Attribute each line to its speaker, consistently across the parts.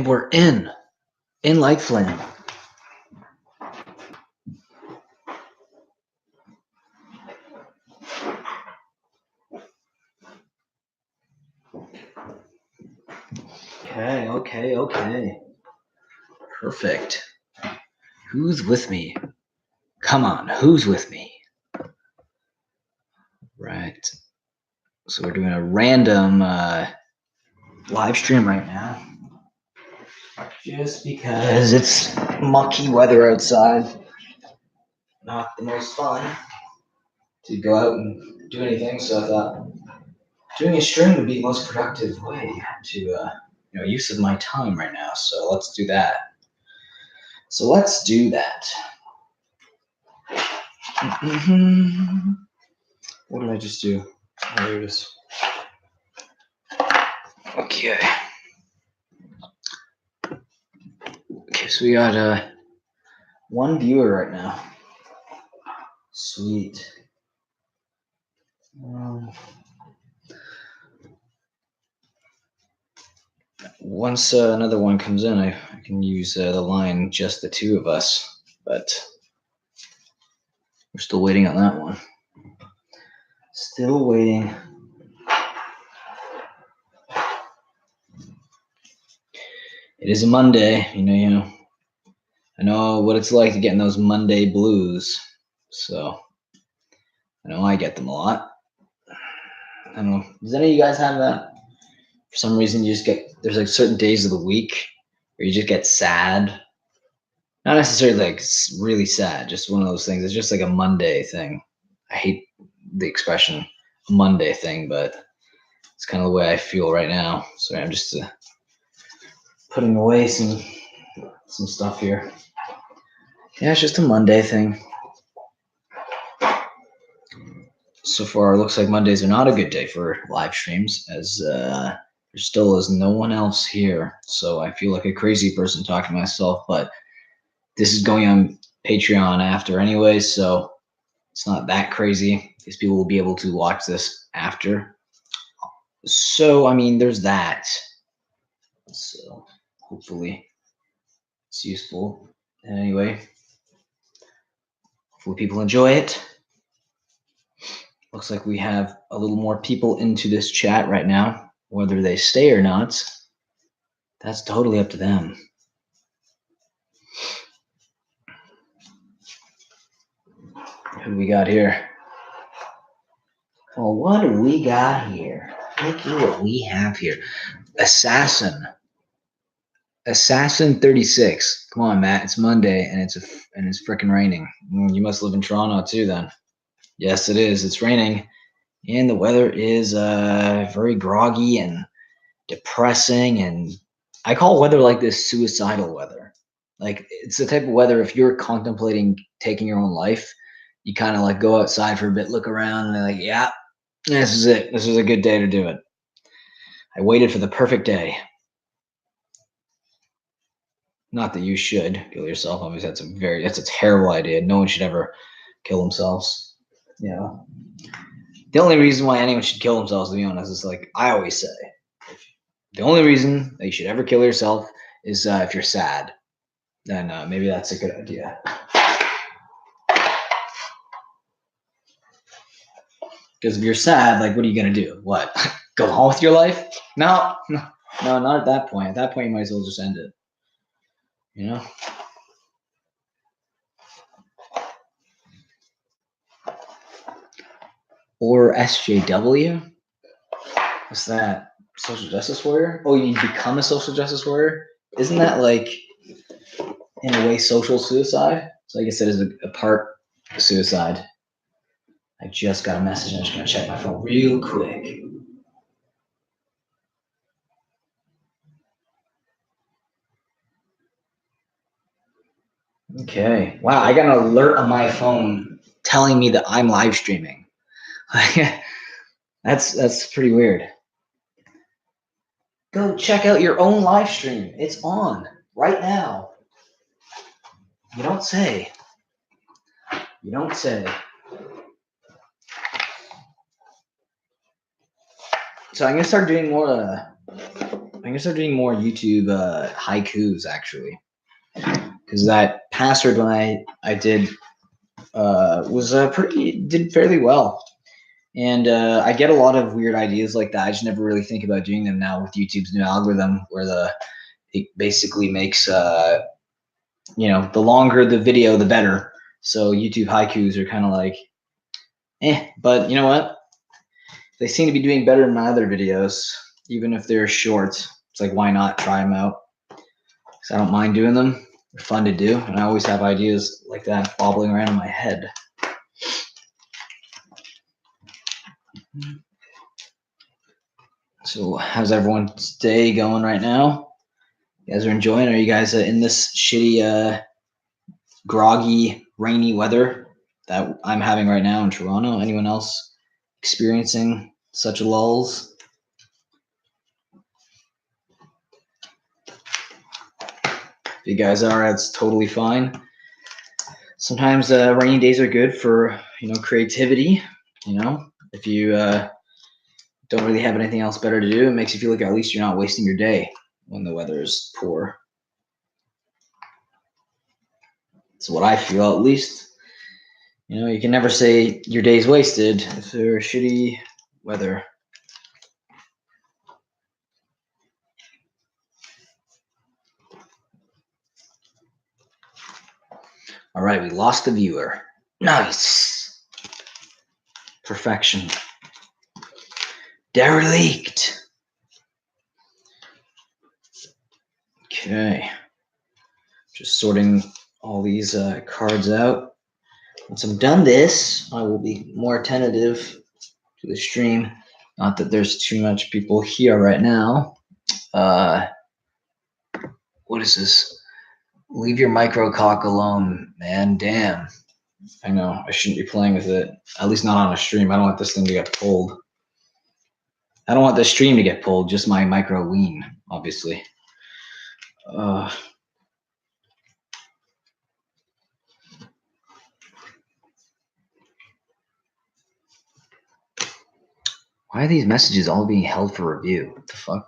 Speaker 1: And we're in Light Flame. Okay. Perfect. Who's with me? Come on, who's with me? Right. So we're doing a random live stream right now. Just because it's mucky weather outside. Not the most fun to go out and do anything, so I thought doing a stream would be the most productive way to use of my time right now. So let's do that. What did I just do? Oh, there it is. Okay. Okay, so we got one viewer right now. Sweet. Once another one comes in, I can use the line just the two of us, but we're still waiting on that one. Still waiting. It is a Monday, you know. I know what it's like to get in those Monday blues, so I know I get them a lot. I don't know. Does any of you guys have that? For some reason, there's like certain days of the week where you just get sad. Not necessarily like really sad, just one of those things. It's just like a Monday thing. I hate the expression Monday thing, but it's kind of the way I feel right now. Sorry, I'm just putting away some stuff here. Yeah, it's just a Monday thing. So far, it looks like Mondays are not a good day for live streams, as there still is no one else here. So I feel like a crazy person talking to myself, but this is going on Patreon after anyway, so it's not that crazy. These people will be able to watch this after. So, I mean, there's that. So hopefully it's useful. Anyway, hopefully people enjoy it. Looks like we have a little more people into this chat right now. Whether they stay or not, that's totally up to them. Who do we got here? Well, what do we got here? Look at what we have here. Assassin 36. Come on, Matt. It's Monday and it's freaking raining. You must live in Toronto too, then. Yes, it is. It's raining, and the weather is very groggy and depressing. And I call weather like this suicidal weather. Like it's the type of weather if you're contemplating taking your own life, you kind of like go outside for a bit, look around, and they're like, yeah, this is it. This is a good day to do it. I waited for the perfect day. Not that you should kill yourself. Obviously, that's a terrible idea. No one should ever kill themselves. You know, the only reason why anyone should kill themselves, to be honest, is like I always say, the only reason that you should ever kill yourself is if you're sad. Then maybe that's a good idea. Because if you're sad, like, what are you gonna do? What? Go on with your life? No, not at that point. At that point, you might as well just end it. You know? Or SJW? What's that? Social justice warrior? Oh, you become a social justice warrior? Isn't that like, in a way, social suicide? So I guess it is a part of suicide. I just got a message. I'm just gonna check my phone real quick. Okay. Wow, I got an alert on my phone telling me that I'm live streaming. That's pretty weird. Go check out your own live stream. It's on right now. You don't say. You don't say. So I'm gonna start doing more. I'm gonna gonna start doing more YouTube haikus actually, because that password when I did was did fairly well. And I get a lot of weird ideas like that. I just never really think about doing them now with YouTube's new algorithm, where it basically makes the longer the video, the better. So YouTube haikus are kind of like, but you know what? They seem to be doing better than my other videos, even if they're short. It's like, why not try them out? Because I don't mind doing them. They're fun to do, and I always have ideas like that bobbling around in my head. So how's everyone's day going right now? You guys are enjoying? Are you guys in this shitty, groggy, rainy weather that I'm having right now in Toronto? Anyone else experiencing such lulls? If you guys are, that's totally fine. Sometimes rainy days are good for, creativity. If you don't really have anything else better to do, it makes you feel like at least you're not wasting your day when the weather is poor. That's what I feel, at least. You can never say your day's wasted if there's shitty weather. All right, we lost the viewer. Nice. Perfection. Derelict. Okay. Just sorting all these cards out. Once I'm done this, I will be more attentive to the stream. Not that there's too much people here right now. What is this? Leave your micro cock alone, man. Damn. I know. I shouldn't be playing with it. At least not on a stream. I don't want this thing to get pulled. I don't want the stream to get pulled. Just my micro ween, obviously. Why are these messages all being held for review? What the fuck?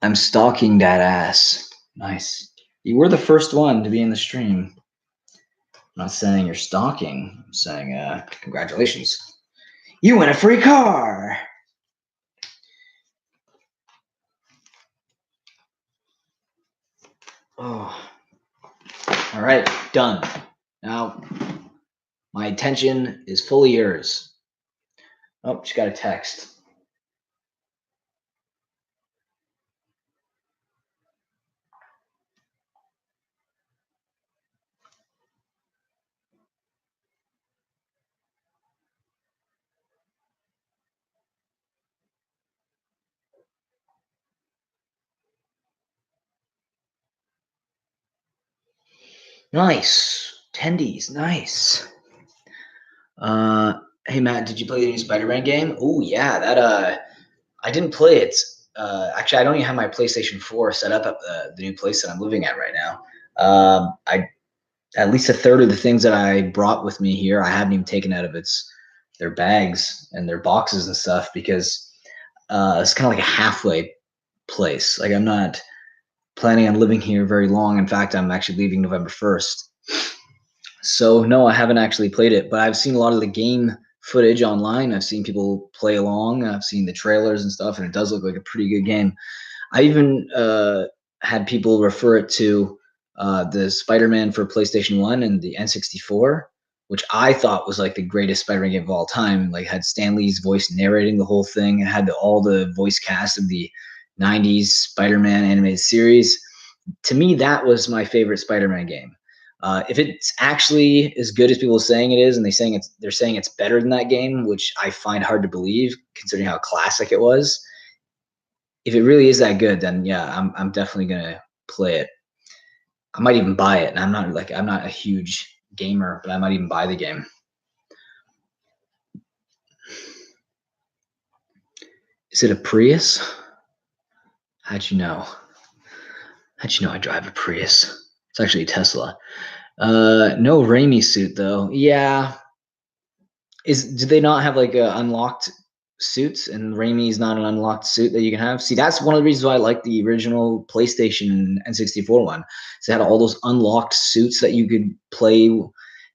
Speaker 1: I'm stalking that ass. Nice. You were the first one to be in the stream. I'm not saying you're stalking. I'm saying congratulations. You win a free car. Oh. All right, done. Now, my attention is fully yours. Oh, just got a text. Nice. Tendies, nice. Hey Matt, did you play the new Spider-Man game? Oh yeah, that I didn't play it. Actually, I don't even have my PlayStation 4 set up at the new place that I'm living at right now. At least a third of the things that I brought with me here, I haven't even taken out of their bags and their boxes and stuff, because it's kind of like a halfway place. Like, I'm not planning on living here very long. In fact, I'm actually leaving November 1st. So no, I haven't actually played it, but I've seen a lot of the game footage online. I've seen people play along. I've seen the trailers and stuff, and it does look like a pretty good game. I even had people refer it to the Spider-Man for PlayStation 1 and the N64, which I thought was like the greatest Spider-Man game of all time. Like, had Stan Lee's voice narrating the whole thing. It had all the voice cast of the 90s Spider-Man animated series. To me, that was my favorite Spider-Man game. If it's actually as good as people are saying it is, and they're saying it's better than that game, which I find hard to believe considering how classic it was. If it really is that good, then yeah, I'm definitely gonna play it. I might even buy it, and I'm not a huge gamer, but I might even buy the game. Is it a Prius? How'd you know? How'd you know I drive a Prius? It's actually a Tesla. No Raimi suit though. Yeah. Do they not have like a unlocked suits, and Raimi is not an unlocked suit that you can have. See, that's one of the reasons why I like the original PlayStation N64 one. So it had all those unlocked suits that you could play,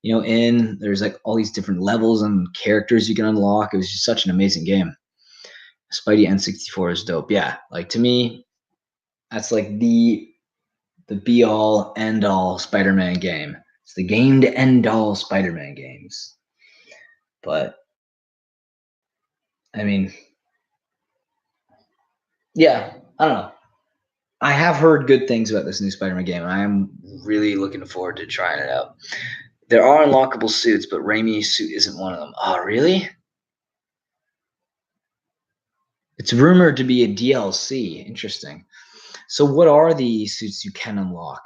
Speaker 1: in. There's like all these different levels and characters you can unlock. It was just such an amazing game. Spidey N64 is dope. Yeah, like to me, that's like the be all end all Spider-Man game. It's the game to end all Spider-Man games. But I mean, yeah, I don't know. I have heard good things about this new Spider-Man game, and I am really looking forward to trying it out. There are unlockable suits, but Raimi's suit isn't one of them. Oh, really? It's rumored to be a DLC. Interesting. So what are the suits you can unlock?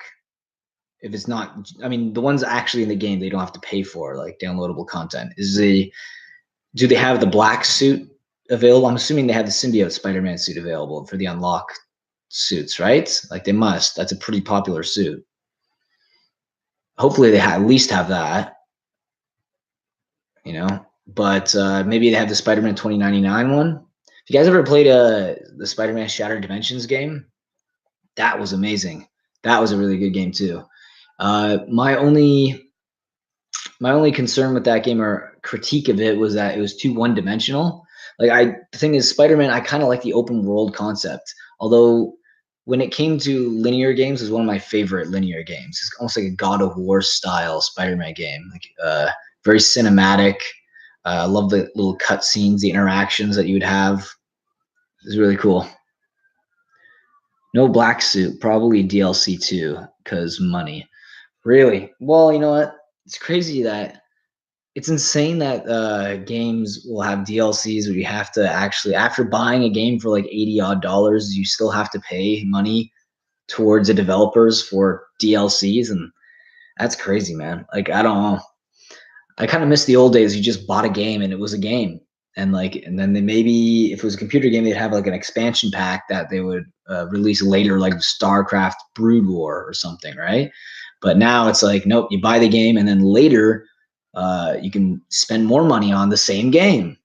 Speaker 1: If it's not, I mean, the ones actually in the game, they don't have to pay for, like downloadable content. Do they have the black suit available? I'm assuming they have the symbiote Spider-Man suit available for the unlock suits, right? Like they must. That's a pretty popular suit. Hopefully they at least have that, But maybe they have the Spider-Man 2099 one. If you guys ever played the Spider-Man Shattered Dimensions game, that was amazing. That was a really good game too. My only concern with that game or critique of it was that it was too one-dimensional. The thing is, Spider-Man, I kind of like the open world concept. Although when it came to linear games, it was one of my favorite linear games. It's almost like a God of War style Spider-Man game, very cinematic. I love the little cutscenes, the interactions that you would have. It was really cool. No black suit, probably DLC too, because money. Really? Well, you know what? It's crazy that it's insane that games will have DLCs where you have to actually, after buying a game for like 80 odd dollars, you still have to pay money towards the developers for DLCs. And that's crazy, man. Like, I don't know. I kind of miss the old days. You just bought a game and it was a game. And then they maybe, if it was a computer game, they'd have like an expansion pack that they would release later, like StarCraft Brood War or something, right? But now it's like, nope, you buy the game and then later you can spend more money on the same game.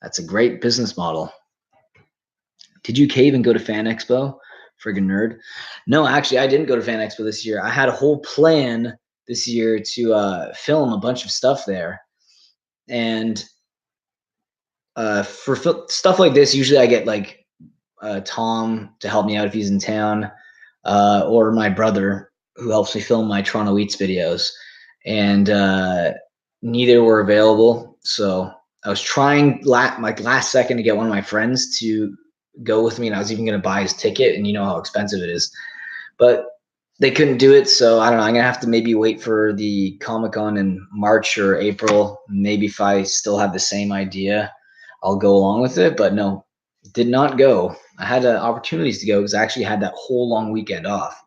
Speaker 1: That's a great business model. Did you cave and go to Fan Expo? Friggin' nerd. No, actually, I didn't go to Fan Expo this year. I had a whole plan this year to film a bunch of stuff there. And for stuff like this, usually I get like Tom to help me out if he's in town, or my brother who helps me film my Toronto Eats videos. And neither were available. So I was trying last second to get one of my friends to go with me, and I was even going to buy his ticket, and you know how expensive it is. But they couldn't do it, so I don't know. I'm going to have to maybe wait for the Comic-Con in March or April. Maybe if I still have the same idea, I'll go along with it. But no, did not go. I had opportunities to go because I actually had that whole long weekend off.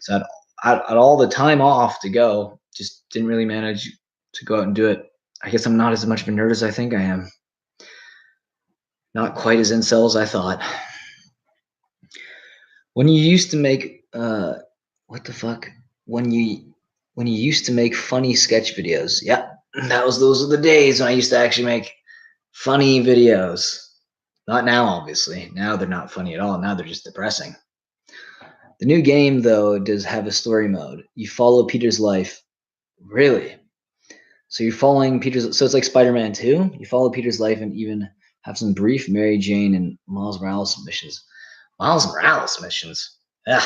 Speaker 1: So I had all the time off to go, just didn't really manage to go out and do it. I guess I'm not as much of a nerd as I think I am. Not quite as incel as I thought. When you used to make what the fuck? When you used to make funny sketch videos. Yeah, those are the days when I used to actually make funny videos. Not now, obviously. Now they're not funny at all. Now they're just depressing. The new game, though, does have a story mode. You follow Peter's life. Really? So you're following Peter's. So it's like Spider-Man 2. You follow Peter's life and even have some brief Mary Jane and Miles Morales missions. Miles Morales missions. Yeah,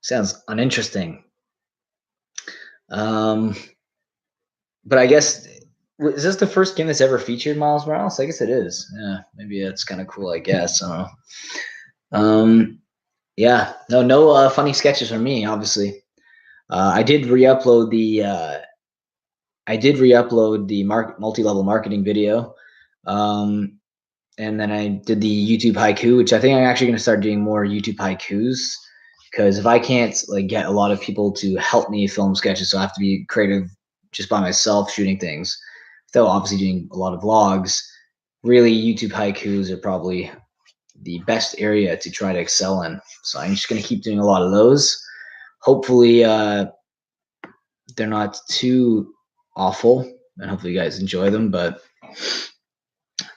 Speaker 1: sounds uninteresting. But I guess, is this the first game that's ever featured Miles Morales? I guess it is. Yeah, maybe that's kind of cool. I guess. I don't know. Yeah, no funny sketches from me. Obviously, I did re-upload the. Multi-level marketing video. And then I did the YouTube haiku, which I think I'm actually going to start doing more YouTube haikus, because if I can't get a lot of people to help me film sketches, so I have to be creative just by myself shooting things, though obviously doing a lot of vlogs, really YouTube haikus are probably the best area to try to excel in. So I'm just going to keep doing a lot of those. Hopefully they're not too awful, and hopefully you guys enjoy them. But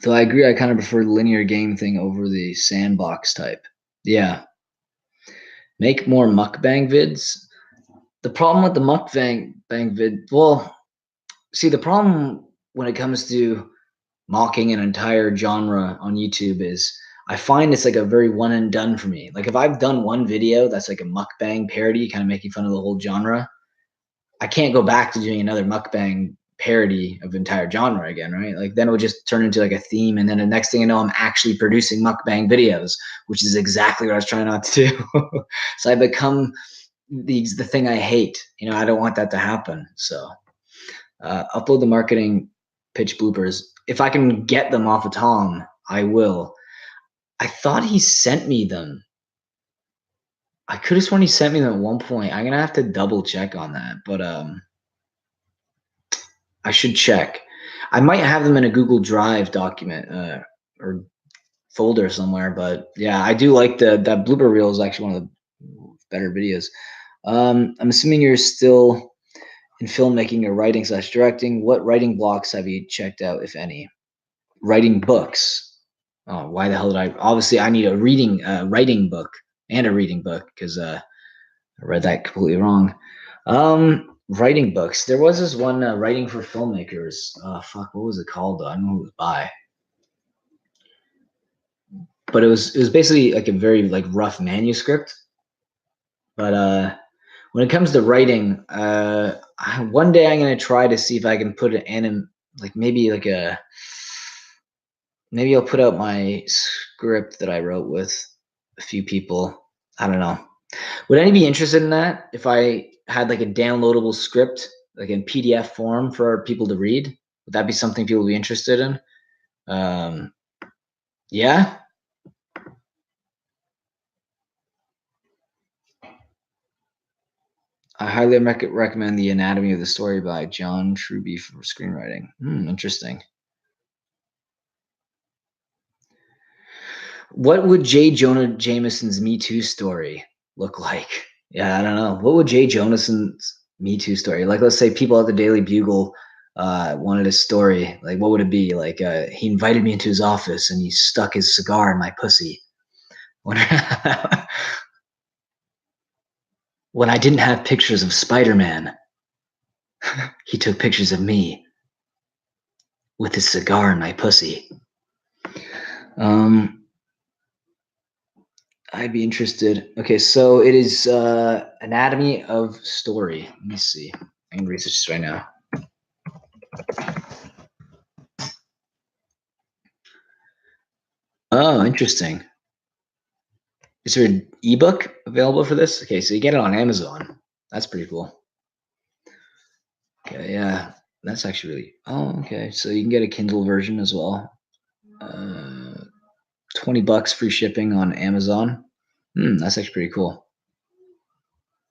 Speaker 1: Though I agree, I kind of prefer the linear game thing over the sandbox type. Yeah. Make more mukbang vids. The problem with the mukbang vid, well, see, the problem when it comes to mocking an entire genre on YouTube is I find it's like a very one and done for me. Like if I've done one video that's like a mukbang parody, kind of making fun of the whole genre, I can't go back to doing another mukbang parody of entire genre again, right? Like then it would just turn into like a theme, and then the next thing you know, I'm actually producing mukbang videos, which is exactly what I was trying not to do. So I become the thing I hate. You know, I don't want that to happen. So upload the marketing pitch bloopers. If I can get them off of Tom, I will. I thought he sent me them. I could have sworn he sent me them at one point. I'm gonna have to double check on that, but I should check. I might have them in a Google Drive document or folder somewhere, but yeah, I do like that blooper reel is actually one of the better videos. I'm assuming you're still in filmmaking or writing / directing. What writing blocks have you checked out, if any? Writing books. Oh, why the hell did I? Obviously, I need a writing book and a reading book because I read that completely wrong. Writing books. There was this one writing for filmmakers. Fuck, what was it called? I don't know who it was by. But it was basically like a very like rough manuscript. But when it comes to writing, one day I'm gonna try to see if I can put maybe I'll put out my script that I wrote with a few people. I don't know. Would any be interested in that? If I had like a downloadable script, like in PDF form for people to read, would that be something people would be interested in? Yeah. I highly recommend The Anatomy of the Story by John Truby for screenwriting. Interesting. What would J. Jonah Jameson's Me Too story look like? Yeah, I don't know. What would J. Jameson's Me Too story? Like, let's say people at the Daily Bugle wanted a story. Like, what would it be? Like, he invited me into his office and he stuck his cigar in my pussy. When when I didn't have pictures of Spider-Man, he took pictures of me with his cigar in my pussy. I'd be interested. Okay, so it is Anatomy of Story. Let me see. I can research this right now. Oh, interesting. Is there an ebook available for this? Okay, so you get it on Amazon. That's pretty cool. Okay, yeah, that's actually really. Oh, okay. So you can get a Kindle version as well. $20 free shipping on Amazon. That's actually pretty cool.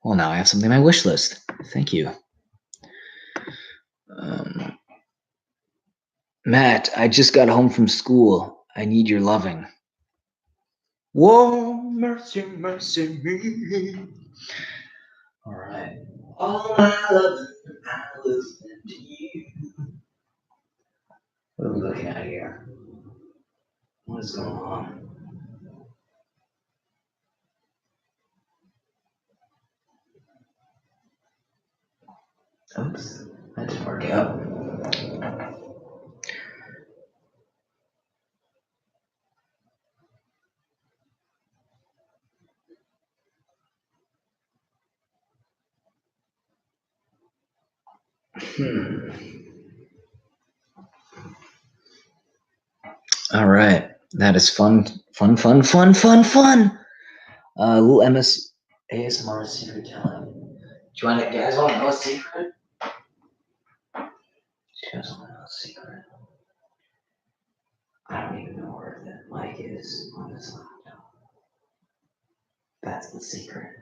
Speaker 1: Well, now I have something on my wish list. Thank you. Matt, I just got home from school. I need your loving. Whoa, mercy, mercy me. All right. All my love, I listen to you. What are we looking at here? What is going on? Oops, that didn't work out. All right. That is fun. Little MS ASMR secret telling. Do you guys want to know a secret? Do you guys want to know a secret? I don't even know where that mic is on this laptop. That's the secret.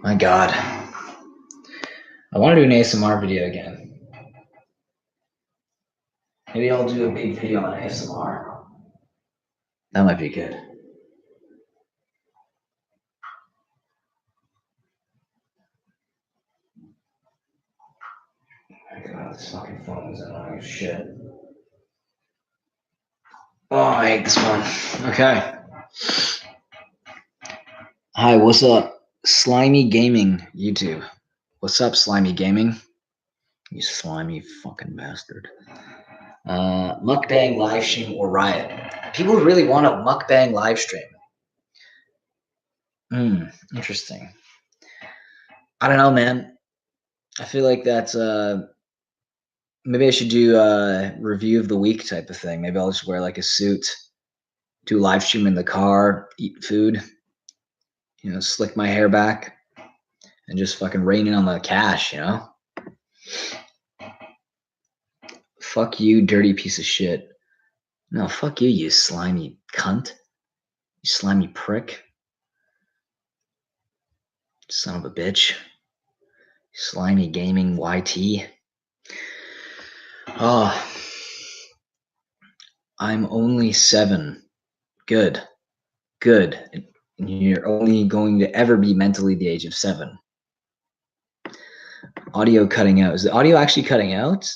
Speaker 1: My God. I want to do an ASMR video again. Maybe I'll do a big video on ASMR. That might be good. God, this fucking phone is annoying as shit. Oh, I hate this one. Okay. Hi, what's up? Slimy Gaming YouTube. What's up, Slimy Gaming? You slimy fucking bastard. Mukbang live stream or riot? People really want a mukbang live stream. Interesting. I don't know, man. I feel like that's maybe I should do a review of the week type of thing. Maybe I'll just wear like a suit, do live stream in the car, eat food, slick my hair back, and just fucking rain in on the cash, Fuck you, dirty piece of shit. No, fuck you, you slimy cunt. You slimy prick. Son of a bitch. Slimy gaming YT. Oh, I'm only 7. Good. And you're only going to ever be mentally the age of 7. Audio cutting out. Is the audio actually cutting out?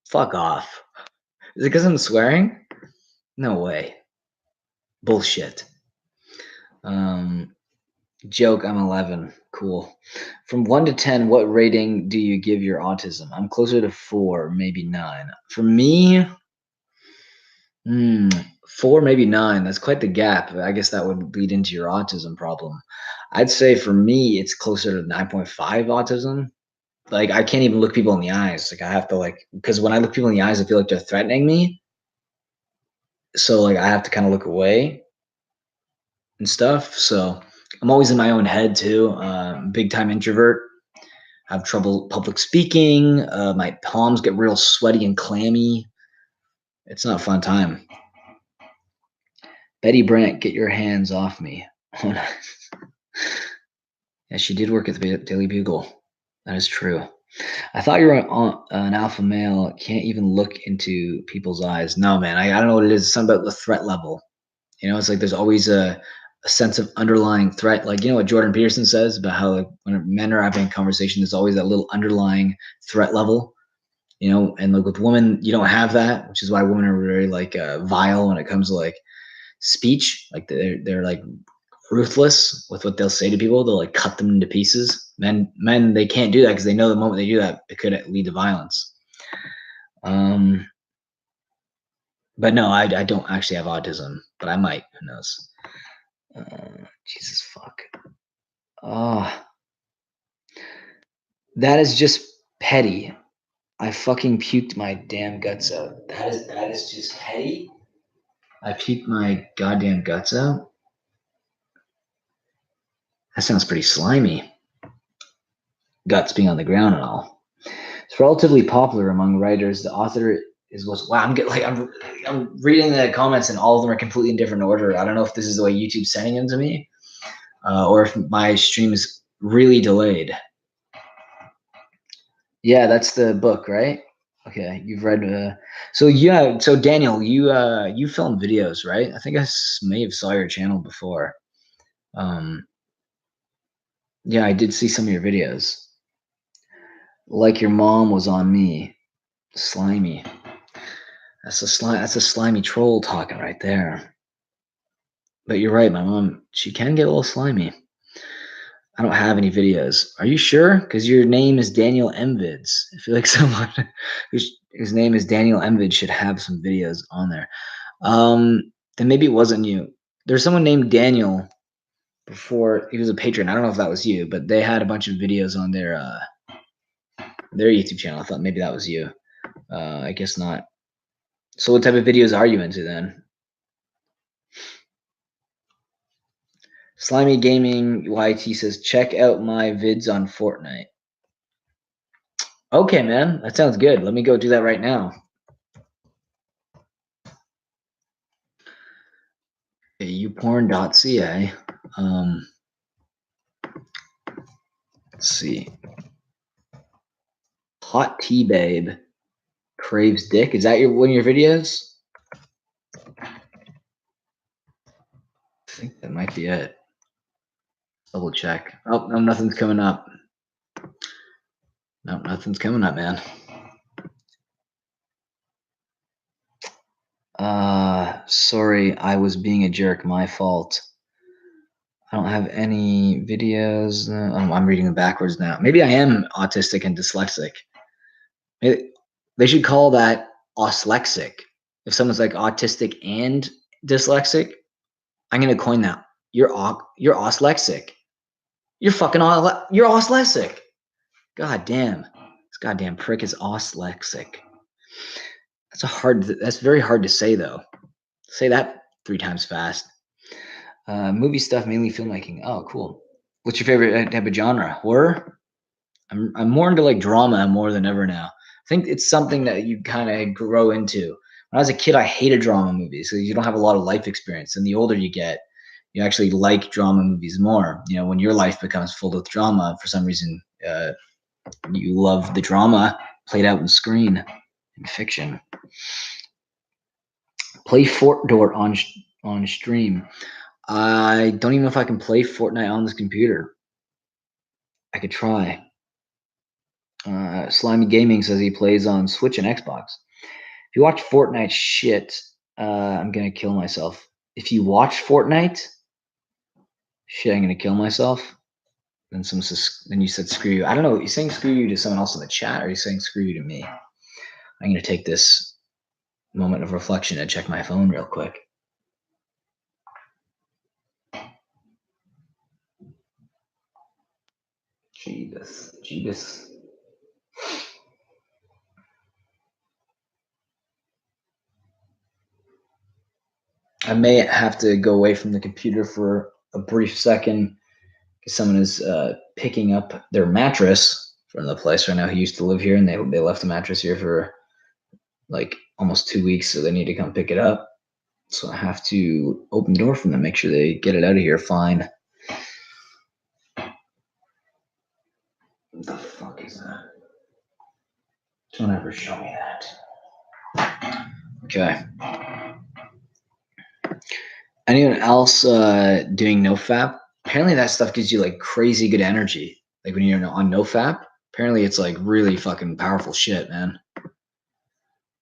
Speaker 1: Fuck off. Is it because I'm swearing? No way. Bullshit. Joke, I'm 11. Cool. From 1 to 10, what rating do you give your autism? I'm closer to 4, maybe 9. For me, 4, maybe 9. That's quite the gap. I guess that would lead into your autism problem. I'd say for me, it's closer to 9.5 autism. Like, I can't even look people in the eyes. Like, I have to, because when I look people in the eyes, I feel like they're threatening me. So, I have to kind of look away and stuff. So, I'm always in my own head, too. Big time introvert. Have trouble public speaking. My palms get real sweaty and clammy. It's not a fun time. Betty Brant, get your hands off me. Yeah, she did work at the Daily Bugle. That is true. I thought you were an alpha male. Can't even look into people's eyes. No, man. I don't know what it is. It's something about the threat level. It's like there's always a sense of underlying threat. Like, what Jordan Peterson says about how when men are having a conversation, there's always that little underlying threat level. And with women, you don't have that, which is why women are very vile when it comes to speech. Like they're ruthless with what they'll say to people. They'll cut them into pieces. Men, they can't do that because they know the moment they do that, it could lead to violence. But no, I don't actually have autism, but I might. Who knows? Jesus fuck. Oh, that is just petty. I fucking puked my damn guts out. That is just petty. I puked my goddamn guts out. That sounds pretty slimy. Guts being on the ground and all. It's relatively popular among writers. The author wow. I'm reading the comments and all of them are completely in different order. I don't know if this is the way YouTube's sending them to me, or if my stream is really delayed. Yeah, that's the book, right? Okay, you've read. So Daniel, you film videos, right? I think I may have saw your channel before. Yeah, I did see some of your videos. Like your mom was on me. Slimy. That's a slimy troll talking right there. But you're right, my mom, she can get a little slimy. I don't have any videos. Are you sure? Because your name is Daniel Mvids. I feel like someone whose name is Daniel Mvids should have some videos on there. Then maybe it wasn't you. There's someone named Daniel before. He was a patron. I don't know if that was you, but they had a bunch of videos on their YouTube channel. I thought maybe that was you. I guess not. So what type of videos are you into then? Slimy Gaming YT says, check out my vids on Fortnite. Okay, man. That sounds good. Let me go do that right now. Youporn.ca. Let's see. Hot Tea Babe craves dick. Is that one of your videos? I think that might be it. Double check. Oh, no, nothing's coming up. No, nothing's coming up, man. Sorry, I was being a jerk. My fault. I don't have any videos. I'm reading them backwards now. Maybe I am autistic and dyslexic. They should call that oslexic. If someone's like autistic and dyslexic, I'm gonna coin that. You're oslexic. You're fucking you're oslexic. God damn. This goddamn prick is oslexic. That's very hard to say though. Say that 3 times fast. Movie stuff, mainly filmmaking. Oh, cool. What's your favorite type of genre? Horror? I'm more into like drama more than ever now. I think it's something that you kind of grow into. When I was a kid, I hated drama movies because you don't have a lot of life experience. And the older you get, you actually like drama movies more. You know, when your life becomes full of drama, for some reason, you love the drama played out on screen in fiction. Play Fortnite on stream. I don't even know if I can play Fortnite on this computer. I could try. Slimy Gaming says he plays on Switch and Xbox. If you watch Fortnite shit, I'm gonna kill myself. If you watch Fortnite shit, I'm gonna kill myself. Then you said screw you. I don't know. Are you saying screw you to someone else in the chat, or are you saying screw you to me? I'm gonna take this moment of reflection and check my phone real quick. Jeebus. I may have to go away from the computer for a brief second because someone is picking up their mattress from the place right now who used to live here, and they left the mattress here for like almost 2 weeks, so they need to come pick it up. So I have to open the door for them, make sure they get it out of here fine. What the fuck is that? Don't ever show me that. Okay. Anyone else doing NoFap? Apparently that stuff gives you like crazy good energy. Like when you're on NoFap, apparently it's like really fucking powerful shit, man.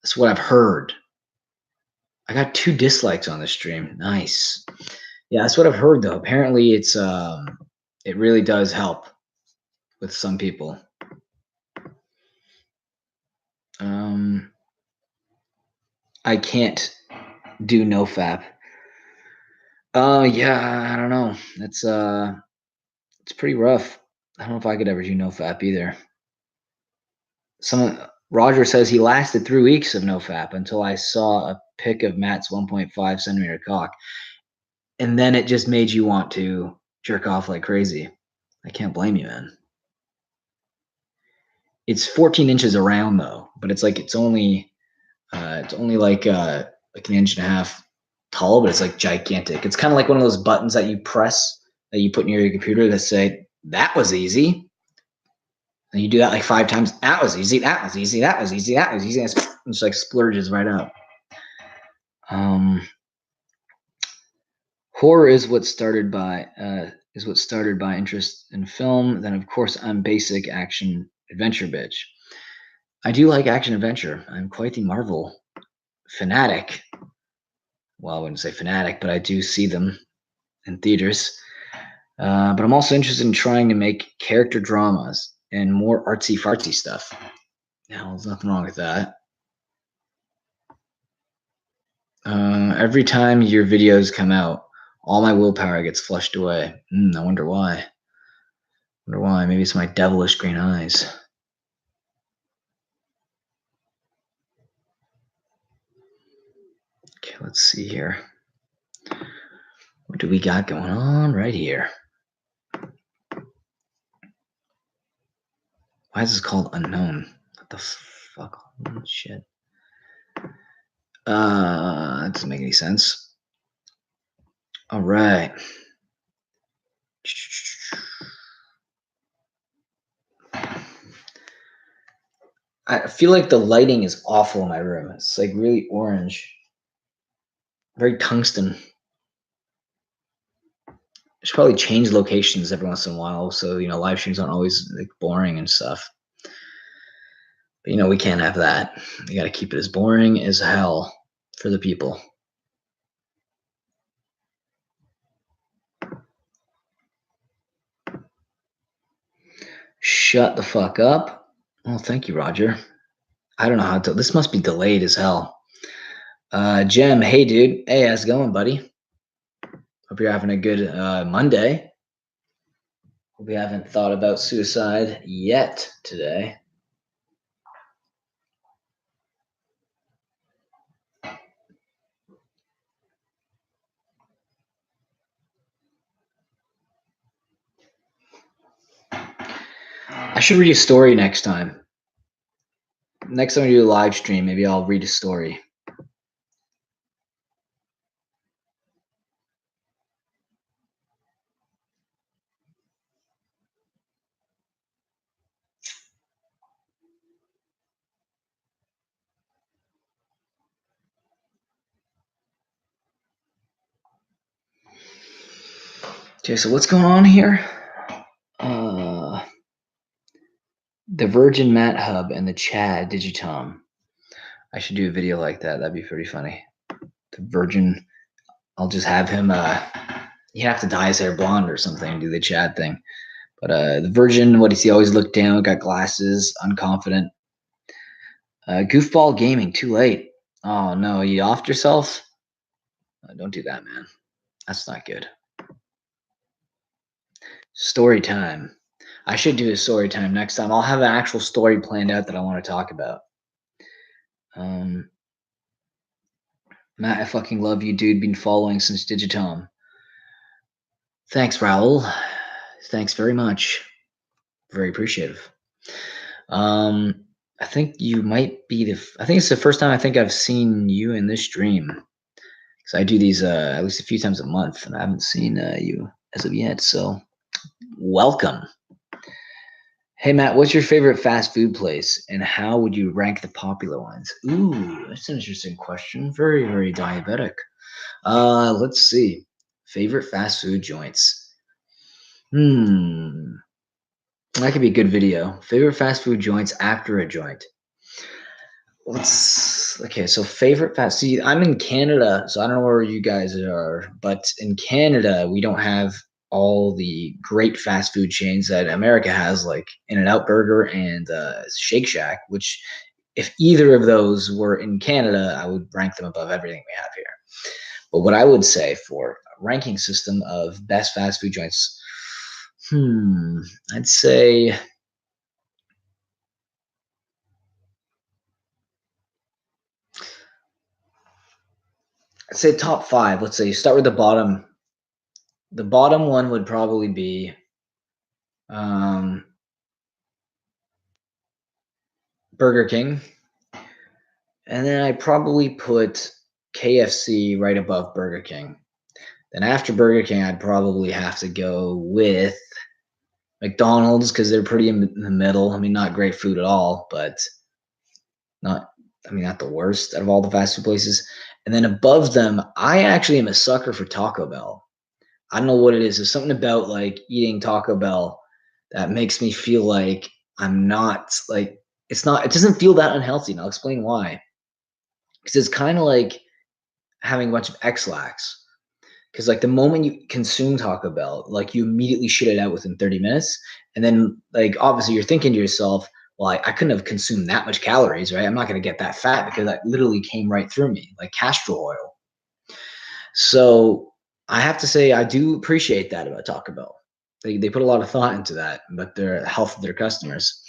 Speaker 1: That's what I've heard. I got 2 dislikes on the stream. Nice. Yeah, that's what I've heard though. Apparently it's it really does help with some people. I can't do NoFap. Yeah, I don't know. It's pretty rough. I don't know if I could ever do NoFap either. Roger says he lasted 3 weeks of NoFap until I saw a pic of Matt's 1.5 centimeter cock, and then it just made you want to jerk off like crazy. I can't blame you, man. It's 14 inches around though, but it's only like an inch and a half tall, but it's like gigantic. It's kind of like one of those buttons that you press that you put near your computer that say that was easy. And you do that like 5 times. That was easy. That was easy. That was easy. That was easy. And it's just like splurges right up. Horror is what started by interest in film. Then of course I'm basic action adventure bitch. I do like action adventure. I'm quite the Marvel fanatic. Well, I wouldn't say fanatic, but I do see them in theaters. But I'm also interested in trying to make character dramas and more artsy fartsy stuff. Now, there's nothing wrong with that. Every time your videos come out, all my willpower gets flushed away. I wonder why. Maybe it's my devilish green eyes. Okay, let's see here. What do we got going on right here? Why is this called unknown? What the fuck? Oh, shit. That doesn't make any sense. All right. I feel like the lighting is awful in my room. It's like really orange. Very tungsten. I should probably change locations every once in a while so, live streams aren't always like boring and stuff. But, we can't have that. We got to keep it as boring as hell. for the people. Shut the fuck up. Well, thank you, Roger. I don't know how to. This must be delayed as hell. Jem, hey, dude. Hey, how's it going, buddy? Hope you're having a good Monday. Hope you haven't thought about suicide yet today. I should read a story next time. Next time we do a live stream, maybe I'll read a story. Okay, so what's going on here? The Virgin Matt Hub and the Chad Digitom. I should do a video like that. That'd be pretty funny. The Virgin, I'll just have him. You have to dye his hair blonde or something and do the Chad thing. But the Virgin, what does he always look down? Got glasses, unconfident. Goofball gaming, too late. Oh no, you offed yourself? Don't do that, man. That's not good. Story time. I should do a story time next time. I'll have an actual story planned out that I want to talk about. Matt, I fucking love you, dude. Been following since Digitom. Thanks, Raul. Thanks very much. Very appreciative. I think you might be I think it's the first time I think I've seen you in this stream. Because I do these at least a few times a month, and I haven't seen you as of yet. So, welcome. Hey, Matt, what's your favorite fast food place, and how would you rank the popular ones? Ooh, that's an interesting question. Very, very diabetic. Let's see. Favorite fast food joints. That could be a good video. Favorite fast food joints after a joint. Okay, so favorite fast. See, I'm in Canada, so I don't know where you guys are, but in Canada, we don't have all the great fast food chains that America has, like In-N-Out Burger and Shake Shack, which if either of those were in Canada, I would rank them above everything we have here. But what I would say for a ranking system of best fast food joints, I'd say top 5. Let's say you start with the bottom. The bottom one would probably be Burger King. And then I'd probably put KFC right above Burger King. Then after Burger King, I'd probably have to go with McDonald's because they're pretty in the middle. I mean, not great food at all, but not the worst out of all the fast food places. And then above them, I actually am a sucker for Taco Bell. I don't know what it is. There's something about like eating Taco Bell that makes me feel like I'm not like, it doesn't feel that unhealthy. And I'll explain why. Because it's kind of like having a bunch of X-Lax. Because like the moment you consume Taco Bell, like you immediately shit it out within 30 minutes. And then like obviously you're thinking to yourself, well, I couldn't have consumed that much calories, right? I'm not going to get that fat because that literally came right through me, like castor oil. So I have to say I do appreciate that about Taco Bell. They put a lot of thought into that, but the health of their customers.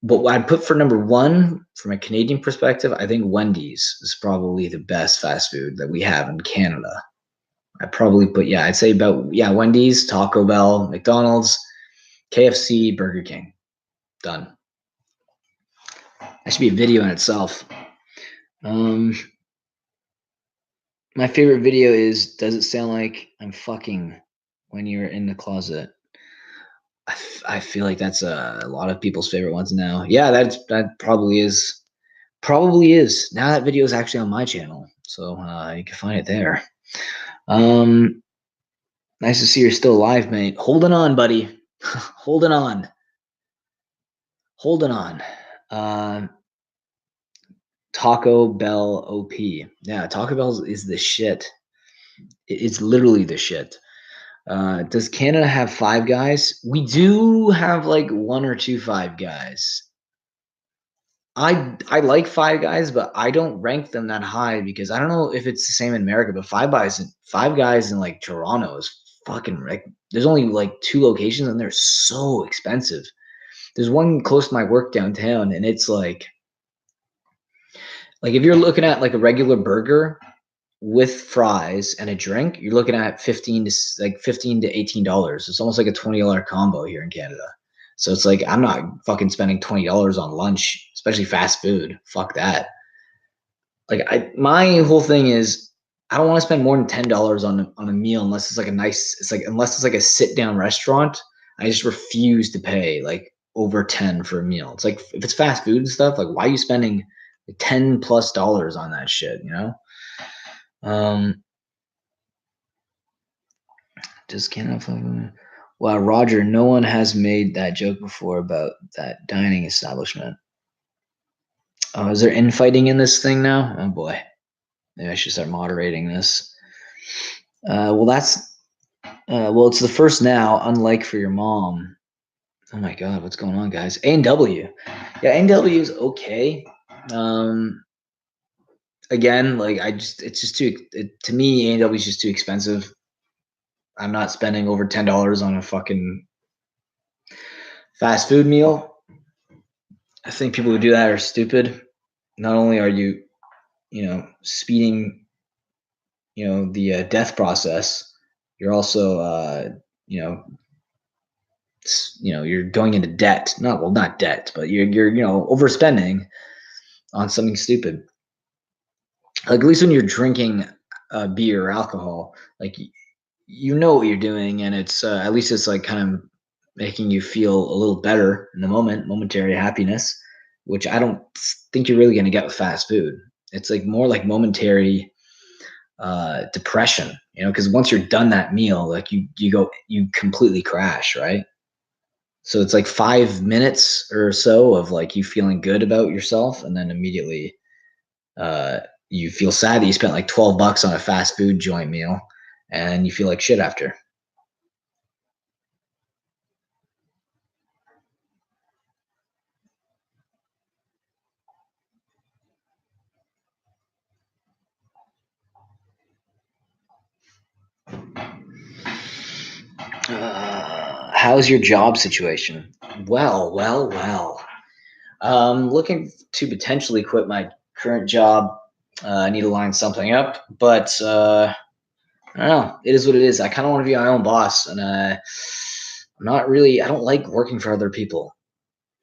Speaker 1: But what I'd put for number 1 from a Canadian perspective, I think Wendy's is probably the best fast food that we have in Canada. I'd probably put, I'd say Wendy's, Taco Bell, McDonald's, KFC, Burger King. Done. That should be a video in itself. My favorite video is, does it sound like I'm fucking when you're in the closet? I feel like that's a lot of people's favorite ones now. Yeah, that probably is. Probably is. Now that video is actually on my channel, so you can find it there. Nice to see you're still alive, mate. Holding on, buddy. Holding on. Holding on. Taco Bell OP. Yeah, Taco Bell is the shit. It's literally the shit. Does Canada have Five Guys? We do have like one or two Five Guys. I like Five Guys, but I don't rank them that high because I don't know if it's the same in America, but Five Guys in like Toronto is fucking like there's only like 2 locations and they're so expensive. There's one close to my work downtown and it's like if you're looking at like a regular burger with fries and a drink, you're looking at 15 to $18. It's almost like a $20 combo here in Canada. So it's like I'm not fucking spending $20 on lunch, especially fast food. Fuck that. Like my whole thing is I don't want to spend more than $10 on a meal unless it's like unless it's like a sit down restaurant. I just refuse to pay like over 10 for a meal. It's like if it's fast food and stuff, like why are you spending like $10+ on that shit, you know? Does Canada? Wow, Roger, no one has made that joke before about that dining establishment. Oh, is there infighting in this thing now? Oh boy, maybe I should start moderating this. It's the first now. Unlike for your mom. Oh my god, what's going on, guys? A&W, yeah, A&W is okay. Again, like it's just to me. A&W is just too expensive. I'm not spending over $10 on a fucking fast food meal. I think people who do that are stupid. Not only are you, speeding, the death process, you're also, you're going into debt. Not debt, but you're overspending on something stupid. Like at least when you're drinking beer or alcohol, like you know what you're doing, and it's at least it's like kind of making you feel a little better in the moment, momentary happiness, which I don't think you're really going to get with fast food. It's like more like momentary depression, because once you're done that meal, like you completely crash, right? So it's like 5 minutes or so of like you feeling good about yourself, and then immediately you feel sad that you spent like $12 on a fast food joint meal, and you feel like shit after. How's your job situation? Well. Looking to potentially quit my current job. I need to line something up, but I don't know. It is what it is. I kind of want to be my own boss, and I'm not really. I don't like working for other people.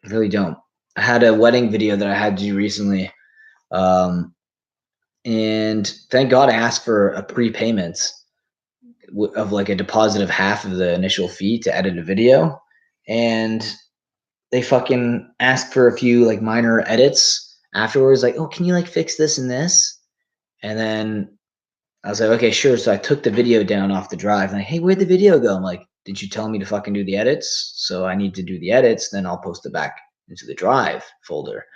Speaker 1: I really don't. I had a wedding video that I had to do recently, and thank God I asked for a prepayment of like a deposit of half of the initial fee to edit a video, and they fucking asked for a few like minor edits afterwards, like, oh, can you like fix this and this? And then I was like, okay, sure. So I took the video down off the drive and like, hey, where'd the video go? I'm like, did you tell me to fucking do the edits? So I need to do the edits, then I'll post it back into the drive folder.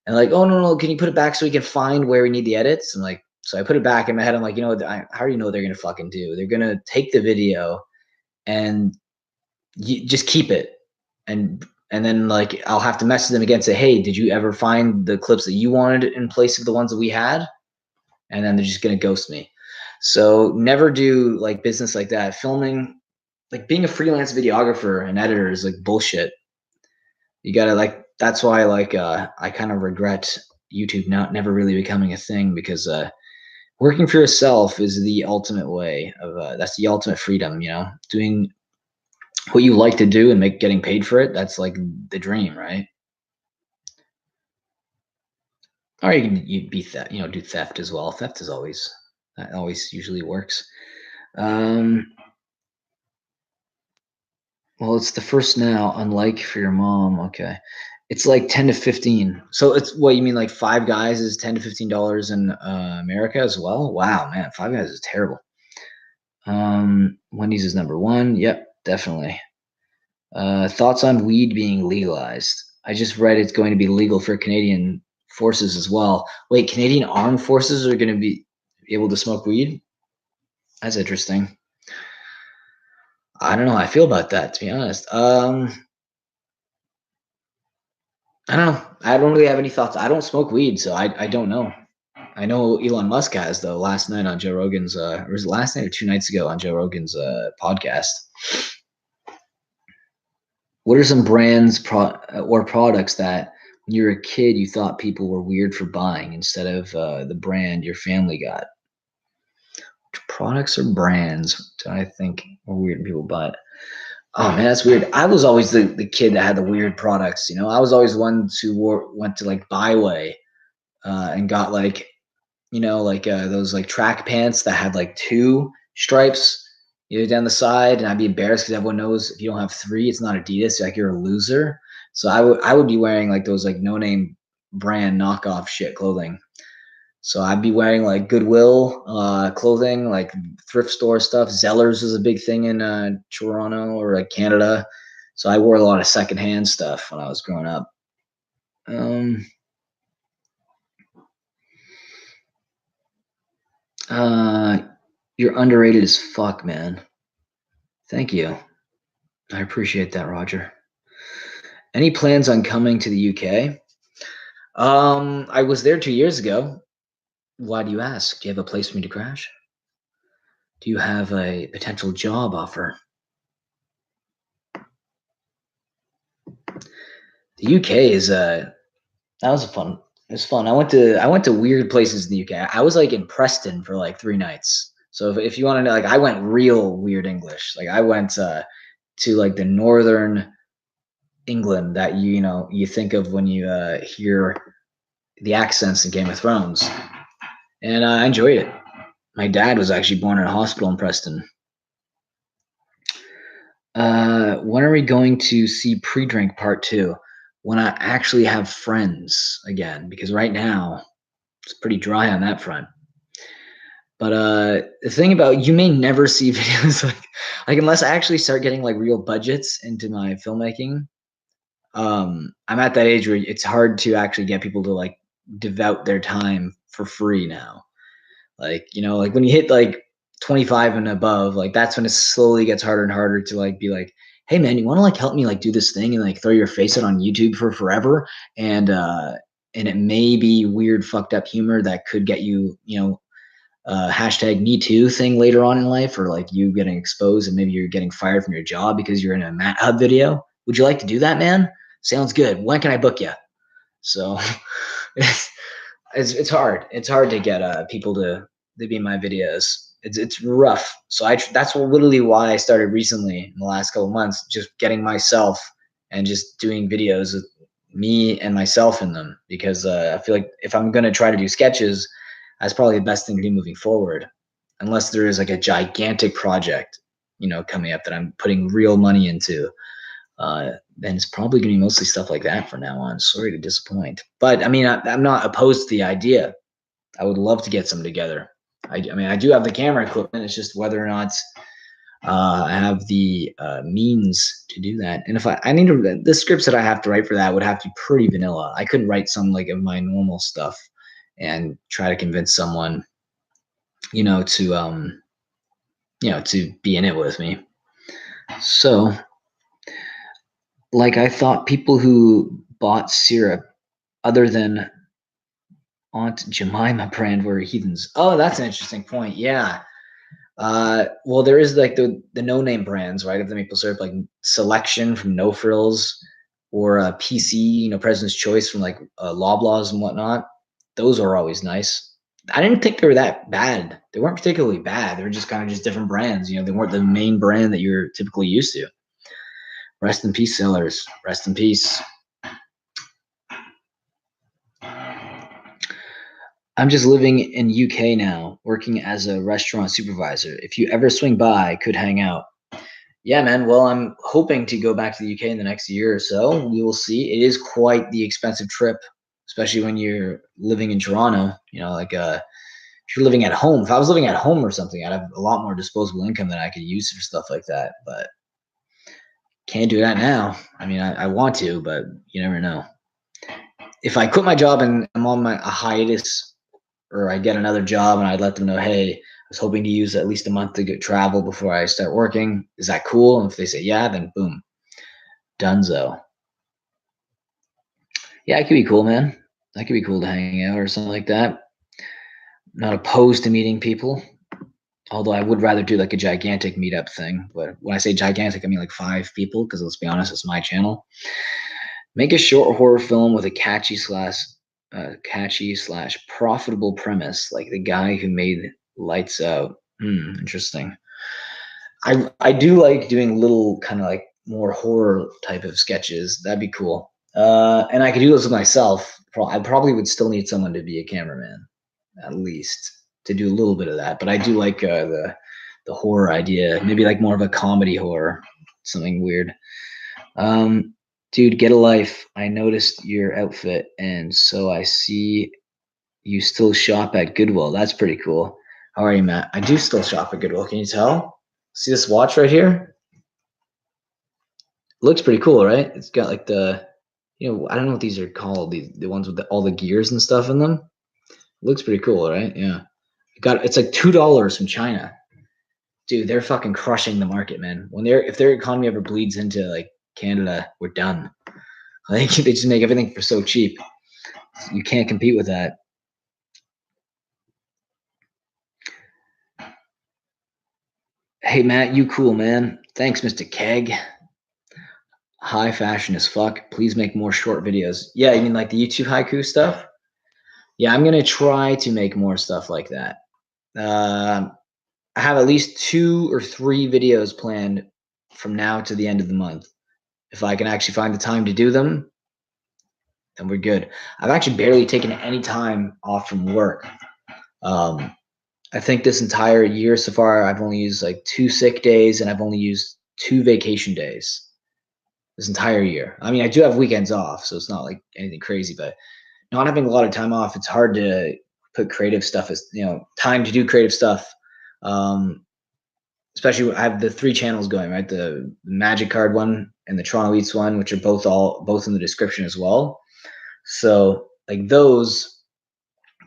Speaker 1: And like, oh no, can you put it back so we can find where we need the edits? And like, so I put it back in my head. I'm like, I already know what they're gonna fucking do. They're gonna take the video and just keep it, and then like I'll have to message them again, say, hey, did you ever find the clips that you wanted in place of the ones that we had? And then they're just gonna ghost me. So never do like business like that. Filming, like being a freelance videographer and editor is like bullshit. You gotta like that's why like I kind of regret YouTube never really becoming a thing, because working for yourself is the ultimate way of that's the ultimate freedom, doing what you like to do and getting paid for it. That's like the dream, right? Or you be theft, do theft as well. Theft is always usually works. Well, it's the first now, unlike for your mom. Okay. It's like 10 to 15. So it's what you mean, like Five Guys is $10 to $15 in America as well? Wow, man, Five Guys is terrible. Wendy's is number 1. Yep, definitely. Thoughts on weed being legalized? I just read it's going to be legal for Canadian forces as well. Wait, Canadian armed forces are going to be able to smoke weed? That's interesting. I don't know how I feel about that, to be honest. I don't know. I don't really have any thoughts. I don't smoke weed, so I don't know. I know Elon Musk has, though. Last night on Joe Rogan's, or was it last night or 2 nights ago on Joe Rogan's podcast? What are some brands or products that when you were a kid you thought people were weird for buying instead of the brand your family got? Which products or brands do I think were weird when people buy it? Oh man, that's weird. I was always the kid that had the weird products. I was always one who went to like Byway and got like those like track pants that had like 2 stripes down the side, and I'd be embarrassed because everyone knows if you don't have 3, it's not Adidas. Like you're a loser. So I would be wearing like those like no name brand knockoff shit clothing. So I'd be wearing like Goodwill clothing, like thrift store stuff. Zellers was a big thing in Toronto or like Canada. So I wore a lot of secondhand stuff when I was growing up. You're underrated as fuck, man. Thank you. I appreciate that, Roger. Any plans on coming to the UK? I was there 2 years ago. Why do you ask? Do you have a place for me to crash? Do you have a potential job offer? The UK is that was fun. It was fun. I went to weird places in the UK. I was like in Preston for like 3 nights. So if you want to know, like I went real weird English. Like I went to like the northern England that you think of when you hear the accents in Game of Thrones, and I enjoyed it. My dad was actually born in a hospital in Preston. When are we going to see Pre-Drink Part 2? When I actually have friends again, because right now it's pretty dry on that front. But the thing about you may never see videos like unless I actually start getting like real budgets into my filmmaking. I'm at that age where it's hard to actually get people to like devote their time for free now. Like, like when you hit like 25 and above, like that's when it slowly gets harder and harder to like be like, hey man, you want to like help me like do this thing and like throw your face out on YouTube for forever? And it may be weird, fucked up humor that could get you, hashtag Me Too thing later on in life, or like you getting exposed and maybe you're getting fired from your job because you're in a Matt Hub video. Would you like to do that, man? Sounds good. When can I book you? So it's hard. It's hard to get people to be in my videos. It's rough. So that's literally why I started recently in the last couple of months, just getting myself and just doing videos with me and myself in them, because I feel like if I'm gonna try to do sketches, that's probably the best thing to do moving forward, unless there is like a gigantic project, coming up that I'm putting real money into. Then it's probably going to be mostly stuff like that from now on. Sorry to disappoint, but I mean, I'm not opposed to the idea. I would love to get some together. I mean, I do have the camera equipment. It's just whether or not I have the means to do that. And if I need the scripts that I have to write for that would have to be pretty vanilla. I couldn't write some like of my normal stuff and try to convince someone, to be in it with me. So, like, I thought people who bought syrup other than Aunt Jemima brand were heathens. Oh, that's an interesting point. Yeah. Well, there is like the no-name brands, right, of the maple syrup, like Selection from No Frills, or PC, President's Choice from like Loblaws and whatnot. Those are always nice. I didn't think they were that bad. They weren't particularly bad. They were just kind of just different brands. They weren't the main brand that you're typically used to. Rest in peace, Sellers. Rest in peace. I'm just living in UK now, working as a restaurant supervisor. If you ever swing by, I could hang out. Yeah, man. Well, I'm hoping to go back to the UK in the next year or so. We will see. It is quite the expensive trip, especially when you're living in Toronto. If you're living at home. If I was living at home or something, I'd have a lot more disposable income that I could use for stuff like that. But can't do that now. I mean, I want to, but you never know. if I quit my job and I'm on a hiatus, or I get another job and I'd let them know, hey, I was hoping to use at least a month to get travel before I start working. Is that cool? And if they say yeah, then boom, dunzo. Yeah, it could be cool, man. That could be cool to hang out or something like that. Not opposed to meeting people. Although I would rather do like a gigantic meetup thing. But when I say gigantic, I mean like 5 people, because let's be honest, it's my channel. Make a short horror film with a catchy slash profitable premise, like the guy who made Lights Out. Interesting. I do like doing little kind of like more horror type of sketches. That'd be cool. And I could do this with myself. I probably would still need someone to be a cameraman, at least, to do a little bit of that. But I do like the horror idea, maybe like more of a comedy horror, something weird. Dude, get a life. I noticed your outfit, and so I see you still shop at Goodwill. That's pretty cool. How are you, Matt? I do still shop at Goodwill. Can you tell? See this watch right here? Looks pretty cool, right? It's got like the, I don't know what these are called. The ones with all the gears and stuff in them. Looks pretty cool, right? Yeah. It's like $2 from China. Dude, they're fucking crushing the market, man. If their economy ever bleeds into like Canada, we're done. I think they just make everything for so cheap. You can't compete with that. Hey, Matt, you cool, man. Thanks, Mr. Keg. High fashion as fuck. Please make more short videos. Yeah, you mean like the YouTube haiku stuff? Yeah, I'm going to try to make more stuff like that. I have at least 2 or 3 videos planned from now to the end of the month. If I can actually find the time to do them, then we're good. I've actually barely taken any time off from work. I think this entire year so far, I've only used like 2 sick days, and I've only used 2 vacation days this entire year. I mean, I do have weekends off, so it's not like anything crazy, but not having a lot of time off, it's hard to put creative stuff as, time to do creative stuff. Especially I have the 3 channels going, right? The Magic Card one and the Toronto Eats one, which are both in the description as well. So like those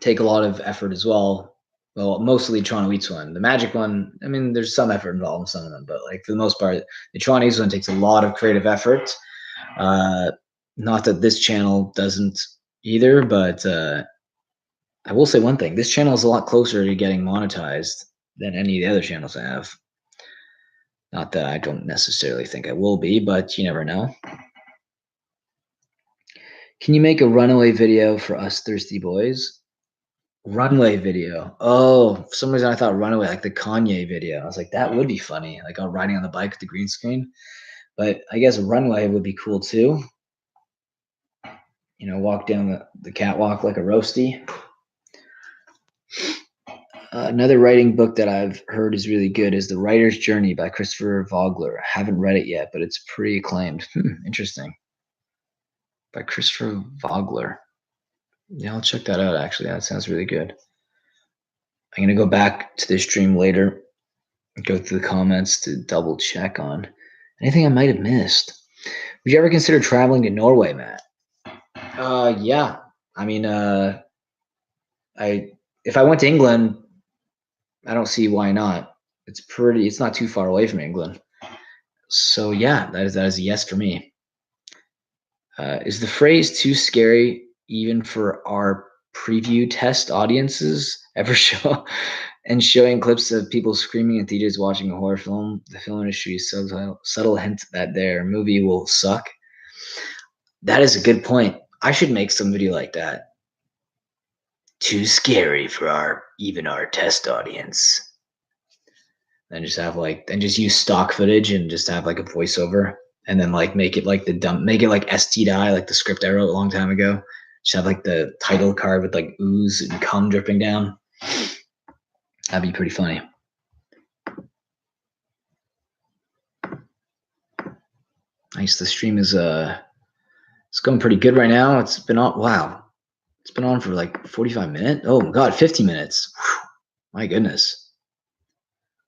Speaker 1: take a lot of effort as well. Well, mostly Toronto Eats one. The Magic one, I mean, there's some effort involved in some of them, but like for the most part, the Toronto Eats one takes a lot of creative effort. Not that this channel doesn't either, but I will say one thing: this channel is a lot closer to getting monetized than any of the other channels I have. Not that I don't necessarily think I will be, but you never know. Can you make a runaway video for us thirsty boys? Runway video. Oh, for some reason I thought runaway, like the Kanye video. I was like, that would be funny, like I'm riding on the bike with the green screen. But I guess runway would be cool too. Walk down the catwalk like a roasty. Another writing book that I've heard is really good is The Writer's Journey by Christopher Vogler. I haven't read it yet, but it's pretty acclaimed. Interesting. By Christopher Vogler. Yeah, I'll check that out, actually. That sounds really good. I'm going to go back to this stream later and go through the comments to double check on anything I might have missed. Would you ever consider traveling to Norway, Matt? Yeah. I mean, if I went to England, I don't see why not. It's not too far away from England. So yeah, that is a yes for me. Is the phrase too scary even for our preview test audiences ever showing clips of people screaming in theaters watching a horror film? The film industry's subtle hint that their movie will suck. That is a good point. I should make some video like that. Too scary for even our test audience. And just use stock footage and just have like a voiceover, and then like make it like ST die, like the script I wrote a long time ago. Just have like the title card with like ooze and cum dripping down. That'd be pretty funny. Nice. The stream is it's going pretty good right now. It's been on. Wow, it's been on for like 45 minutes. Oh my god, 50 minutes. Whew. My goodness.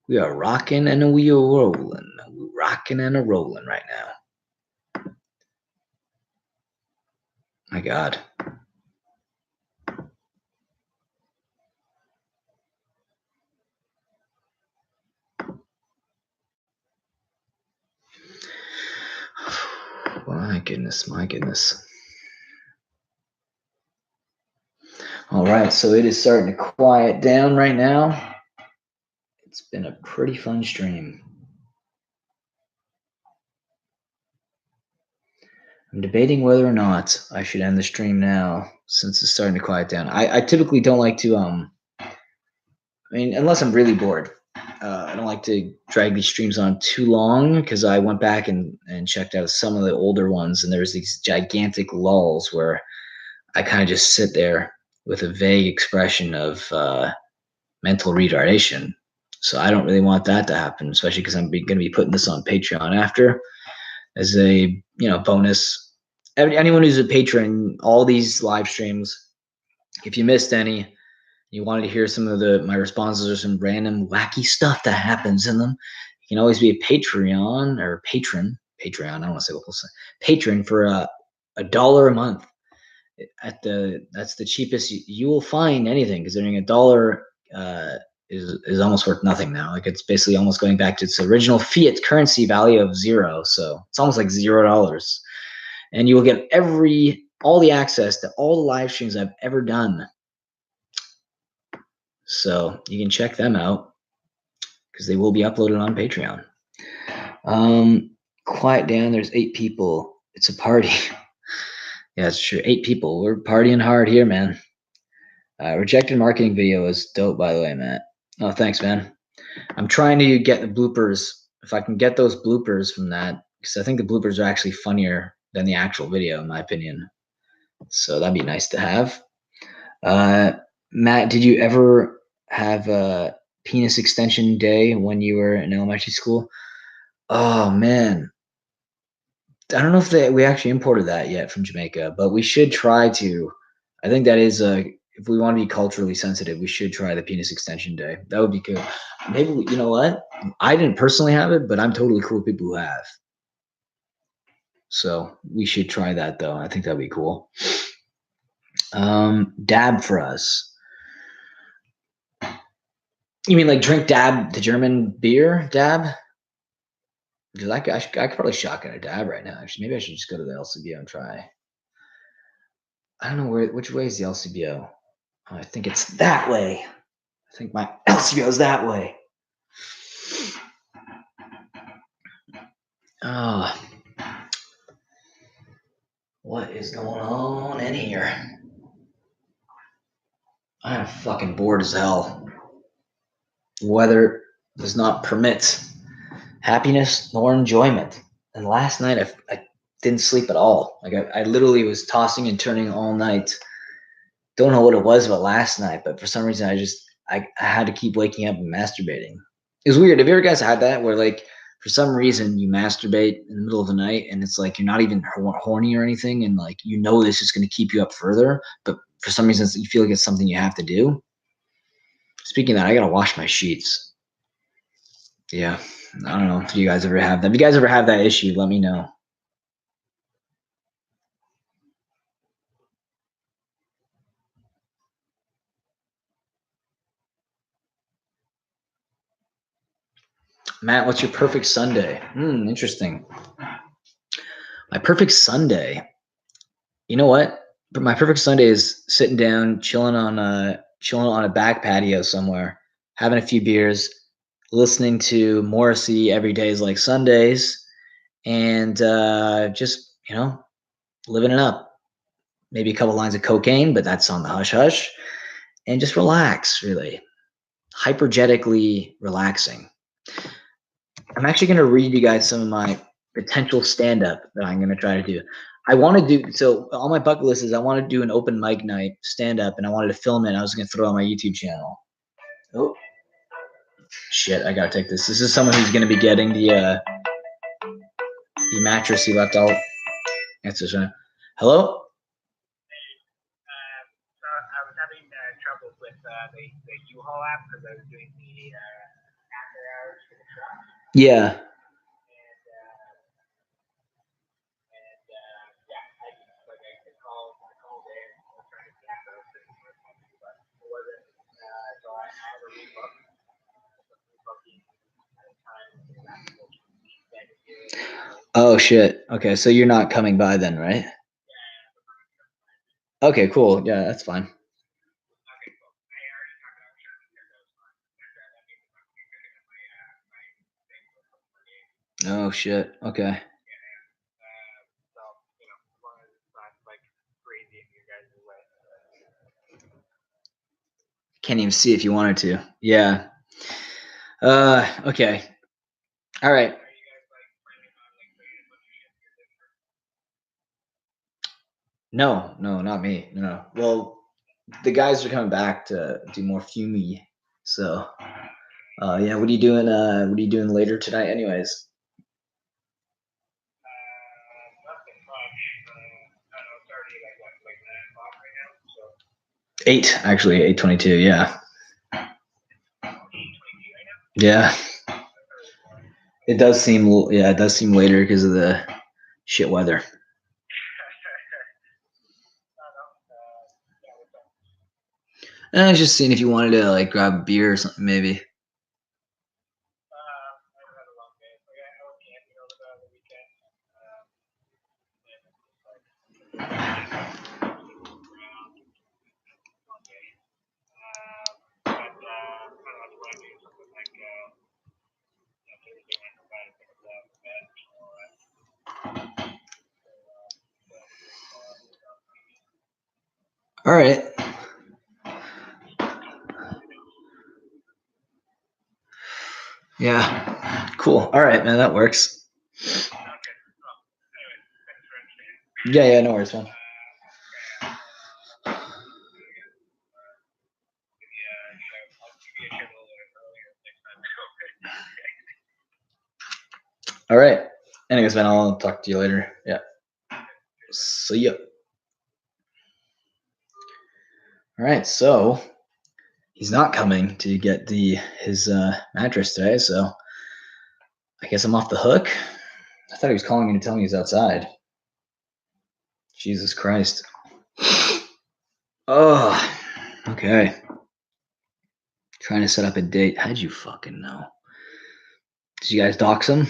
Speaker 1: We are rocking and we are rolling. We're rocking and a rolling right now. My God. goodness, my goodness. All right, so it is starting to quiet down right now. It's been a pretty fun stream. I'm debating whether or not I should end the stream now since it's starting to quiet down. I typically don't like to, I mean, unless I'm really bored. I don't like to drag these streams on too long because I went back and checked out some of the older ones, and there's these gigantic lulls where I kind of just sit there with a vague expression of mental retardation. So I don't really want that to happen, especially because I'm going to be putting this on Patreon after as a bonus. Anyone who's a patron, all these live streams, if you missed any, you wanted to hear some of my responses or some random wacky stuff that happens in them, you can always be a Patreon or patron. Patreon, I don't want to say local, patron for $1 a month. That's the cheapest you will find anything, because $1 is almost worth nothing now. Like, it's basically almost going back to its original fiat currency value of 0. So it's almost like $0, and you will get all the access to all the live streams I've ever done. So you can check them out because they will be uploaded on Patreon. Quiet down. There's 8 people. It's a party. Yeah, it's true. 8 people. We're partying hard here, man. Rejected marketing video is dope, by the way, Matt. Oh, thanks, man. I'm trying to get the bloopers. If I can get those bloopers from that, because I think the bloopers are actually funnier than the actual video, in my opinion. So that'd be nice to have. Matt, did you ever have a penis extension day when you were in elementary school? Oh, man. I don't know if we actually imported that yet from Jamaica, but we should try to. I think that is if we want to be culturally sensitive, we should try the penis extension day. That would be good. Maybe you know what? I didn't personally have it, but I'm totally cool with people who have. So we should try that, though. I think that'd be cool. Dab for us. You mean like drink Dab, the German beer Dab? Because I could probably shotgun a Dab right now. Actually, maybe I should just go to the LCBO and try. I don't know which way is the LCBO. Oh, I think it's that way. I think my LCBO is that way. Oh, what is going on in here? I am fucking bored as hell. Weather does not permit happiness nor enjoyment. And last night I didn't sleep at all. Like I literally was tossing and turning all night. Don't know what it was about last night, but for some reason I had to keep waking up and masturbating. It was weird. Have you ever guys had that where like for some reason you masturbate in the middle of the night and it's like you're not even horny or anything, and like this is going to keep you up further, but for some reason you feel like it's something you have to do? Speaking of that, I gotta wash my sheets. Yeah, I don't know if you guys ever have that. If you guys ever have that issue, let me know. Matt, what's your perfect Sunday? Interesting. My perfect Sunday. You know what? My perfect Sunday is sitting down, chilling on a back patio somewhere, having a few beers, listening to Morrissey Every Day is Like Sundays, and just living it up. Maybe a couple lines of cocaine, but that's on the hush hush, and just relax. Really, hypergetically relaxing. I'm actually going to read you guys some of my potential stand-up that I'm going to try to do. I want to do, so on my bucket list is I want to do an open mic night stand-up, and I wanted to film it. I was going to throw it on my YouTube channel. Oh, shit, I got to take this. This is someone who's going to be getting the mattress he left out. That's this one. Hello?
Speaker 2: So I was having trouble with the U-Haul app because I was doing the after hours for the truck.
Speaker 1: Yeah.
Speaker 2: I called in, I was trying to get those things, but it wasn't. So I have a rebook.
Speaker 1: Oh shit. Okay, so you're not coming by then, right? Okay, cool. Yeah, that's fine.
Speaker 2: Okay, cool. I already talked about sure Nintendo's fine. That means I'm gonna be picking up my thing for a couple more games.
Speaker 1: Oh shit. Okay.
Speaker 2: So as long as it's not like crazy in your guys' way.
Speaker 1: Can't even see if you wanted to. Yeah. Okay. All right.
Speaker 2: Are you guys like planning on like putting a bunch of shit in your Discord?
Speaker 1: No, not me. No. Well, the guys are coming back to do more Fumi. So, yeah. What are you doing? What are you doing later tonight, anyways?
Speaker 2: Nothing much. I don't know. It's already like 9 o'clock right now. So
Speaker 1: 8, actually. 8:22. Yeah.
Speaker 2: 8:22 right now.
Speaker 1: Yeah.
Speaker 2: That's early morning.
Speaker 1: It does seem. Yeah, it does seem later because of the shit weather.
Speaker 2: Yeah, what's up?
Speaker 1: And I was just seeing if you wanted to like grab a beer or something, maybe.
Speaker 2: I've had a long day. Like I was camping over the weekend. And it's just like around long day. But I don't know what I do. Something like Thursday night, I'm about to pick up the bed or all that.
Speaker 1: All right. Yeah. Cool. All right, man. That works.
Speaker 2: Okay. Well, anyway, thanks for understanding.
Speaker 1: Yeah. No worries, man.
Speaker 2: I'll give you a shout a little earlier next time.
Speaker 1: All right. Anyways, man, I'll talk to you later. Yeah. See ya. All right. So he's not coming to get his mattress today, so I guess I'm off the hook. I thought he was calling me to tell me he's outside. Jesus Christ. Oh, okay. Trying to set up a date. How'd you fucking know? Did you guys dox him?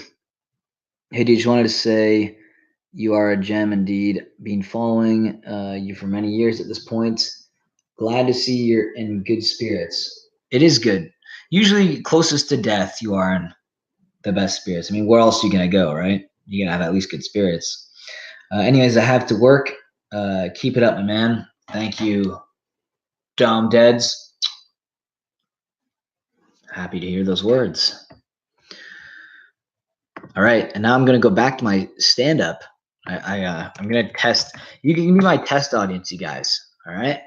Speaker 1: Hey, dude, just wanted to say you are a gem indeed. Been following you for many years at this point. Glad to see you're in good spirits. It is good. Usually, closest to death, you are in the best spirits. I mean, where else are you gonna go, right? You gotta have at least good spirits. Anyways, I have to work. Keep it up, my man. Thank you, Dom Deads. Happy to hear those words. All right, and now I'm gonna go back to my stand-up. I'm gonna test. You can be my test audience, you guys. All right.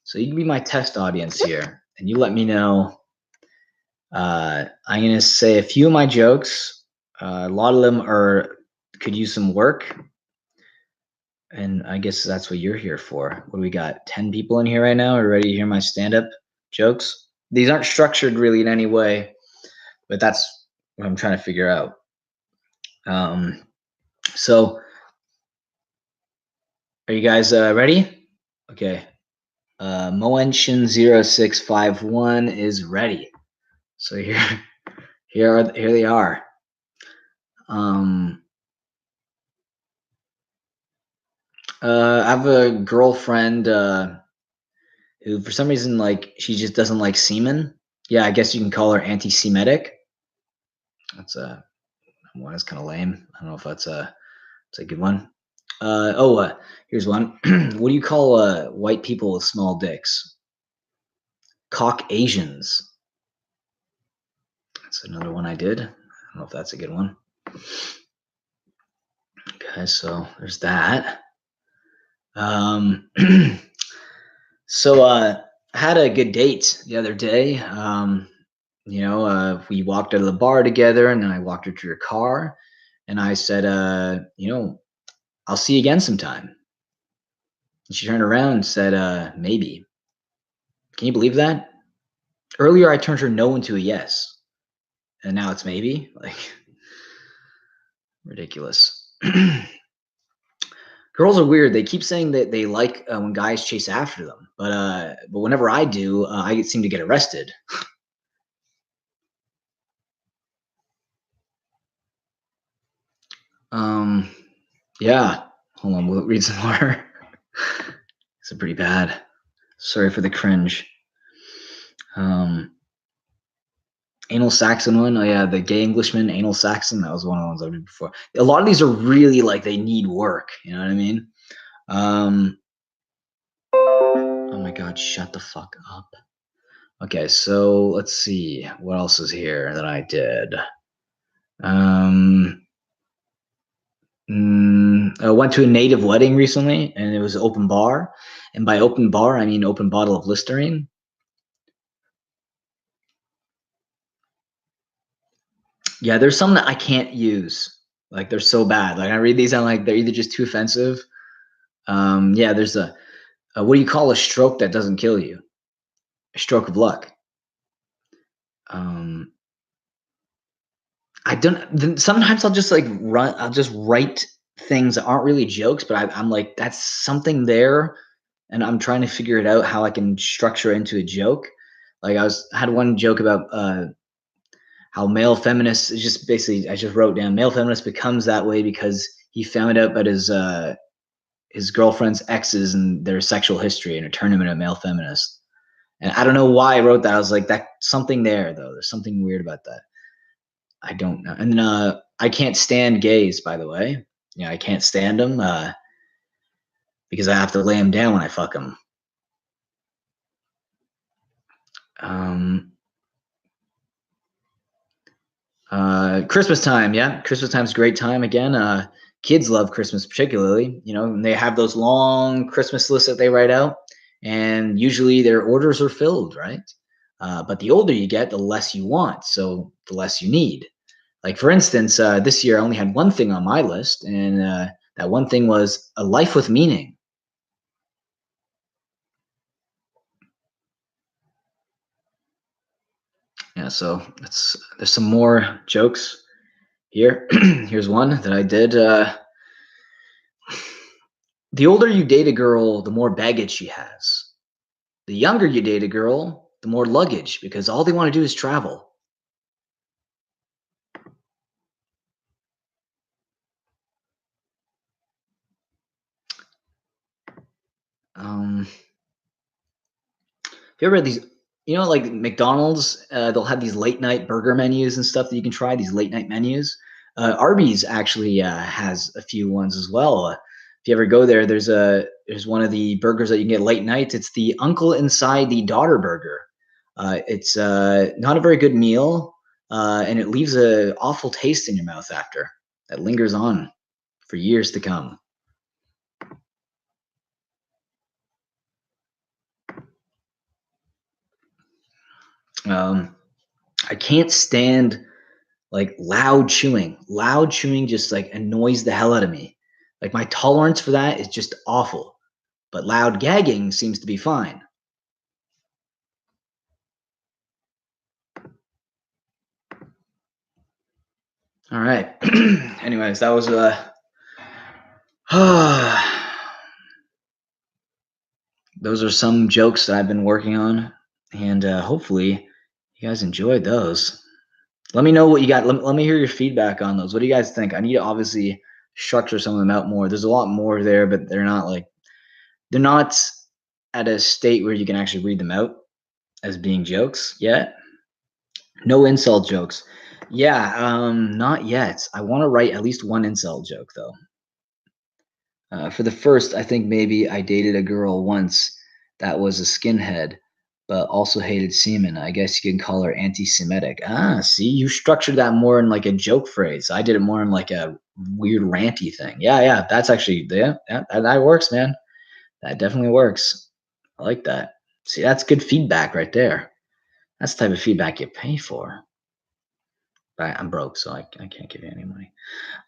Speaker 1: So you can be my test audience here, and you let me know. I'm gonna say a few of my jokes. A lot of them could use some work, and I guess that's what you're here for. What do we got? 10 people in here right now are ready to hear my stand-up jokes. These aren't structured really in any way, but that's what I'm trying to figure out. So are you guys ready? Okay. Moenshin0651 is ready. So here they are. I have a girlfriend who, for some reason, like she just doesn't like semen. Yeah, I guess you can call her anti-Semitic. That's one is kind of lame. I don't know if that's a good one. Here's one. What do you call white people with small dicks? Caucasians. That's another one I did. I don't know if that's a good one. Okay, so there's that. So I had a good date the other day. We walked out of the bar together, and then I walked her to her car, and I said, I'll see you again sometime. And she turned around and said, maybe. Can you believe that? Earlier, I turned her no into a yes, and now it's maybe. Like, ridiculous. Girls are weird. They keep saying that they like when guys chase after them, but whenever I do, I seem to get arrested. Yeah. Hold on, we'll read some more. It's pretty bad. Sorry for the cringe. Anal Saxon one. Oh yeah, the gay Englishman, Anal Saxon. That was one of the ones I did before. A lot of these are really like they need work. You know what I mean? Oh my God, shut the fuck up. Okay, so let's see what else is here that I did. I went to a native wedding recently, and it was an open bar. And by open bar, I mean open bottle of Listerine. Yeah, there's some that I can't use. Like they're so bad. Like I read these, I'm like they're either just too offensive. Yeah, there's a what do you call a stroke that doesn't kill you? A stroke of luck. I don't. Then sometimes I'll just like run. I'll just write things that aren't really jokes, but I'm like that's something there, and I'm trying to figure it out how I can structure it into a joke. Like had one joke about how male feminists is just basically I just wrote down male feminist becomes that way because he found out about his girlfriend's exes and their sexual history and it turned him into a male feminist. And I don't know why I wrote that. I was like, that something there though. There's something weird about that. I don't know. And then I can't stand gays, by the way. You know, I can't stand them because I have to lay them down when I fuck them. Christmas time, yeah. Christmas time's a great time again. Kids love Christmas particularly, you know, and they have those long Christmas lists that they write out, and usually their orders are filled, right? But the older you get, the less you want, so the less you need. Like for instance, this year I only had one thing on my list, and that one thing was a life with meaning. Yeah, so there's some more jokes here. Here's one that I did. The older you date a girl, the more baggage she has. The younger you date a girl, the more luggage because all they want to do is travel. Have you ever had these? You know, like McDonald's, they'll have these late night burger menus and stuff that you can try. These late night menus. Arby's actually has a few ones as well. If you ever go there, there's one of the burgers that you can get late night. It's the Uncle Inside the Daughter burger. It's not a very good meal, and it leaves an awful taste in your mouth after that lingers on for years to come. I can't stand like loud chewing. Loud chewing just like annoys the hell out of me. Like my tolerance for that is just awful. But loud gagging seems to be fine. All right. Anyways, that was those are some jokes that I've been working on, and hopefully you guys enjoyed those. Let me know what you got. Let me hear your feedback on those. What do you guys think? I need to obviously structure some of them out more. There's a lot more there, but they're not at a state where you can actually read them out as being jokes yet. No insult jokes. Yeah, not yet. I want to write at least one insult joke though. For the first, I think maybe I dated a girl once that was a skinhead, but also hated semen. I guess you can call her anti-Semitic. Ah, see, you structured that more in like a joke phrase. I did it more in like a weird ranty thing. Yeah, that's actually that works, man. That definitely works. I like that. See, that's good feedback right there. That's the type of feedback you pay for. But I'm broke, so I can't give you any money.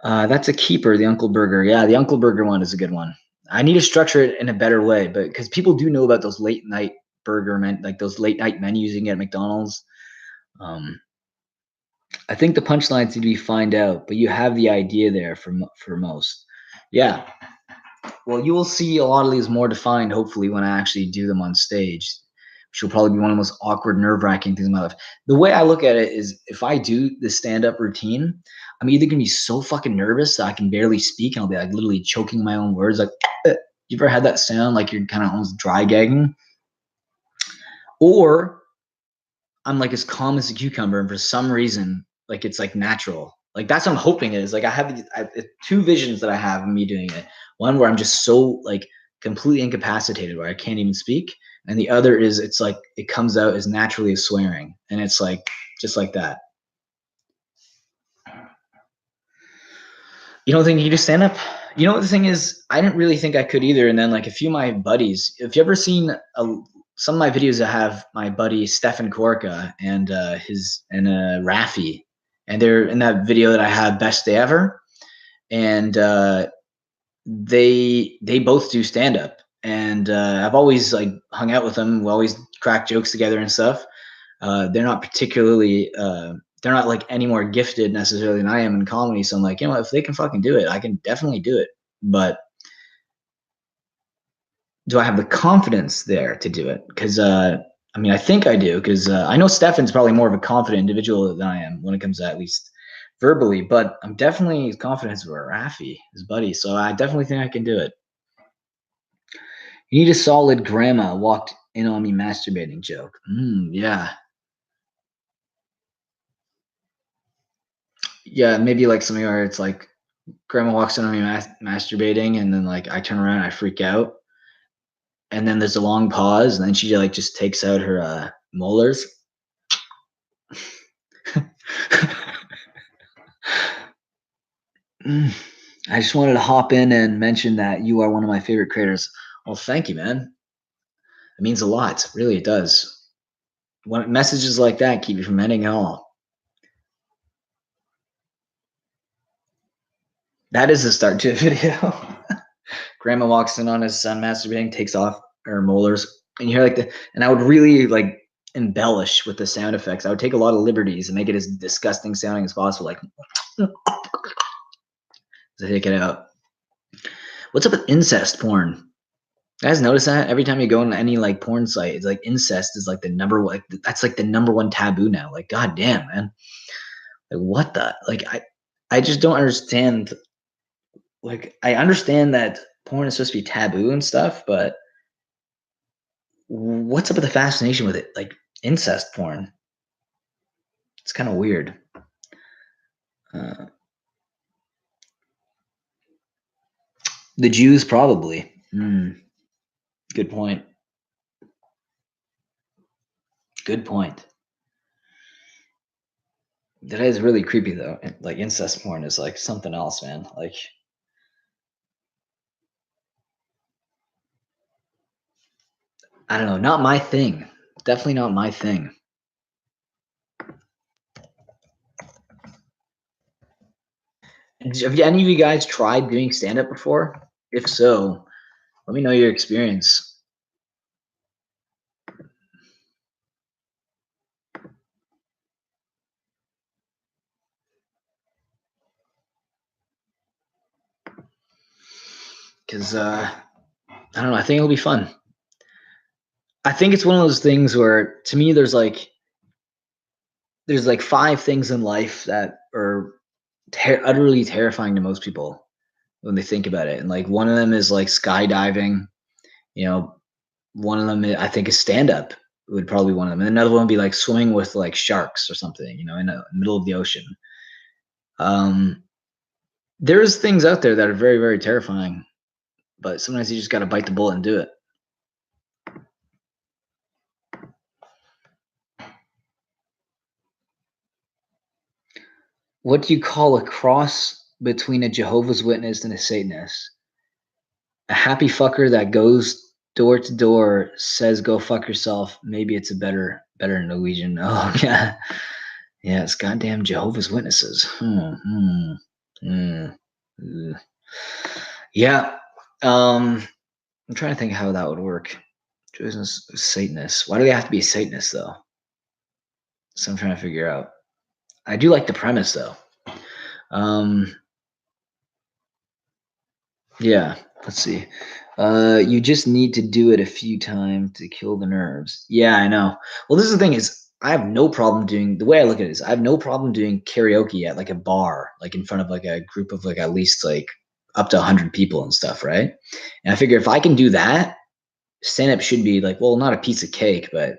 Speaker 1: That's a keeper, the Uncle Burger. Yeah, the Uncle Burger one is a good one. I need to structure it in a better way, but because people do know about those late night like those late night menus you can get at McDonald's. I think the punchlines need to be find out, but you have the idea there for most. Yeah. Well, you will see a lot of these more defined, hopefully, when I actually do them on stage, which will probably be one of the most awkward, nerve-wracking things in my life. The way I look at it is if I do the stand-up routine, I'm either gonna be so fucking nervous that I can barely speak and I'll be like literally choking my own words. Like, you ever had that sound like you're kind of almost dry gagging? Or I'm like as calm as a cucumber, and for some reason, like it's like natural. Like that's what I'm hoping it is. Like I have two visions that I have of me doing it. One where I'm just so like completely incapacitated where I can't even speak, and the other is it's like it comes out as naturally as swearing, and it's like just like that. You don't think you could just stand up? You know what the thing is? I didn't really think I could either. And then like a few of my buddies, if you ever seen some of my videos, I have my buddy Stefan Korka and Rafi, and they're in that video that I have best day ever, and they both do stand up, and I've always like hung out with them. We always crack jokes together and stuff. They're not particularly they're not like any more gifted necessarily than I am in comedy. So I'm like, you know, if they can fucking do it, I can definitely do it. But do I have the confidence there to do it? Because I mean, I think I do, because I know Stefan's probably more of a confident individual than I am when it comes to at least verbally, but I'm definitely as confident as Rafi, his buddy. So I definitely think I can do it. You need a solid grandma walked in on me masturbating joke. Yeah. Yeah, maybe like something where it's like grandma walks in on me masturbating, and then like I turn around and I freak out, and then there's a long pause, and then she like just takes out her molars. I just wanted to hop in and mention that you are one of my favorite creators. Well, thank you, man. It means a lot. Really, it does. When messages like that keep you from ending it all. That is the start to a video. Grandma walks in on his son masturbating, takes off her molars, and you hear like and I would really like embellish with the sound effects. I would take a lot of liberties and make it as disgusting sounding as possible, like to take it out. What's up with incest porn? You guys notice that every time you go on any like porn site, it's like incest is like the number one. Like, that's like the number one taboo now. Like, goddamn, man. Like, what the? Like, I just don't understand. Like, I understand that porn is supposed to be taboo and stuff, but what's up with the fascination with it? Like incest porn. It's kind of weird. The Jews probably. Good point. Good point. That is really creepy though. Like incest porn is like something else, man. Like I don't know, not my thing. Definitely not my thing. Have any of you guys tried doing stand up before? If so, let me know your experience. Because I don't know, I think it'll be fun. I think it's one of those things where to me there's like 5 things in life that are utterly terrifying to most people when they think about it. And like one of them is like skydiving, you know, one of them I think is stand up would probably be one of them. And another one would be like swimming with like sharks or something, you know, in the middle of the ocean. There's things out there that are very, very terrifying, but sometimes you just got to bite the bullet and do it. What do you call a cross between a Jehovah's Witness and a Satanist? A happy fucker that goes door to door, says go fuck yourself. Maybe it's a better Norwegian. Oh yeah. Yeah, it's goddamn Jehovah's Witnesses. Yeah. I'm trying to think how that would work. Satanists. Why do they have to be Satanists though? So I'm trying to figure out. I do like the premise though. Yeah, let's see. You just need to do it a few times to kill the nerves. Yeah, I know. Well, this is the thing is I have no problem doing, the way I look at it is I have no problem doing karaoke at like a bar, like in front of like a group of like at least like up to 100 people and stuff, right? And I figure if I can do that, stand up should be like, well, not a piece of cake, but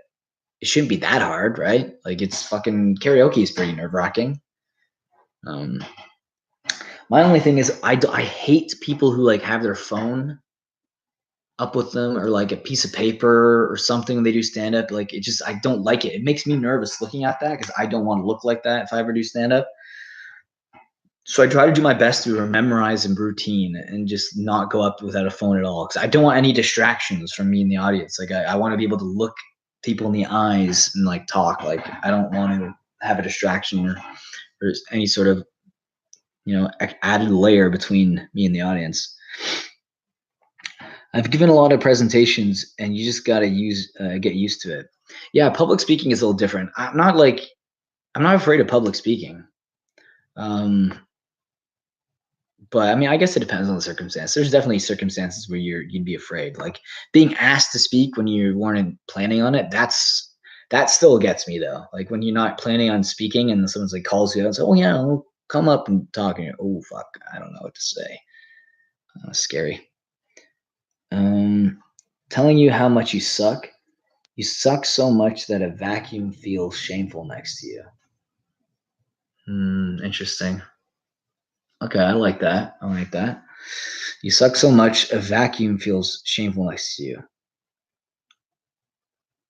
Speaker 1: it shouldn't be that hard, right? Like it's fucking karaoke is pretty nerve wracking. My only thing is I hate people who like have their phone up with them or like a piece of paper or something when they do stand up. Like it just, I don't like it. It makes me nervous looking at that because I don't want to look like that if I ever do stand up. So I try to do my best to memorize and routine and just not go up without a phone at all because I don't want any distractions from me in the audience. Like I want to be able to look people in the eyes and like talk. Like I don't want to have a distraction or any sort of, you know, added layer between me and the audience. I've given a lot of presentations, and you just got to get used to it. Yeah, public speaking is a little different. I'm not afraid of public speaking. But I mean, I guess it depends on the circumstance. There's definitely circumstances where you'd be afraid, like being asked to speak when you weren't planning on it. That still gets me though. Like when you're not planning on speaking and someone's like calls you out and says, "Oh yeah, I'll come up and talk," and you're, "Oh fuck, I don't know what to say." Scary. Telling you how much you suck. You suck so much that a vacuum feels shameful next to you. Interesting. Okay, I like that. I like that. You suck so much a vacuum feels shameful next to you.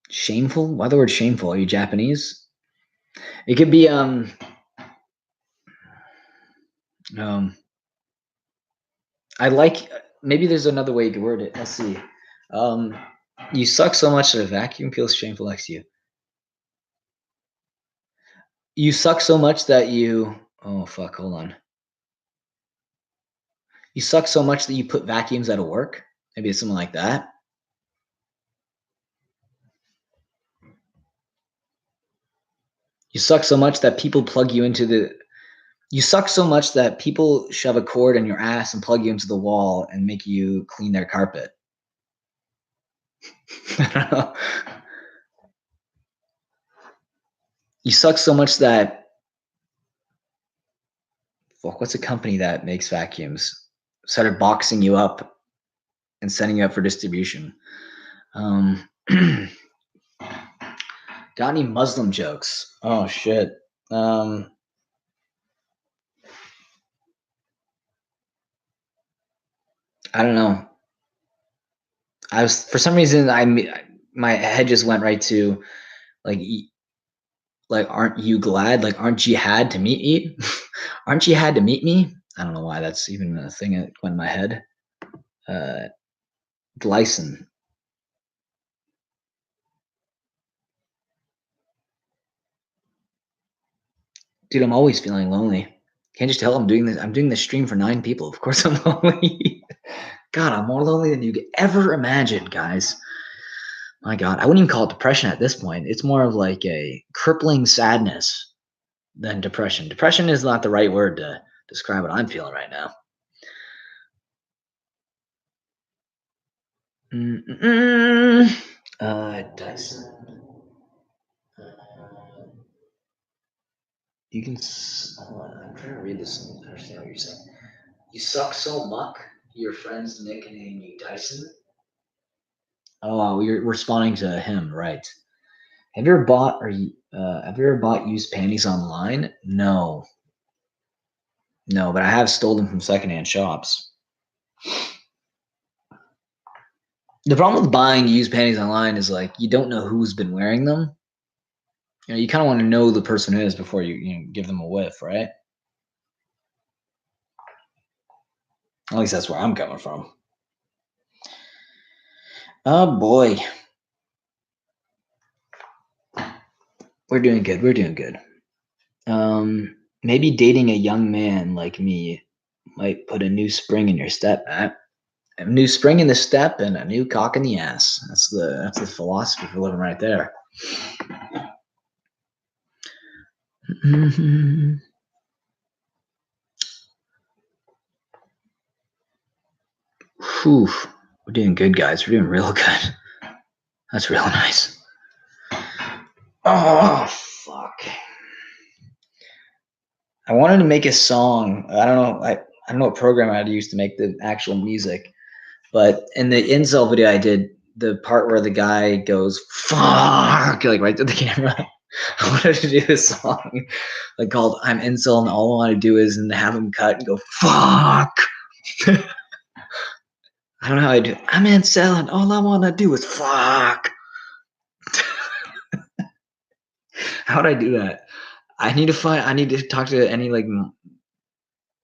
Speaker 1: Shameful? Why the word shameful? Are you Japanese? It could be I like, maybe there's another way to word it. Let's see. You suck so much that a vacuum feels shameful next to you. You suck so much that you, oh fuck, hold on. You suck so much that you put vacuums out of work. Maybe it's something like that. You suck so much that people plug you into the. You suck so much that people shove a cord in your ass and plug you into the wall and make you clean their carpet. I don't know. You suck so much that. Fuck, what's a company that makes vacuums? Started boxing you up and sending you up for distribution. Got any Muslim jokes? Oh shit. I don't know. I was, for some reason, my head just went right to like aren't you glad? Like aren't you had to meet me? Aren't you had to meet me? I don't know why that's even a thing that went in my head. Glycine. Dude, I'm always feeling lonely. Can't you tell I'm doing this? I'm doing this stream for 9 people. Of course I'm lonely. God, I'm more lonely than you could ever imagine, guys. My God, I wouldn't even call it depression at this point. It's more of like a crippling sadness than depression. Depression is not the right word to describe what I'm feeling right now. Dyson. You can. Hold on, I'm trying to read this and understand what you're saying. You suck so much, your friends nickname you Dyson. Oh, you're responding to him, right? Have you ever bought used panties online? No, but I have stolen from secondhand shops. The problem with buying used panties online is like you don't know who's been wearing them. You know, you kind of want to know who the person is before you give them a whiff, right? At least that's where I'm coming from. Oh boy. We're doing good. We're doing good. Maybe dating a young man like me might put a new spring in your step, Matt. A new spring in the step and a new cock in the ass. That's the philosophy for living right there. Mm-hmm. Whew. We're doing good, guys. We're doing real good. That's real nice. Oh, fuck. I wanted to make a song. I don't know. I don't know what program I'd use to make the actual music. But in the incel video I did, the part where the guy goes, fuck, like right to the camera. I wanted to do this song like called I'm Incel and all I want to do is and have him cut and go, fuck. I don't know how I do it. I'm Incel and all I want to do is fuck. How would I do that? I need to talk to any like,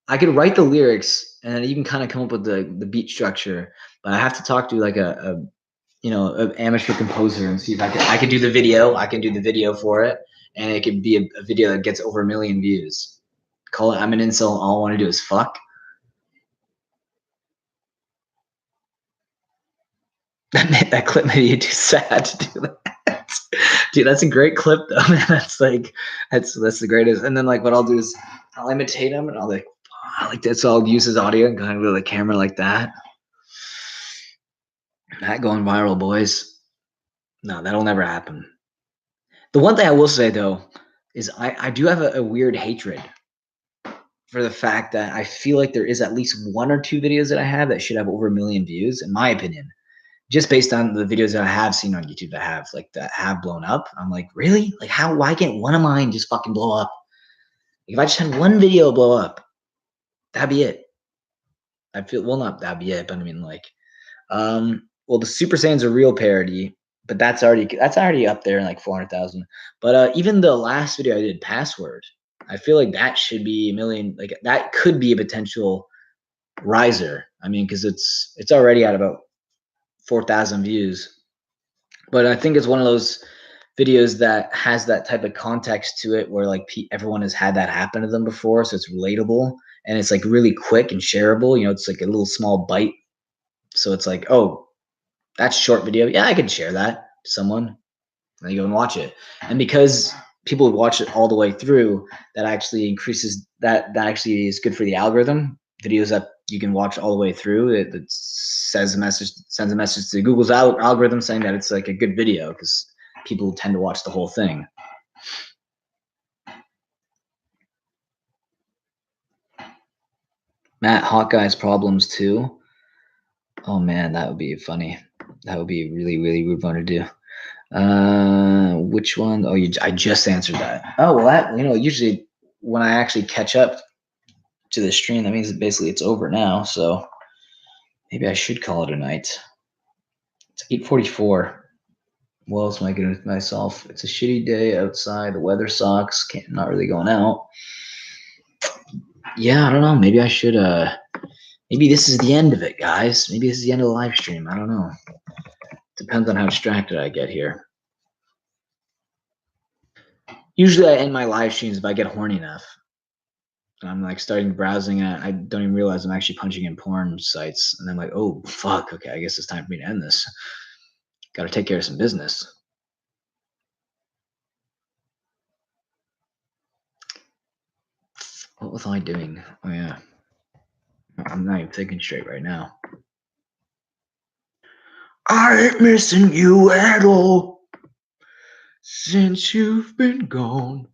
Speaker 1: I could write the lyrics and then even kind of come up with the beat structure, but I have to talk to like an amateur composer and see if I could do the video. I can do the video for it, and it could be a video that gets over 1 million views. Call it I'm an incel. All I want to do is fuck. That clip made you too sad to do that. Dude, that's a great clip though, man. That's the greatest. And then like what I'll do is I'll imitate him and I'll like that. So I'll use his audio and kind of go to the camera like that. That going viral, boys. No, that'll never happen. The one thing I will say though is I do have a weird hatred for the fact that I feel like there is at least 1 or 2 videos that I have that should have over 1 million views, in my opinion. Just based on the videos that I have seen on YouTube that have blown up. I'm like, really? Like how why can't one of mine just fucking blow up? Like, if I just had one video blow up, that'd be it. I feel well not that'd be it, but I mean like well the Super Saiyan's a real parody, but that's already up there in like 400,000. But even the last video I did, Password, I feel like that should be 1 million. Like that could be a potential riser. I mean, because it's already at about 4,000 views. But I think it's one of those videos that has that type of context to it where like everyone has had that happen to them before, so it's relatable and it's like really quick and shareable. You know, it's like a little small bite. So it's like, oh, that's a short video. Yeah, I could share that to someone. And you go and watch it. And because people watch it all the way through, that actually increases that actually is good for the algorithm. Videos that you can watch all the way through, it sends a message to Google's algorithm saying that it's like a good video because people tend to watch the whole thing. Matt, Hawkeye's problems too. Oh man, that would be funny. That would be really, really weird fun to do. Which one? Oh, I just answered that. Oh, well, that, usually when I actually catch up to the stream, that means that basically it's over now. So maybe I should call it a night. It's 8:44. What else am I doing with myself? It's a shitty day outside. The weather sucks. Not really going out. Yeah, I don't know. Maybe I should. Maybe this is the end of it, guys. Maybe this is the end of the live stream. I don't know. Depends on how distracted I get here. Usually I end my live streams if I get horny enough. And I'm like starting browsing and I don't even realize I'm actually punching in porn sites. And I'm like, oh, fuck. Okay, I guess it's time for me to end this. Got to take care of some business. What was I doing? Oh, yeah. I'm not even thinking straight right now. I ain't missing you at all since you've been gone.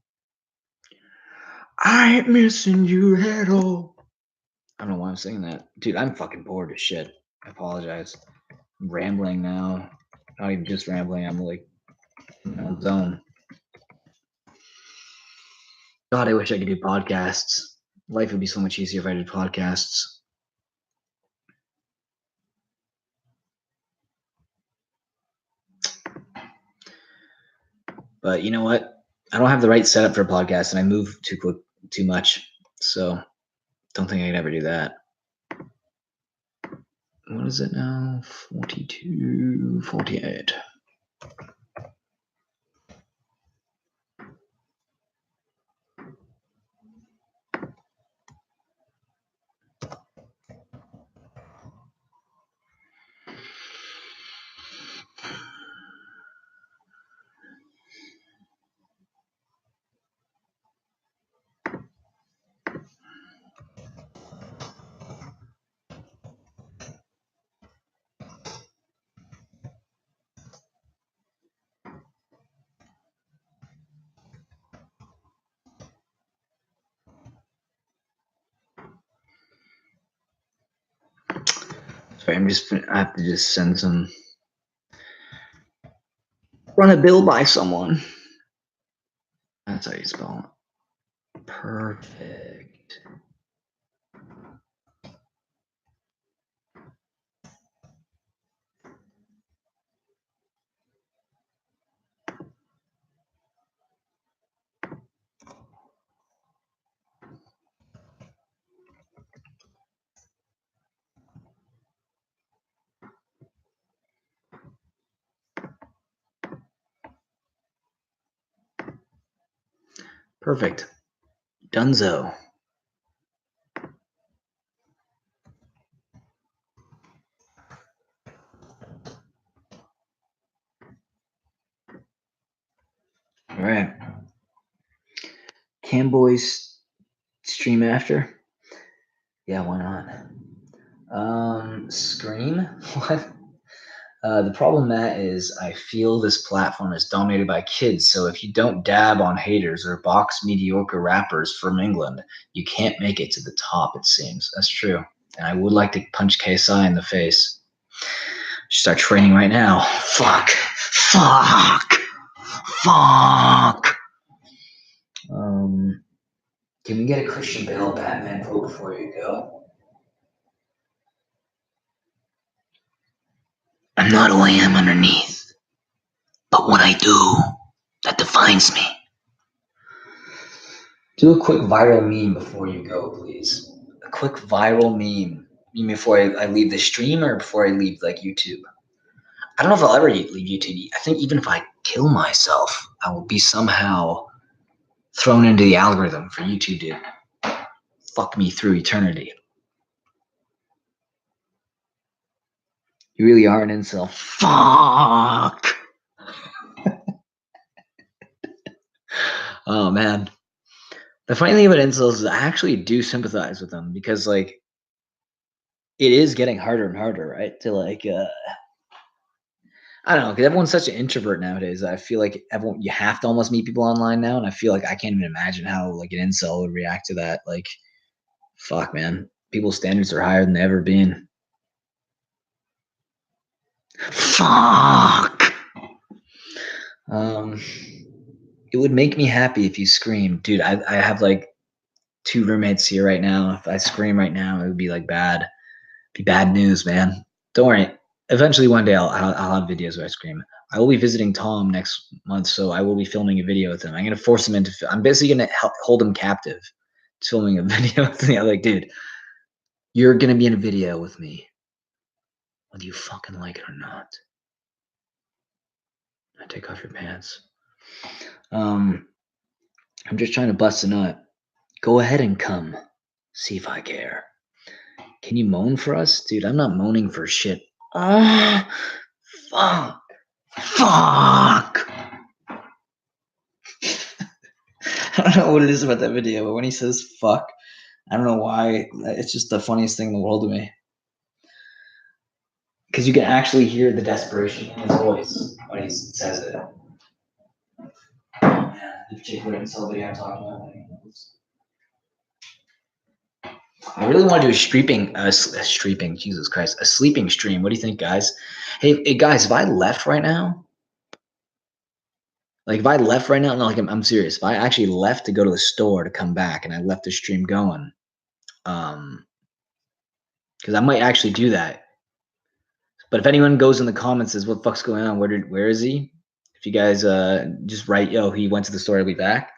Speaker 1: I ain't missing you at all. I don't know why I'm saying that. Dude, I'm fucking bored as shit. I apologize. I'm rambling now. Not even just rambling. I'm like on zone. God, I wish I could do podcasts. Life would be so much easier if I did podcasts. But you know what? I don't have the right setup for a podcast, and I move too much. So don't think I could ever do that. What is it now? 42, 48. Sorry, I have to just send some, run a bill by someone. That's how you spell it. Perfect. Perfect. Dunzo. All right. Camboys stream after? Yeah, why not? Scream? What? The problem, Matt, is I feel this platform is dominated by kids. So if you don't dab on haters or box mediocre rappers from England, you can't make it to the top, it seems. That's true. And I would like to punch KSI in the face. Start training right now. Fuck. Can we get a Christian Bale Batman quote before you go? I'm not who I am underneath, but what I do, that defines me. Do a quick viral meme before you go, please. A quick viral meme. You mean before I leave the stream or before I leave like YouTube? I don't know if I'll ever leave YouTube. I think even if I kill myself, I will be somehow thrown into the algorithm for YouTube to fuck me through eternity. You really are an incel. Fuck. Oh man. The funny thing about incels is I actually do sympathize with them because like it is getting harder and harder, right? To like I don't know, because everyone's such an introvert nowadays. I feel like everyone you have to almost meet people online now, and I feel like I can't even imagine how like an incel would react to that. Like, fuck, man, people's standards are higher than they ever been. Fuck. It would make me happy if you screamed, dude. I have like 2 roommates here right now. If I scream right now, it would be like bad. Be bad news, man. Don't worry. Eventually, one day I'll have videos where I scream. I will be visiting Tom next month, so I will be filming a video with him. I'm gonna force him into. I'm basically gonna hold him captive, filming a video with me. I'm like, dude, you're gonna be in a video with me, whether you fucking like it or not. Now take off your pants. I'm just trying to bust a nut. Go ahead and come. See if I care. Can you moan for us, dude? I'm not moaning for shit. Ah, fuck. Fuck. I don't know what it is about that video, but when he says fuck, I don't know why. It's just the funniest thing in the world to me. Because you can actually hear the desperation in his voice when he says it. Oh, man, the particular insult video I'm talking about. I really want to do a sleeping stream. What do you think, guys? Hey guys, if I left right now, no, like I'm serious. If I actually left to go to the store to come back and I left the stream going, because I might actually do that. But if anyone goes in the comments and says, what the fuck's going on? Where is he? If you guys just write, yo, he went to the store, I'll be back.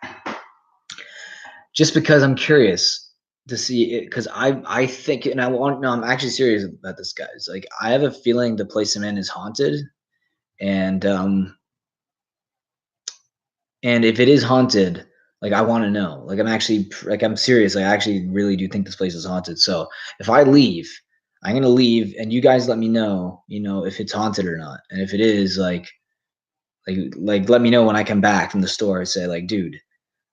Speaker 1: Just because I'm curious to see it, because I think, and I'm actually serious about this, guys. Like, I have a feeling the place I'm in is haunted. And if it is haunted, like, I want to know. Like, I'm serious. Like, I actually really do think this place is haunted. So if I leave, I'm gonna leave, and you guys let me know, if it's haunted or not. And if it is, like let me know when I come back from the store. Say, like, dude,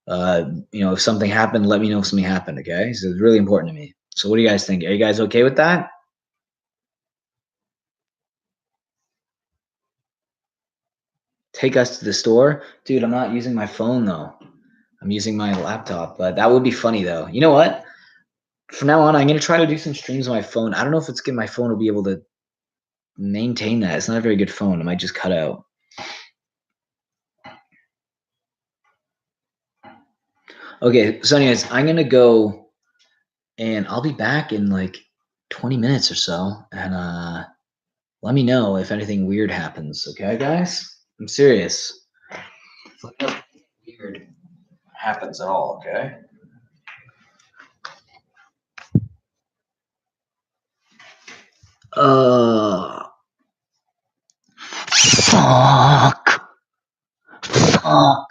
Speaker 1: if something happened, let me know if something happened. Okay, so it's really important to me. So what do you guys think? Are you guys okay with that? Take us to the store, dude. I'm not using my phone though. I'm using my laptop, but that would be funny though. You know what? From now on, I'm gonna try to do some streams on my phone. I don't know if it's good. My phone will be able to maintain that. It's not a very good phone. It might just cut out. Okay, so anyways, I'm gonna go, and I'll be back in like 20 minutes or so, and let me know if anything weird happens. Okay, guys? I'm serious. If anything weird happens at all. Okay. Fuck. I'm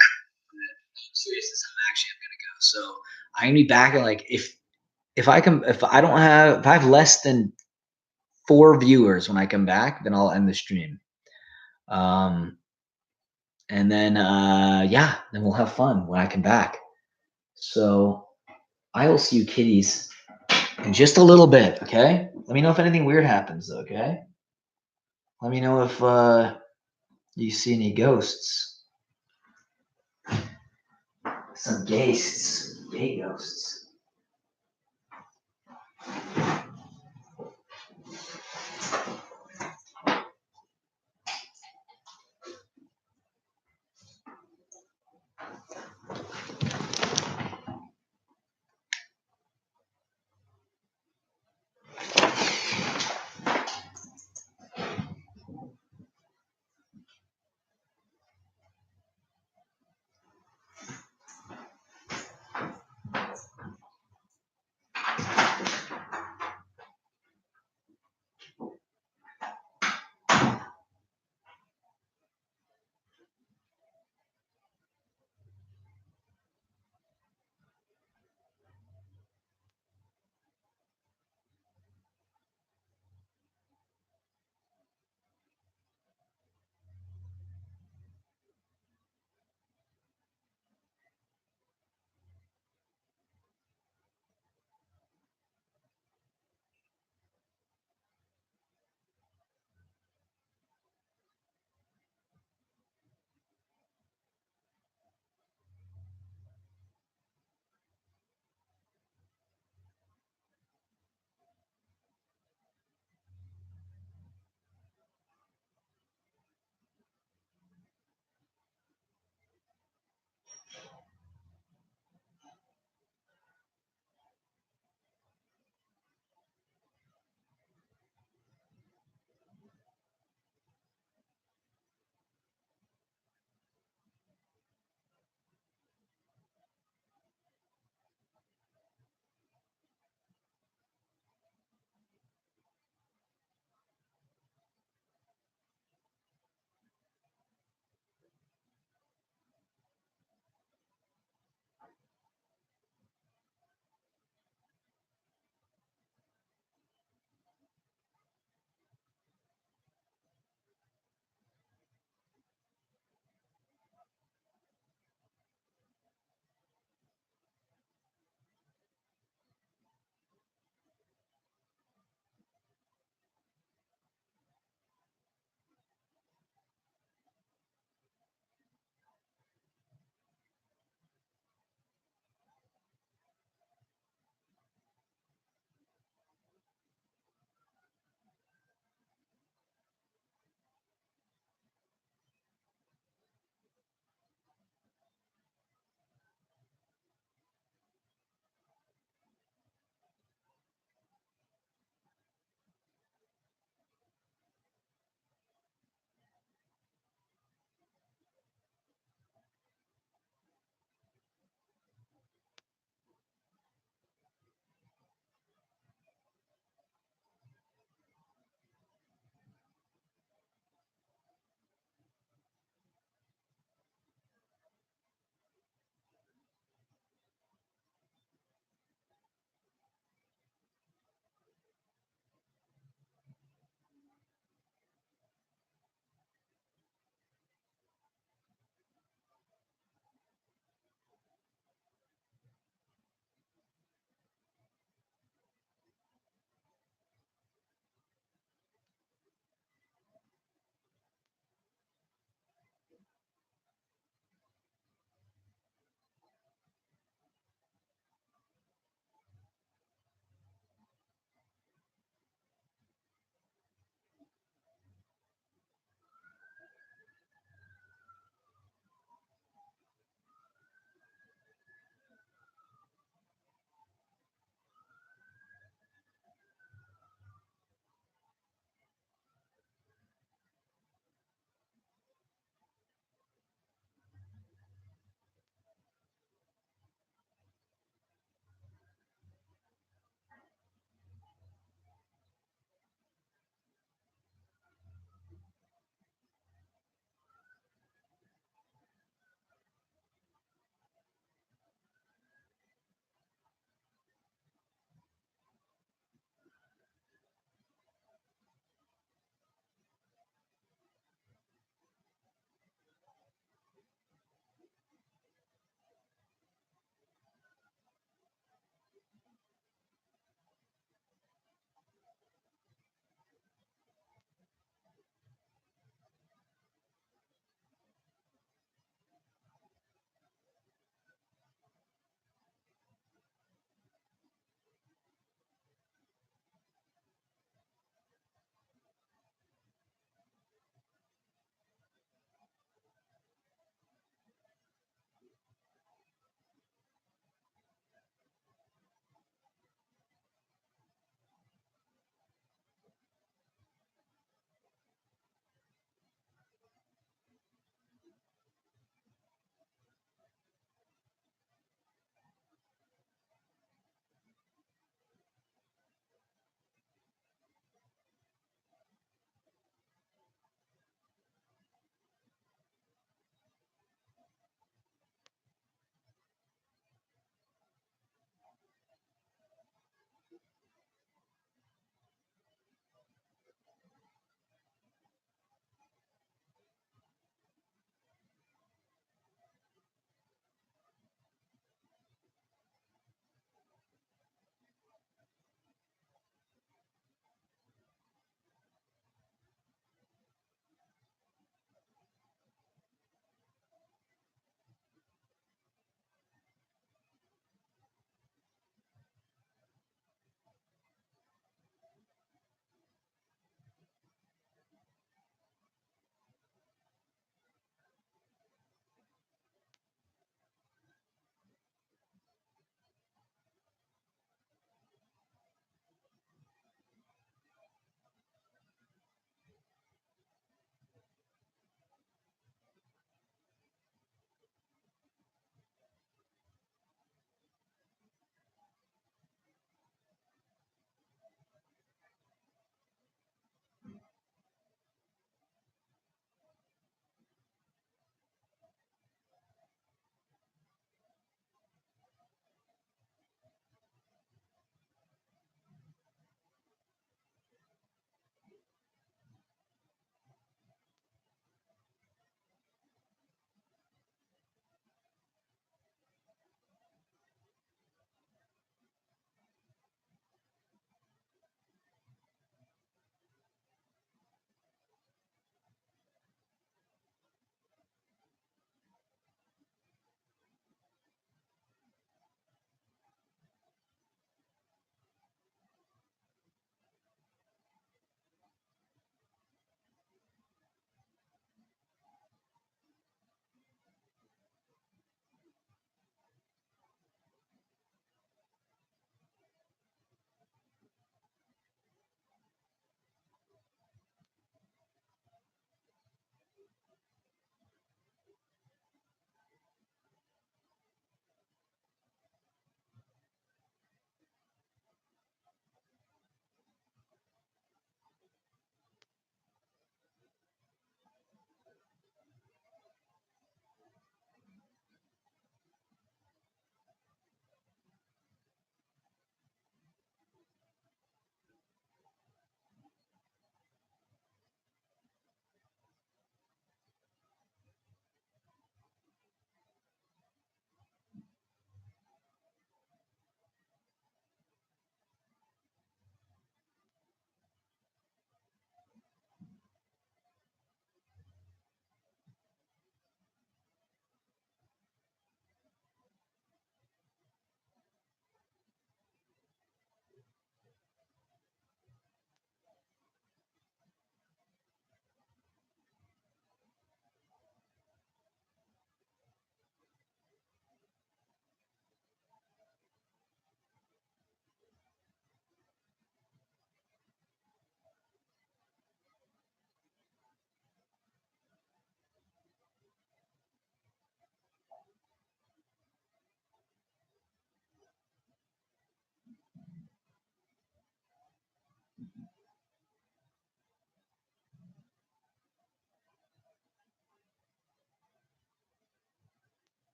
Speaker 1: serious. This time actually I'm gonna go. So I'm gonna be back in like if I have less than 4 viewers when I come back, then I'll end the stream. And then yeah, then we'll have fun when I come back. So I will see you kitties in just a little bit, okay? Let me know if anything weird happens, okay? Let me know if you see any ghosts. Some ghosts. Gay ghosts.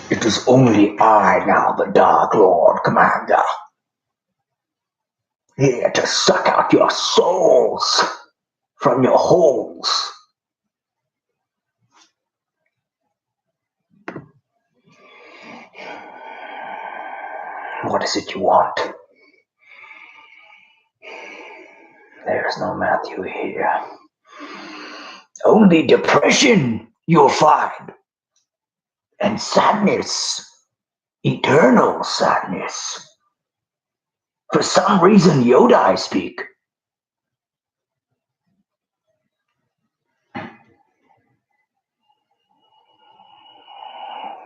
Speaker 3: It is only I now, the Dark Lord Commander, here to suck out your souls from your holes. What is it you want? There is no Matthew here. Only depression you'll find, and sadness, eternal sadness. For some reason, Yoda I speak.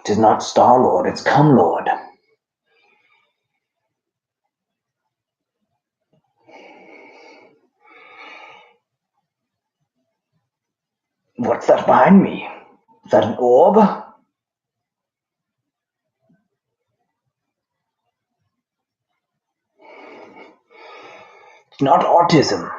Speaker 3: It is not Star-Lord, it's Cum-Lord. What's that behind me? Is that an orb? It's not autism.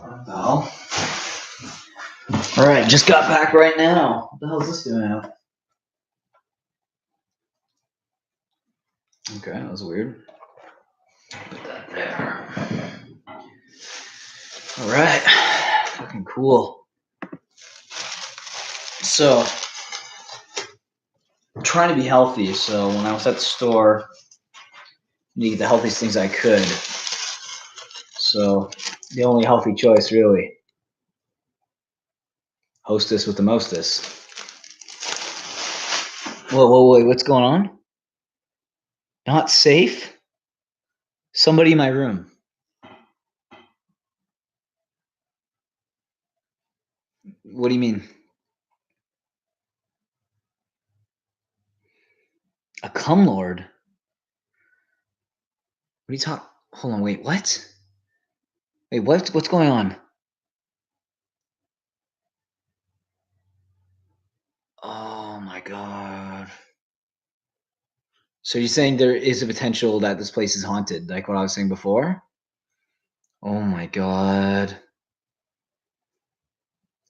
Speaker 1: Well, all right, just got back right now. What the hell is this doing out? Okay, that was weird. Put that there. All right, fucking cool. So, I'm trying to be healthy. So when I was at the store, I need to get the healthiest things I could. So the only healthy choice, really, hostess with the mostest. Whoa, wait, what's going on? Not safe? Somebody in my room. What do you mean? A cum lord? What are you talking? Hold on, wait, what? Wait, what? What's going on? Oh my god. So you're saying there is a potential that this place is haunted, like what I was saying before? Oh my god.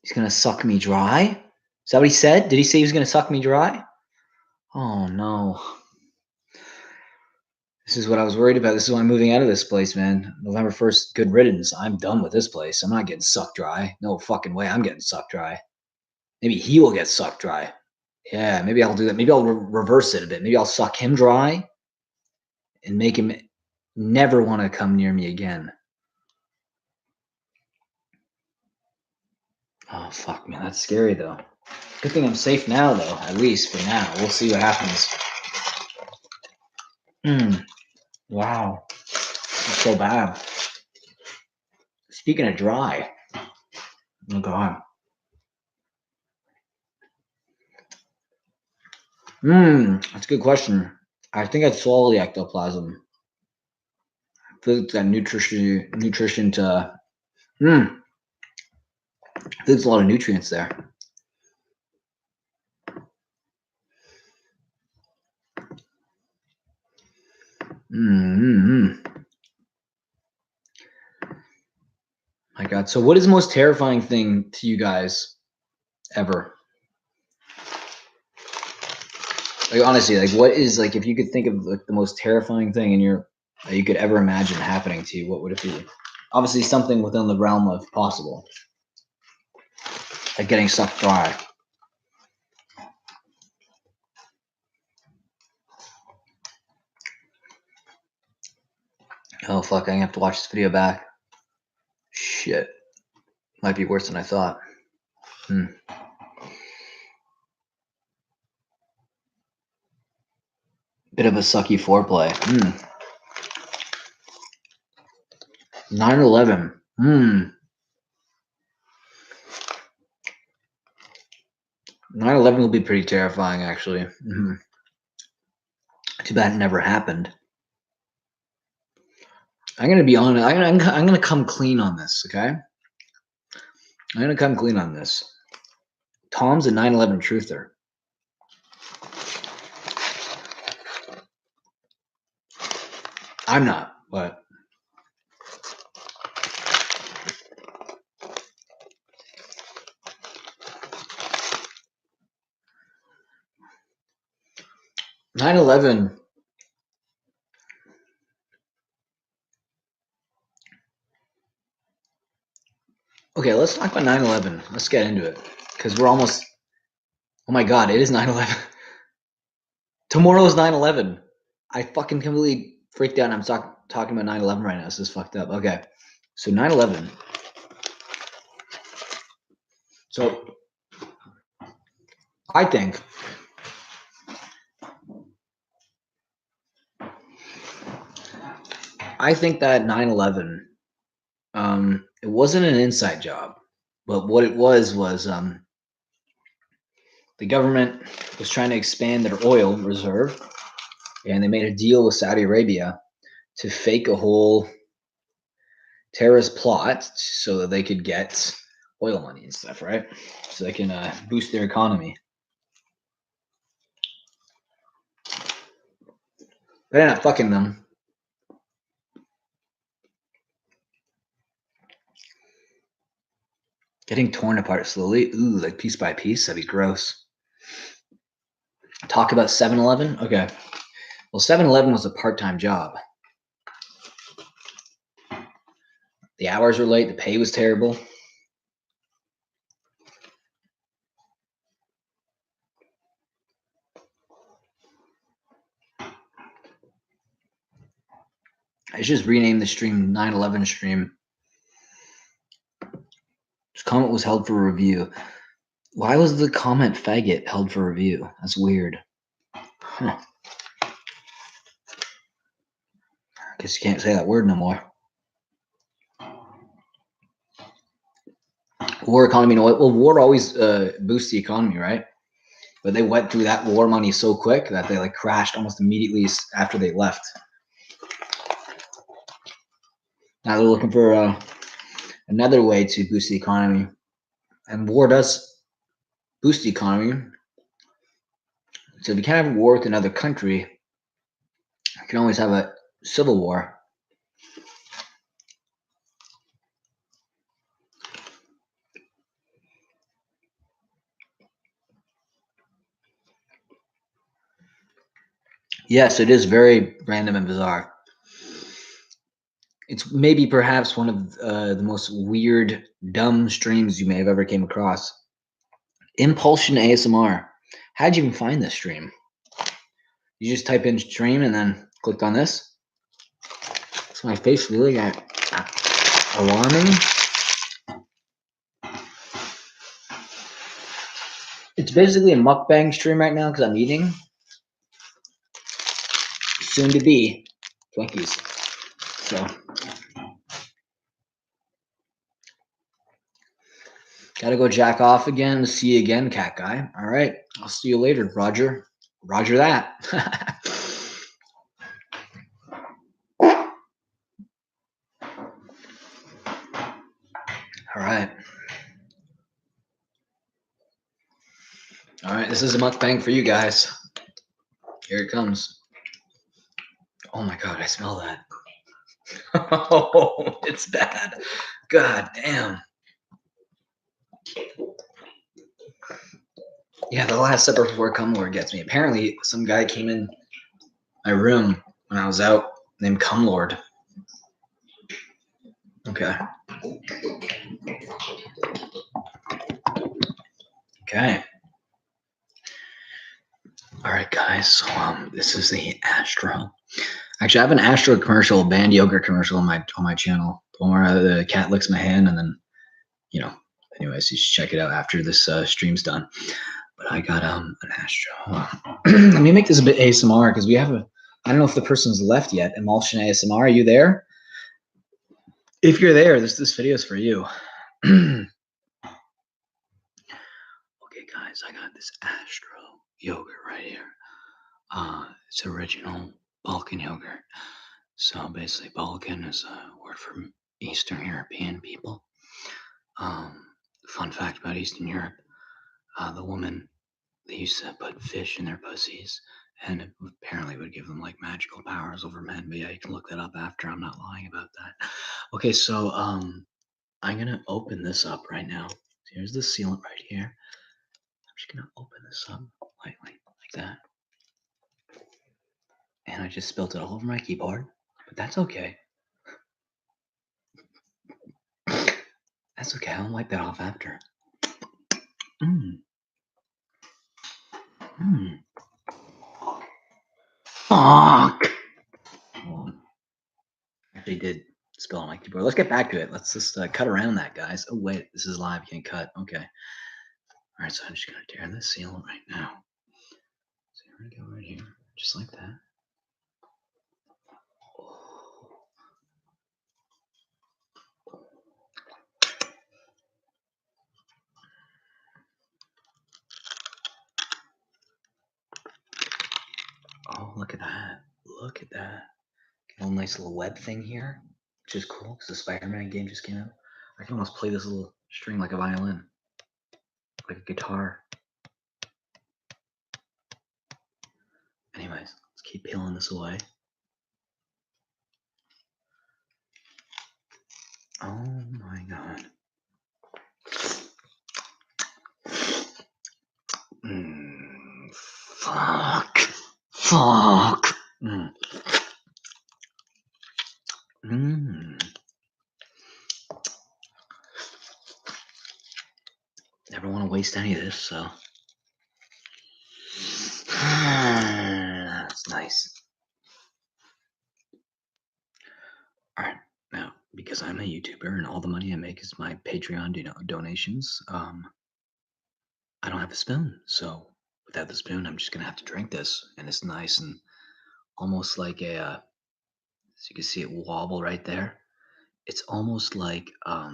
Speaker 1: He's gonna suck me dry? Is that what he said? Did he say he was gonna suck me dry? Oh no. This is what I was worried about. This is why I'm moving out of this place, man. November 1st, good riddance. I'm done with this place. I'm not getting sucked dry. No fucking way I'm getting sucked dry. Maybe he will get sucked dry. Yeah, maybe I'll do that. Maybe I'll reverse it a bit. Maybe I'll suck him dry and make him never want to come near me again. Oh, fuck, man. That's scary, though. Good thing I'm safe now, though, at least for now. We'll see what happens. Wow. That's so bad. Speaking of dry. Oh, God. That's a good question. I think I'd swallow the ectoplasm. I feel like that nutrition to... I feel like there's a lot of nutrients there. My God. So what is the most terrifying thing to you guys ever? Like, honestly, like, what is, like, if you could think of like the most terrifying thing in your that you could ever imagine happening to you, what would it be? Obviously something within the realm of possible. Like getting sucked dry. Oh fuck, I'm gonna have to watch this video back. Shit. Might be worse than I thought. Bit of a sucky foreplay. 9/11. 9/11 will be pretty terrifying, actually. Too bad it never happened. I'm gonna be honest. I'm gonna come clean on this, okay? I'm gonna come clean on this. Tom's a 9/11 truther. I'm not, but "9/11." Okay, let's talk about 9/11. Let's get into it because we're almost. Oh my God, it is 9/11. Tomorrow's 9/11. I fucking completely freaked out. And I'm talking about 9/11 right now. This is fucked up. Okay, so 9/11. So I think that 9/11. It wasn't an inside job, but what it was the government was trying to expand their oil reserve, and they made a deal with Saudi Arabia to fake a whole terrorist plot so that they could get oil money and stuff, right? So they can boost their economy. They're not fucking them. Getting torn apart slowly. Ooh, like piece by piece. That'd be gross. Talk about 7-Eleven? Okay. Well, 7-Eleven was a part-time job. The hours were late. The pay was terrible. I should just rename the stream 9/11 stream. This comment was held for review. Why was the comment faggot held for review? That's weird. Huh. Guess you can't say that word no more. War economy. Well, war always boosts the economy, right? But they went through that war money so quick that they like crashed almost immediately after they left. Now they're looking for another way to boost the economy. And war does boost the economy. So if you can't have a war with another country, you can always have a civil war. Yes, it is very random and bizarre. It's maybe perhaps one of the most weird, dumb streams you may have ever came across. Impulsion ASMR. How'd you even find this stream? You just type in stream and then clicked on this? So my face really got alarming. It's basically a mukbang stream right now because I'm eating. Soon to be Twinkies. So gotta go jack off again. See you again, cat guy. All right. I'll see you later, Roger. Roger that. All right. All right. This is a mukbang for you guys. Here it comes. Oh my God. I smell that. Oh, it's bad. God damn. Yeah, the Last Supper before Cum Lord gets me. Apparently, some guy came in my room when I was out named Cum Lord. Okay. Okay. All right, guys. So this is the Astro. Actually, I have an Astro commercial, band yogurt commercial on my channel. The one where the cat licks my hand, and then, you know. Anyways, you should check it out after this stream's done. But I got an Astro. Let me make this a bit ASMR because we have a. I don't know if the person's left yet. Emulsion ASMR, are you there? If you're there, this video is for you. Okay, guys, I got this Astro yogurt right here. It's original Balkan yogurt. So basically, Balkan is a word for Eastern European people. Fun fact about Eastern Europe: the woman, they used to put fish in their pussies, and it apparently would give them like magical powers over men. But yeah, you can look that up after. I'm not lying about that. Okay, so I'm gonna open this up right now. Here's the sealant right here. I'm just gonna open this up lightly like that. And I just spilled it all over my keyboard, but that's okay. That's okay. I'll wipe that off after. Fuck. Actually did spill on my keyboard. Let's get back to it. Let's just cut around that, guys. Oh, wait. This is live. You can't cut. Okay. All right. So I'm just going to tear this seal right now. So we're going to go right here. Just like that. Oh, look at that. Look at that. Got a little nice little web thing here, which is cool because the Spider-Man game just came out. I can almost play this little string like a violin, like a guitar. Anyways, let's keep peeling this away. Oh my God. Fuck. Mm. Mm. Never want to waste any of this, so. That's nice. All right, now because I'm a YouTuber and all the money I make is my Patreon, donations. I don't have a spoon, so without the spoon, I'm just gonna have to drink this, and it's nice and almost like a. So you can see it wobble right there. It's almost like a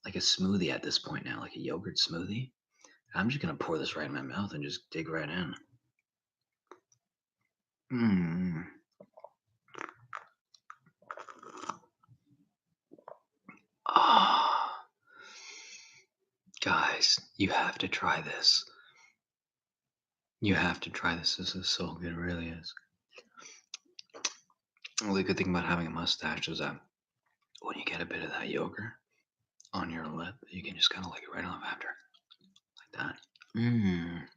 Speaker 1: smoothie at this point now, like a yogurt smoothie. I'm just gonna pour this right in my mouth and just dig right in. Mm. Ah, guys, you have to try this. You have to try this. This is so good. It really is. The only good thing about having a mustache is that when you get a bit of that yogurt on your lip, you can just kind of lick it right off after. Like that. Mmm.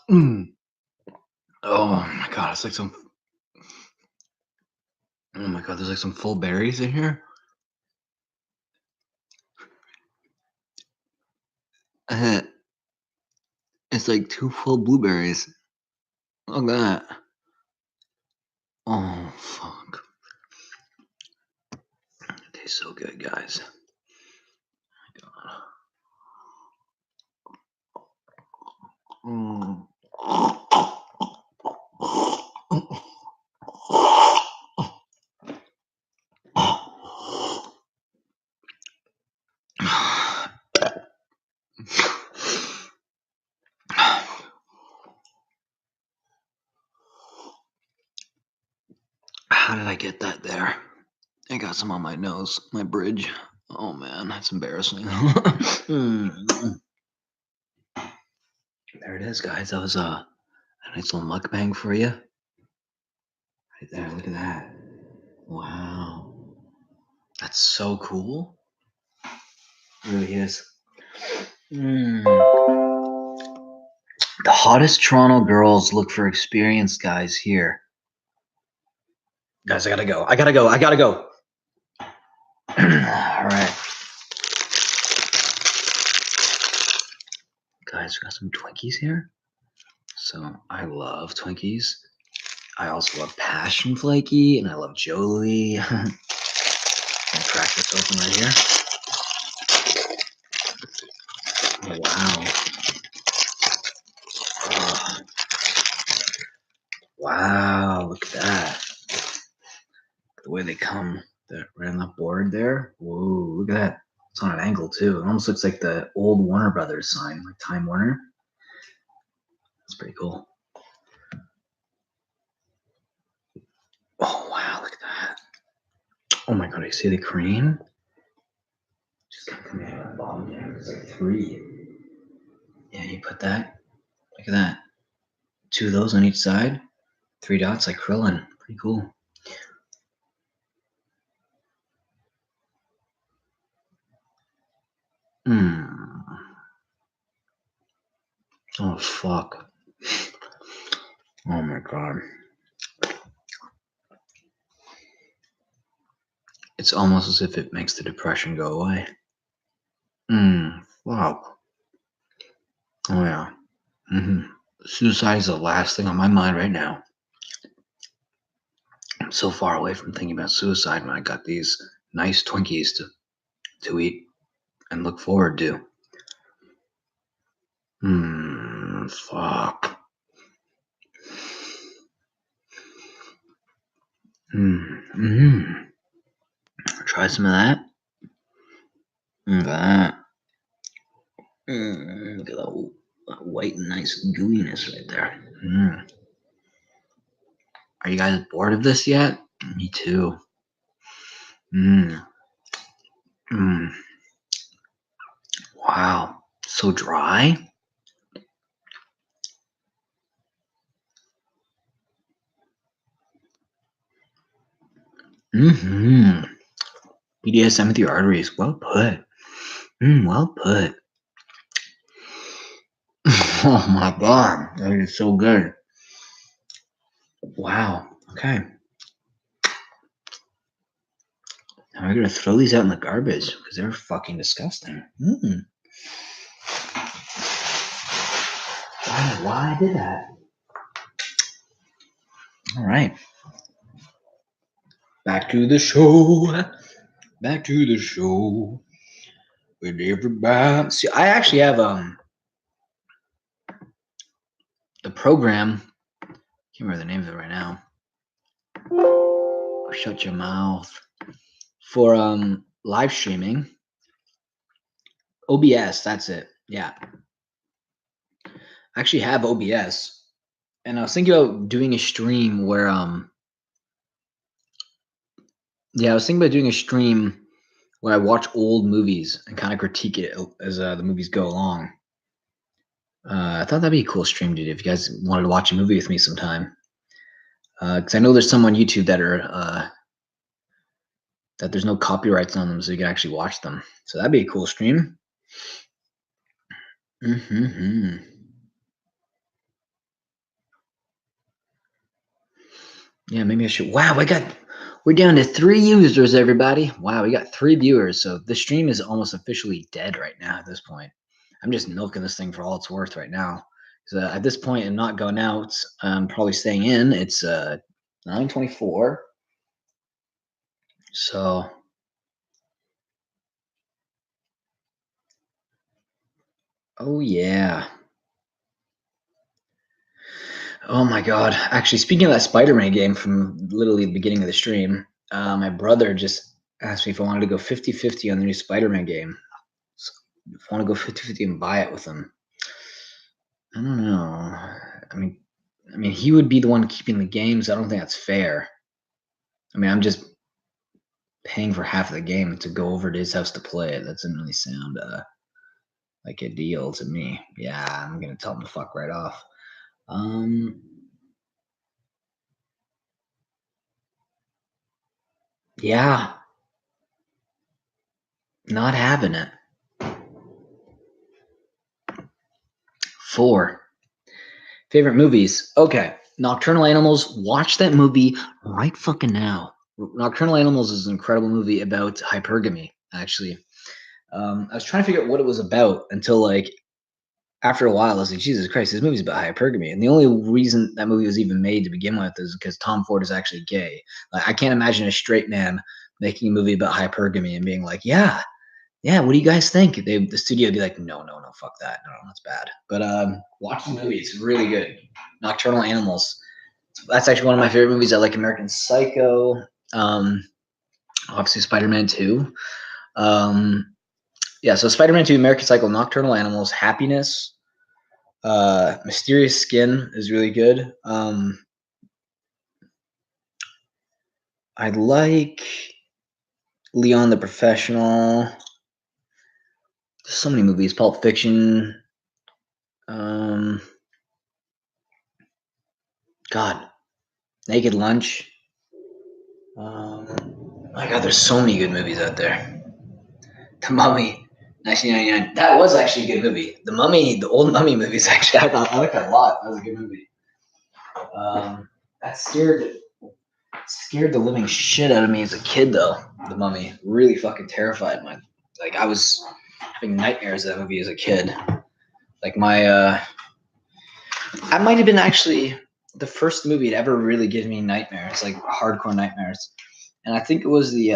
Speaker 1: Mmm. Oh my god, it's like some. Oh my god, there's like some full berries in here. It's like 2 full blueberries. Look at that. Oh fuck. It tastes so good, guys. Oh my god. How did I get that there? I got some on my nose, my bridge. Oh man, that's embarrassing. There it is, guys. That was a nice little mukbang for you. Right there, look at that. Wow. That's so cool. It really is. The hottest Toronto girls look for experienced guys here. Guys, I gotta go. I gotta go. All right. Guys, we got some Twinkies here. So I love Twinkies. I also love Passion Flaky, and I love Jolie. I'm gonna crack this open right here. Oh, wow. Oh. Wow, look at that. The way they come right on the board there. Whoa, look at that. It's on an angle too. It almost looks like the old Warner Brothers sign, like Time Warner. That's pretty cool. Oh, wow, look at that. Oh my god, you see the cream? Just kind of coming out of the bottom there. It's like 3. Yeah, you put that. Look at that. 2 of those on each side. 3 dots like Krillin. Pretty cool. Oh, fuck. Oh my god. It's almost as if it makes the depression go away. Fuck. Oh yeah. Suicide is the last thing on my mind right now. I'm so far away from thinking about suicide when I got these nice Twinkies to eat and look forward to. Fuck. Try some of that. Look at that. Look at that white and nice gooiness right there. Are you guys bored of this yet? Me too. Wow. So dry? BDSM with your arteries. Well put. Well put. Oh my god, that is so good. Wow. Okay. Now we're gonna throw these out in the garbage because they're fucking disgusting. I don't know why I did that. All right. Back to the show. Back to the show. With everybody. See, I actually have the program. I can't remember the name of it right now. Shut your mouth. For live streaming. OBS, that's it. Yeah. I actually have OBS. And I was thinking about doing a stream where I was thinking about doing a stream where I watch old movies and kind of critique it as the movies go along. I thought that'd be a cool stream, dude, if you guys wanted to watch a movie with me sometime. Because I know there's some on YouTube that are that there's no copyrights on them, so you can actually watch them. So that'd be a cool stream. Yeah, maybe I should. Wow, we're down to 3 users, everybody. Wow, we got 3 viewers. So the stream is almost officially dead right now at this point. I'm just milking this thing for all it's worth right now. So at this point, I'm not going out. I'm probably staying in. It's 9:24. So oh yeah. Oh my god. Actually, speaking of that Spider-Man game from literally the beginning of the stream, my brother just asked me if I wanted to go 50-50 on the new Spider-Man game. So if I want to go 50-50 and buy it with him. I don't know. I mean, he would be the one keeping the games. I don't think that's fair. I mean, I'm just paying for half of the game to go over to his house to play it. That doesn't really sound like a deal to me. Yeah, I'm gonna tell him to fuck right off. Yeah, not having it. 4 favorite movies. Okay, Nocturnal Animals. Watch that movie right fucking now. Nocturnal Animals is an incredible movie about hypergamy. Actually, I was trying to figure out what it was about until like after a while, I was like, Jesus Christ, this movie's about hypergamy. And the only reason that movie was even made to begin with is because Tom Ford is actually gay. Like, I can't imagine a straight man making a movie about hypergamy and being like, yeah, what do you guys think? The studio would be like, no, fuck that. No, that's bad. But watch the movie. It's really good. Nocturnal Animals. That's actually one of my favorite movies. I like American Psycho. Obviously Spider-Man 2. Yeah, so Spider-Man 2, American Psycho, Nocturnal Animals, Happiness, Mysterious Skin is really good. I like Leon the Professional. There's so many movies. Pulp Fiction. God. Naked Lunch. My God, there's so many good movies out there. The Mummy. 1999. That was actually a good movie. The Mummy, the old Mummy movies, actually, I like that a lot. That was a good movie. That scared the living shit out of me as a kid, though. The Mummy really fucking terrified me. Like, I was having nightmares of that movie as a kid. Like I might have been actually the first movie to ever really give me nightmares, like hardcore nightmares. And I think it was I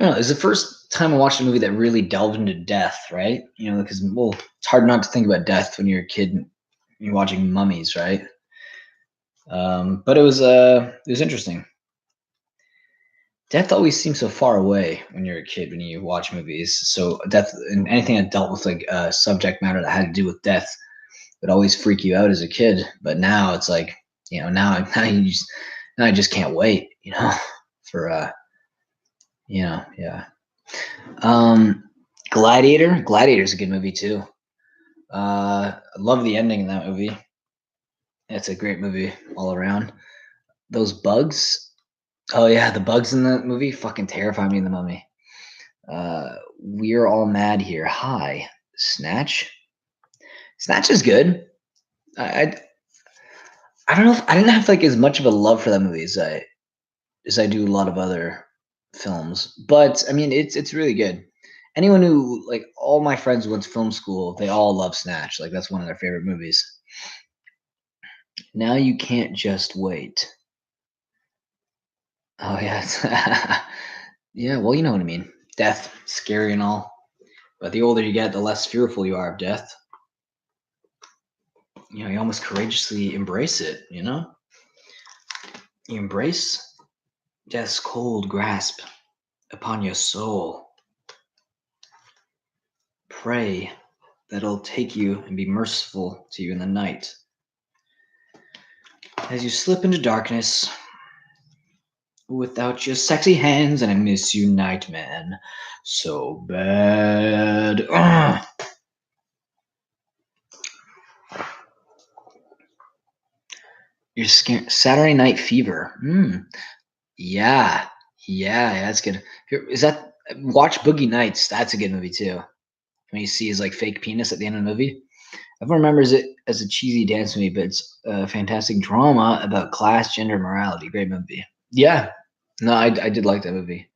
Speaker 1: don't know, it was the first time I watched a movie that really delved into death, right? You know, because it's hard not to think about death when you're a kid and you're watching mummies, right? But it was interesting. Death always seems so far away when you're a kid when you watch movies. So death and anything that dealt with like subject matter that had to do with death would always freak you out as a kid. But now it's like, you know, now I just can't wait, you know, for yeah. Gladiator's a good movie too. I love the ending in that movie. It's a great movie all around. Those bugs, Oh yeah, the bugs in the movie fucking terrify me in the Mummy. We're all mad here. Hi, Snatch. Snatch is good. I I don't know. I didn't have like as much of a love for that movie as I do a lot of other films. But I mean, it's really good. Anyone who like all my friends who went to film school, they all love Snatch. Like that's one of their favorite movies. Now you can't just wait. Oh yeah, yeah. Well, you know what I mean. Death, scary and all. But the older you get, the less fearful you are of death. You know, you almost courageously embrace it. You know, you embrace death's cold grasp upon your soul. Pray that it'll take you and be merciful to you in the night. As you slip into darkness without your sexy hands, and I miss you, Nightman, so bad. Ugh. You're scared. Saturday Night Fever. Yeah, that's good. Is that watch Boogie Nights? That's a good movie too. When you see his like fake penis at the end of the movie. Everyone remembers it as a cheesy dance movie, but it's a fantastic drama about class, gender, morality. Great movie. Yeah, no, I did like that movie.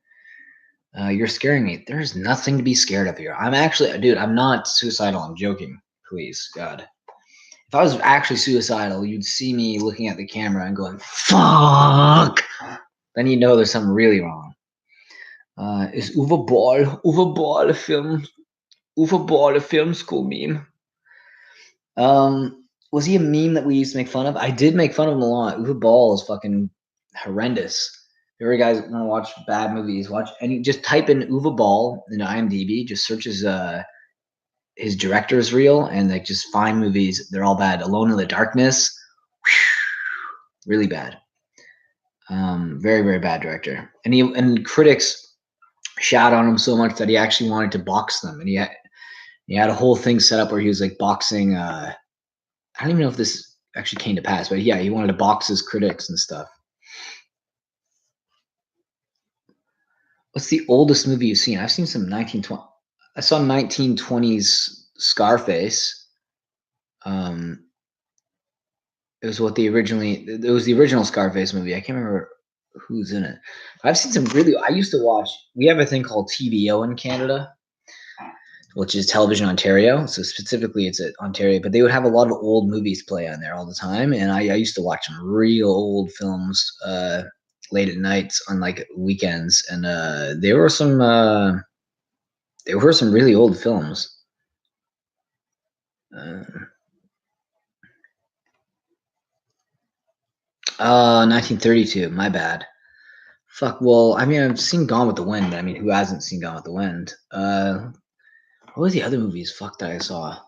Speaker 1: You're scaring me. There's nothing to be scared of here. I'm actually, dude, I'm not suicidal. I'm joking. Please, God. If I was actually suicidal, you'd see me looking at the camera and going, fuck. Then you know there's something really wrong. Is Uwe Ball a film school meme? Was he a meme that we used to make fun of? I did make fun of him a lot. Uwe Ball is fucking horrendous. If you guys want to watch bad movies, just type in Uwe Ball in IMDb, just search his director's reel and like just find movies. They're all bad. Alone in the Darkness, really bad. Very, very bad director. And critics shout on him so much that he actually wanted to box them. And he had a whole thing set up where he was like boxing I don't even know if this actually came to pass, but yeah, he wanted to box his critics and stuff. What's the oldest movie you've seen? I've seen some 1920. I saw 1920s Scarface. It was it was the original Scarface movie. I can't remember who's in it. I've seen some I used to watch, we have a thing called TVO in Canada, which is Television Ontario. So specifically it's at Ontario, but they would have a lot of old movies play on there all the time. And I used to watch some real old films late at nights on like weekends. And there were some really old films. 1932, my bad. Fuck, well, I mean, I've seen Gone with the Wind. I mean, who hasn't seen Gone with the Wind? What was the other movies? Fuck that I saw.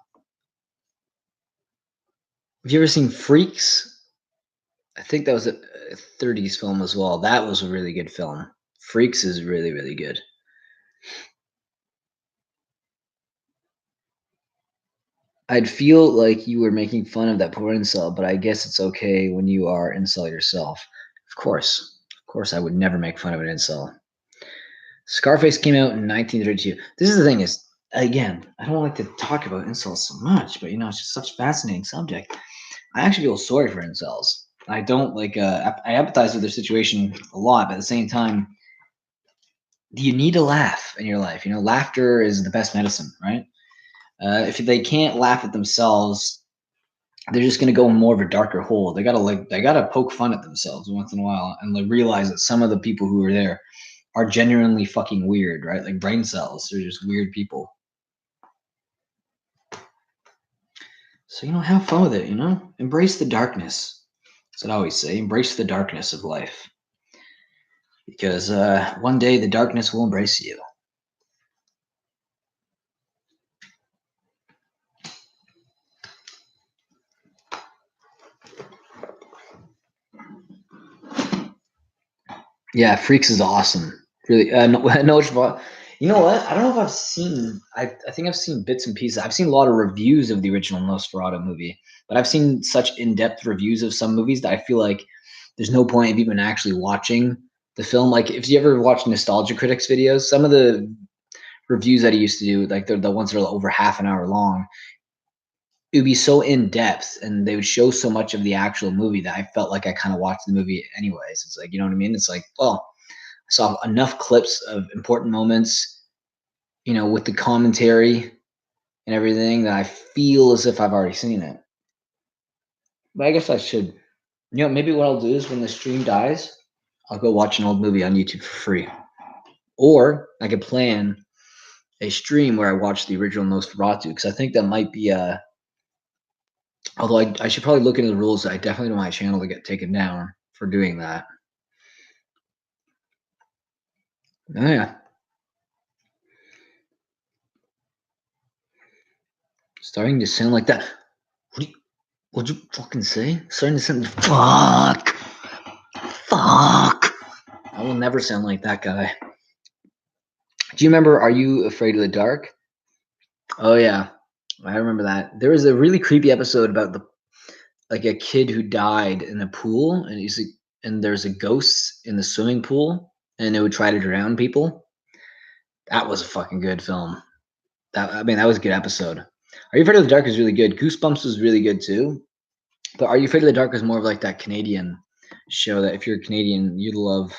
Speaker 1: Have you ever seen Freaks? I think that was a 30s film as well. That was a really good film. Freaks is really, really good. I'd feel like you were making fun of that poor incel, but I guess it's okay when you are incel yourself. Of course, I would never make fun of an incel. Scarface came out in 1932. This is the thing is, again, I don't like to talk about incels so much, but you know, it's just such a fascinating subject. I actually feel sorry for incels. I don't like, I empathize with their situation a lot, but at the same time, you need to laugh in your life. You know, laughter is the best medicine, right? If they can't laugh at themselves, they're just gonna go in more of a darker hole. They gotta poke fun at themselves once in a while and like realize that some of the people who are there are genuinely fucking weird, right? Like brain cells, they're just weird people. So you know, have fun with it. You know, embrace the darkness. That's what I always say. Embrace the darkness of life, because one day the darkness will embrace you. Yeah, Freaks is awesome. Really, no, you know what? I don't know if I've seen. I think I've seen bits and pieces. I've seen a lot of reviews of the original Nosferatu movie, but I've seen such in-depth reviews of some movies that I feel like there's no point of even actually watching the film. Like if you ever watch Nostalgia Critics videos, some of the reviews that he used to do, like the ones that are over half an hour long, it would be so in depth and they would show so much of the actual movie that I felt like I kind of watched the movie anyways. It's like, you know what I mean? It's like, well, I saw enough clips of important moments, you know, with the commentary and everything that I feel as if I've already seen it. But I guess I should, you know, maybe what I'll do is when the stream dies, I'll go watch an old movie on YouTube for free. Or I could plan a stream where I watch the original Nosferatu, because I think that might be although I should probably look into the rules. I definitely don't want my channel to get taken down for doing that. Oh yeah. Starting to sound like that. What'd you fucking say? Starting to sound fuck. Fuck. I will never sound like that guy. Do you remember Are You Afraid of the Dark? Oh yeah. I remember that. There was a really creepy episode about like a kid who died in a pool, and there's a ghost in the swimming pool, and it would try to drown people. That was a fucking good film. That was a good episode. Are You Afraid of the Dark is really good. Goosebumps was really good too. But Are You Afraid of the Dark is more of like that Canadian show that if you're Canadian, you'd love.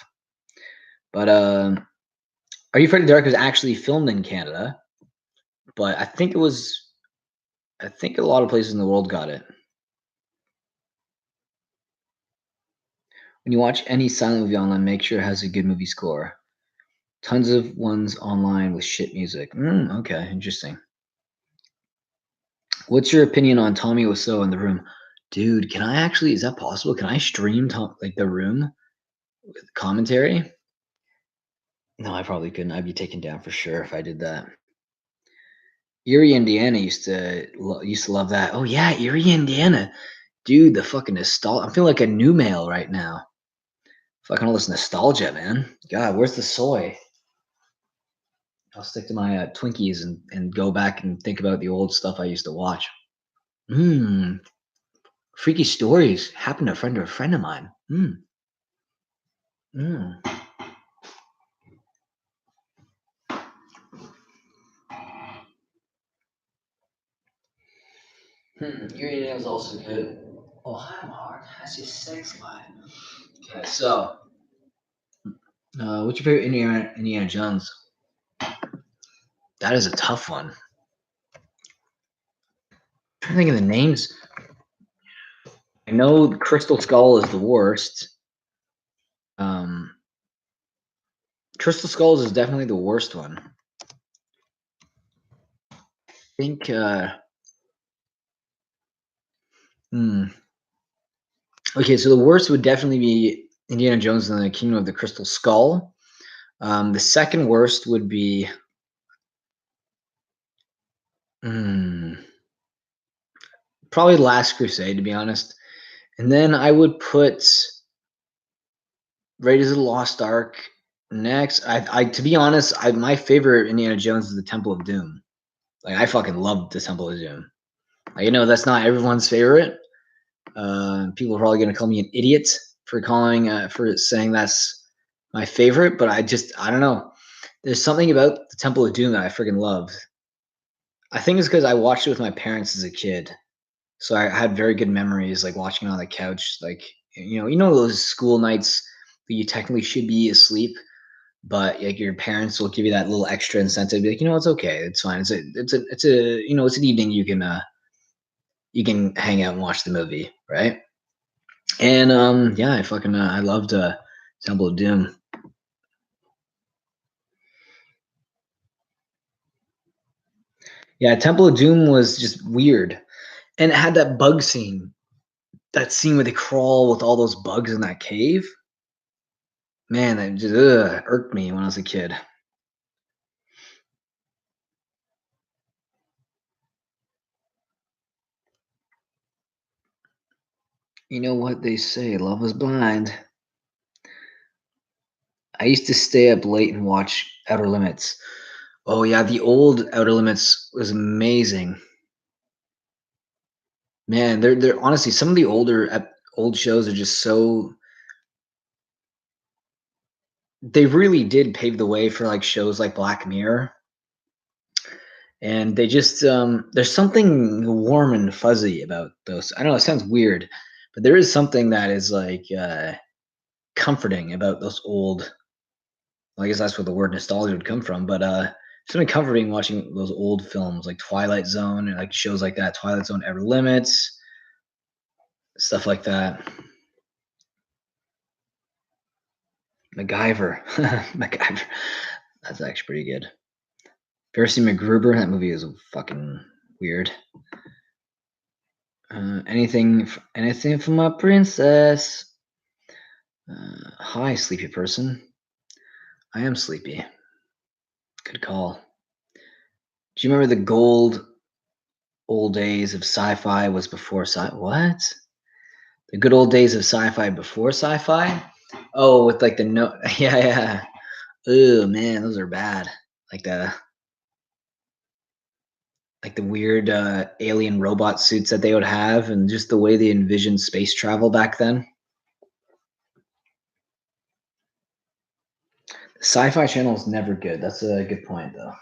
Speaker 1: But Are You Afraid of the Dark was actually filmed in Canada, but I think a lot of places in the world got it. When you watch any silent movie online, make sure it has a good movie score. Tons of ones online with shit music. Okay, interesting. What's your opinion on Tommy Wiseau in The Room? Dude, can I actually, is that possible? Can I stream like The Room with commentary? No, I probably couldn't. I'd be taken down for sure if I did that. Erie, Indiana used to love that. Oh yeah, Erie, Indiana. Dude, the fucking nostalgia. I'm feeling like a new male right now. Fucking all this nostalgia, man. God, where's the soy? I'll stick to my Twinkies and go back and think about the old stuff I used to watch. Freaky stories happened to a friend of mine. Urinating is also good. Oh, hi, Mark. How's your sex life? Okay, so, what's your favorite Indiana Jones? That is a tough one. I'm trying to think of the names. I know Crystal Skull is the worst. Crystal Skulls is definitely the worst one. I think. Okay, so the worst would definitely be Indiana Jones and the Kingdom of the Crystal Skull. The second worst would be. Probably Last Crusade, to be honest. And then I would put Raiders of the Lost Ark next. I to be honest, my favorite Indiana Jones is the Temple of Doom. Like I fucking love the Temple of Doom. Like, you know, that's not everyone's favorite. People are probably gonna call me an idiot for saying that's my favorite, but I don't know. There's something about the Temple of Doom that I freaking love. I think it's because I watched it with my parents as a kid. So I had very good memories, like watching it on the couch, like you know those school nights that you technically should be asleep, but like your parents will give you that little extra incentive, be like, you know, it's okay, it's fine, it's a you know, it's an evening you can hang out and watch the movie, right? And yeah, I loved Temple of Doom. Yeah, Temple of Doom was just weird, and it had that bug scene, that scene where they crawl with all those bugs in that cave. Man, that just irked me when I was a kid. You know what they say, love is blind. I used to stay up late and watch Outer Limits. Oh yeah, the old Outer Limits was amazing. Man, they're honestly, some of the old shows are just so they really did pave the way for like shows like Black Mirror. And they just there's something warm and fuzzy about those. I know it sounds weird, but there is something that is like comforting about those old. Well, I guess that's where the word nostalgia would come from. But something comforting watching those old films like Twilight Zone and like shows like that, Twilight Zone, Ever Limits, stuff like that. MacGyver, MacGyver. That's actually pretty good. If you ever seen MacGruber, that movie is fucking weird. Anything from my princess. Hi, sleepy person. I am sleepy. Good call. Do you remember the old days of sci-fi was before what? The good old days of sci-fi before sci-fi? Oh, with like the no, yeah. Oh man, those are bad. Like the weird alien robot suits that they would have, and just the way they envisioned space travel back then. The Sci-Fi Channel is never good. That's a good point, though.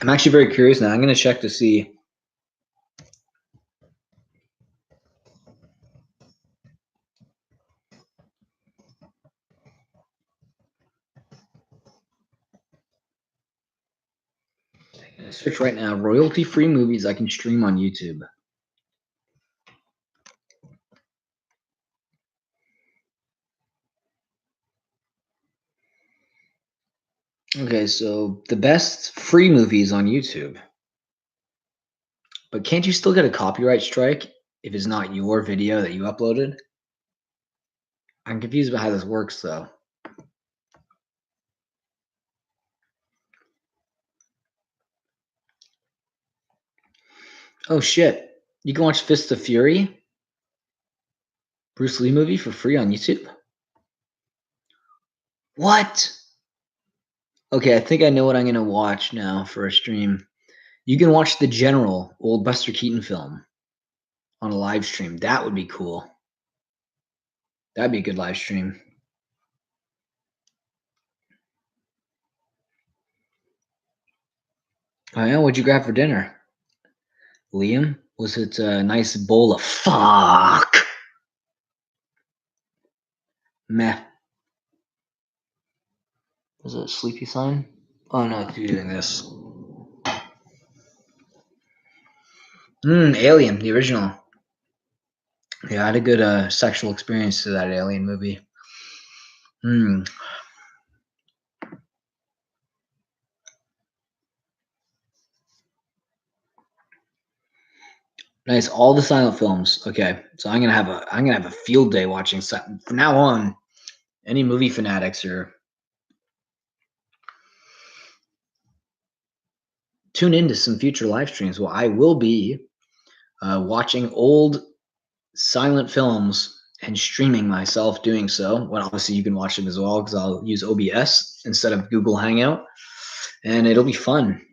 Speaker 1: I'm actually very curious now. I'm going to check to see. I'm going to search right now. Royalty-free movies I can stream on YouTube. Okay, so the best free movies on YouTube. But can't you still get a copyright strike if it's not your video that you uploaded? I'm confused about how this works, though. Oh, shit. You can watch Fist of Fury, Bruce Lee movie, for free on YouTube? What? Okay, I think I know what I'm going to watch now for a stream. You can watch The General, old Buster Keaton film, on a live stream. That would be cool. That'd be a good live stream. Oh, yeah? What'd you grab for dinner? Liam? Was it a nice bowl of fuck? Meh. Was it a sleepy sign? Oh, no, it's doing this. Alien, the original. Yeah, I had a good sexual experience to that Alien movie. Nice, all the silent films. Okay, so I'm gonna have a field day watching something from now on. Any movie fanatics or tune into some future live streams. Well, I will be watching old silent films and streaming myself doing so. Well, obviously you can watch them as well because I'll use OBS instead of Google Hangout, and it'll be fun.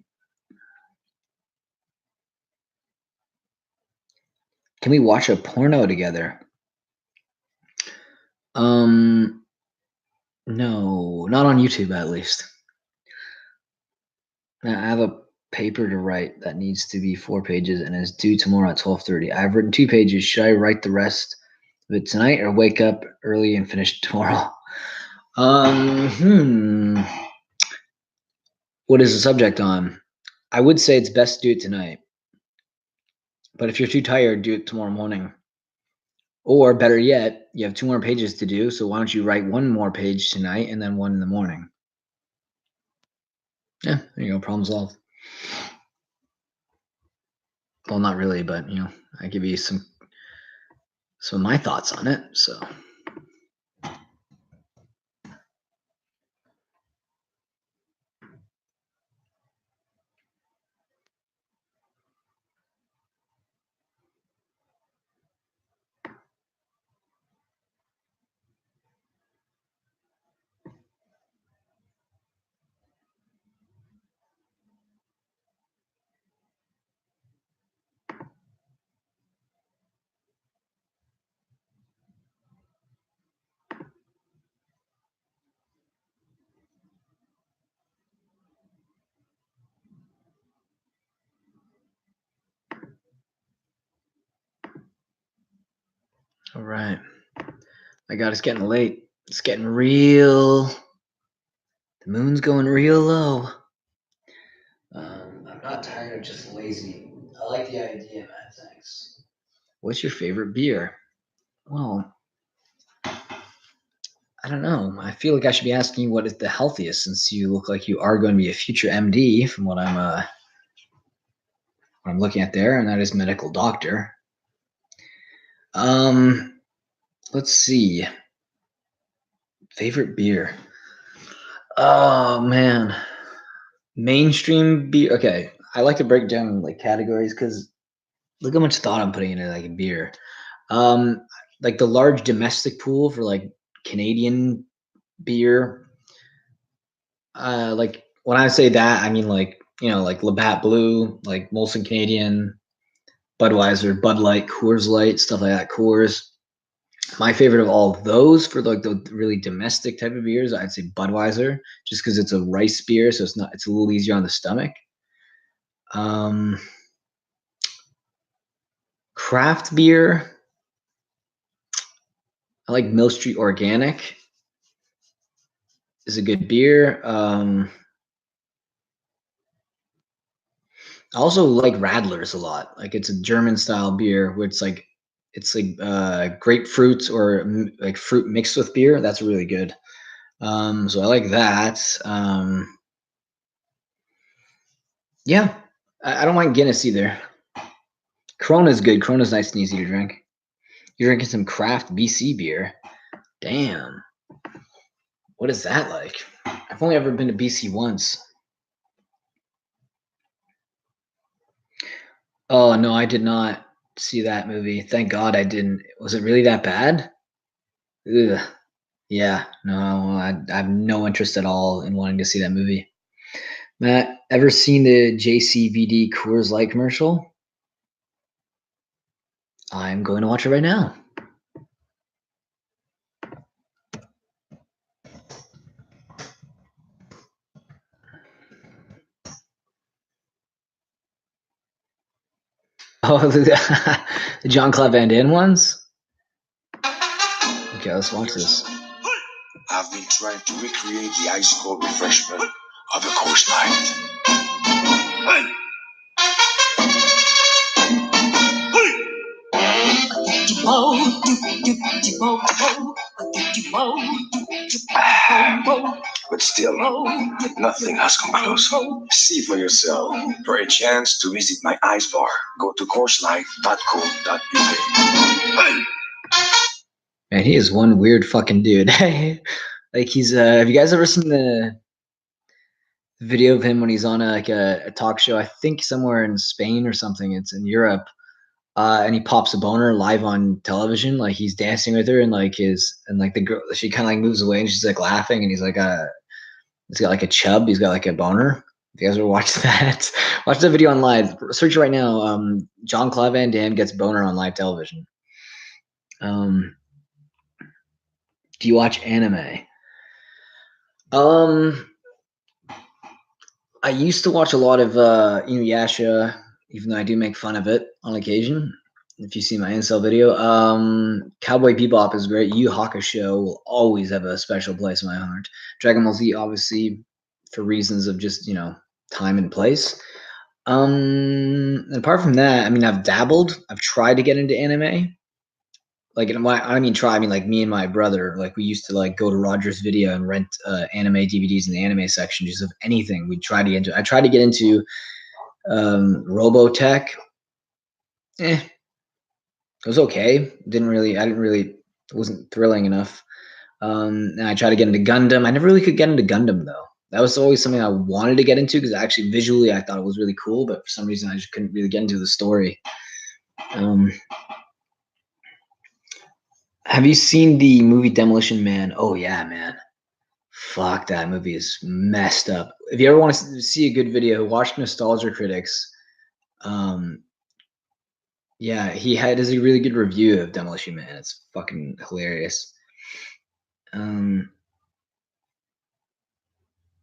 Speaker 1: Can we watch a porno together? No, not on YouTube at least. I have a paper to write that needs to be 4 pages and is due tomorrow at 12:30. I've written 2 pages. Should I write the rest of it tonight or wake up early and finish tomorrow? What is the subject on? I would say it's best to do it tonight. But if you're too tired, do it tomorrow morning. Or better yet, you have 2 more pages to do, so why don't you write 1 more page tonight and then 1 in the morning? Yeah, there you go, problem solved. Well, not really, but I give you some of my thoughts on it. So All right. My God, it's getting late. It's getting real. The moon's going real low. I'm not tired. I'm just lazy. I like the idea, man. Thanks. What's your favorite beer? Well, I don't know. I feel like I should be asking you what is the healthiest, since you look like you are going to be a future MD, from what I'm looking at there, and that is medical doctor. Let's see. Favorite beer. Oh man. Mainstream beer. Okay. I like to break down like categories because look how much thought I'm putting into like a beer. Like the large domestic pool for like Canadian beer. Like when I say that, I mean like, like Labatt Blue, like Molson Canadian, Budweiser, Bud Light, Coors Light, stuff like that. Coors. My favorite of all of those for like the really domestic type of beers, I'd say Budweiser, just because it's a rice beer, so it's a little easier on the stomach. Craft beer, I like Mill Street Organic. Is a good beer. I also like Radlers a lot. Like it's a German style beer where it's like grapefruits or like fruit mixed with beer. That's really good. So I like that. Yeah, I don't mind Guinness either. Corona's good. Corona's nice and easy to drink. You're drinking some craft BC beer. Damn. What is that like? I've only ever been to BC once. Oh, no, I did not see that movie. Thank God I didn't. Was it really that bad? Ugh. Yeah, no, I have no interest at all in wanting to see that movie. Matt, ever seen the JCVD Coors Light commercial? I'm going to watch it right now. Oh, the Jean-Claude Van Damme ones? Okay, let's watch this.
Speaker 4: I've been trying to recreate the ice cold refreshment of a Coors Light. But still, nothing has come close. See for yourself. For a chance to visit my ice bar, go to CoorsLight.co.uk.
Speaker 1: Man, he is one weird fucking dude. Like he's have you guys ever seen the video of him when he's on a talk show? I think somewhere in Spain or something. It's in Europe. And he pops a boner live on television, like he's dancing with her, and like the girl, she kind of like moves away and she's like laughing, and he's got like a chub, he's got like a boner. If you guys ever watched that, watch the video on live. Search it right now. Jean-Claude Van Damme gets boner on live television. Do you watch anime? I used to watch a lot of Inuyasha, even though I do make fun of it on occasion. If you see my incel video, Cowboy Bebop is great. Yu Hakusho will always have a special place in my heart. Dragon Ball Z, obviously, for reasons of just time and place. And apart from that, I mean, I've dabbled. I've tried to get into anime. Like, I mean, like me and my brother, like we used to like go to Rogers Video and rent anime DVDs in the anime section, just of anything. I tried to get into Robotech. It was okay. It wasn't thrilling enough. And I tried to get into Gundam. I never really could get into Gundam though. That was always something I wanted to get into because actually visually I thought it was really cool, but for some reason I just couldn't really get into the story. Have you seen the movie Demolition Man? Oh yeah, man. Fuck, that movie is messed up. If you ever want to see a good video, watch Nostalgia Critics. Yeah, does a really good review of Demolition Man. It's fucking hilarious.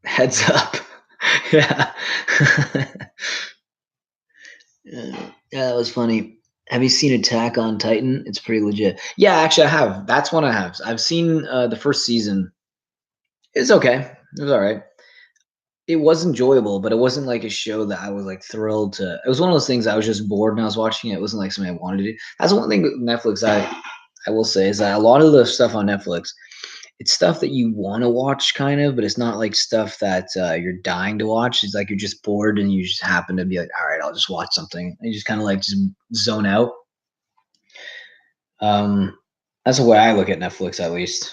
Speaker 1: Heads up. Yeah. Yeah, that was funny. Have you seen Attack on Titan? It's pretty legit. Yeah, actually, I have. That's one I have. I've seen the first season. It's okay. It was all right. It was enjoyable, but it wasn't like a show that I was like thrilled to. It was one of those things I was just bored when I was watching it. It wasn't like something I wanted to do. That's one thing with Netflix I will say is that a lot of the stuff on Netflix, it's stuff that you want to watch kind of, but it's not like stuff that you're dying to watch. It's like you're just bored and you just happen to be like, all right, I'll just watch something. And you just kind of like just zone out. That's the way I look at Netflix, at least.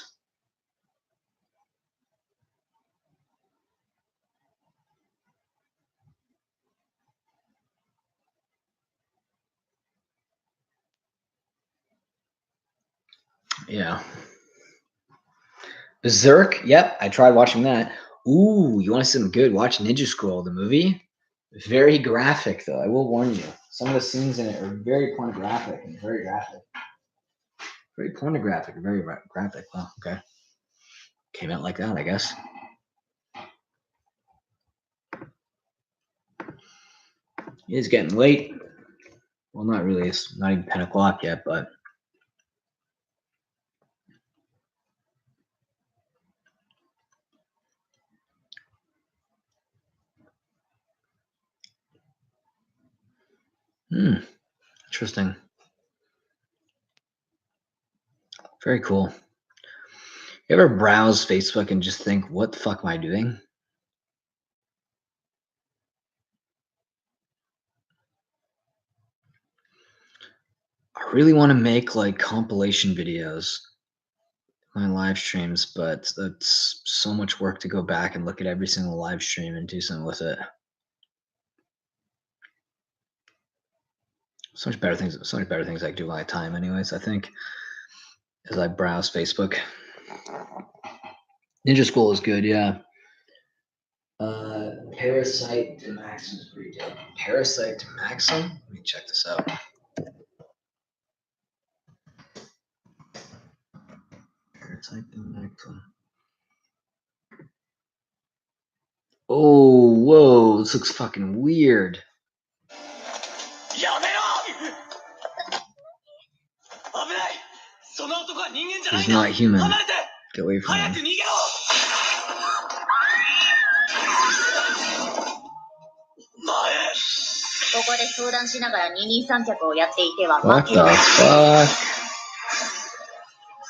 Speaker 1: Yeah. Berserk. Yep, I tried watching that. Ooh, you want to see something good? Watch Ninja Scroll, the movie. Very graphic, though. I will warn you. Some of the scenes in it are very pornographic and very graphic. Very pornographic, very graphic. Well, okay. Came out like that, I guess. It is getting late. Well, not really. It's not even 10 o'clock yet, but. Interesting. Very cool. You ever browse Facebook and just think, what the fuck am I doing? I really want to make like compilation videos, my live streams, but that's so much work to go back and look at every single live stream and do something with it. So much better things I can do with my time anyways, I think, as I browse Facebook. Ninja School is good, yeah. Parasite to Maxim is pretty dope. Parasite to Maxim? Let me check this out. Parasite to Maxim. Oh, whoa, this looks fucking weird. He's not human. Get away from him.
Speaker 5: ここで相談しながら二人三脚をやっていては
Speaker 1: What
Speaker 5: 負け
Speaker 1: the
Speaker 5: る。
Speaker 1: fuck?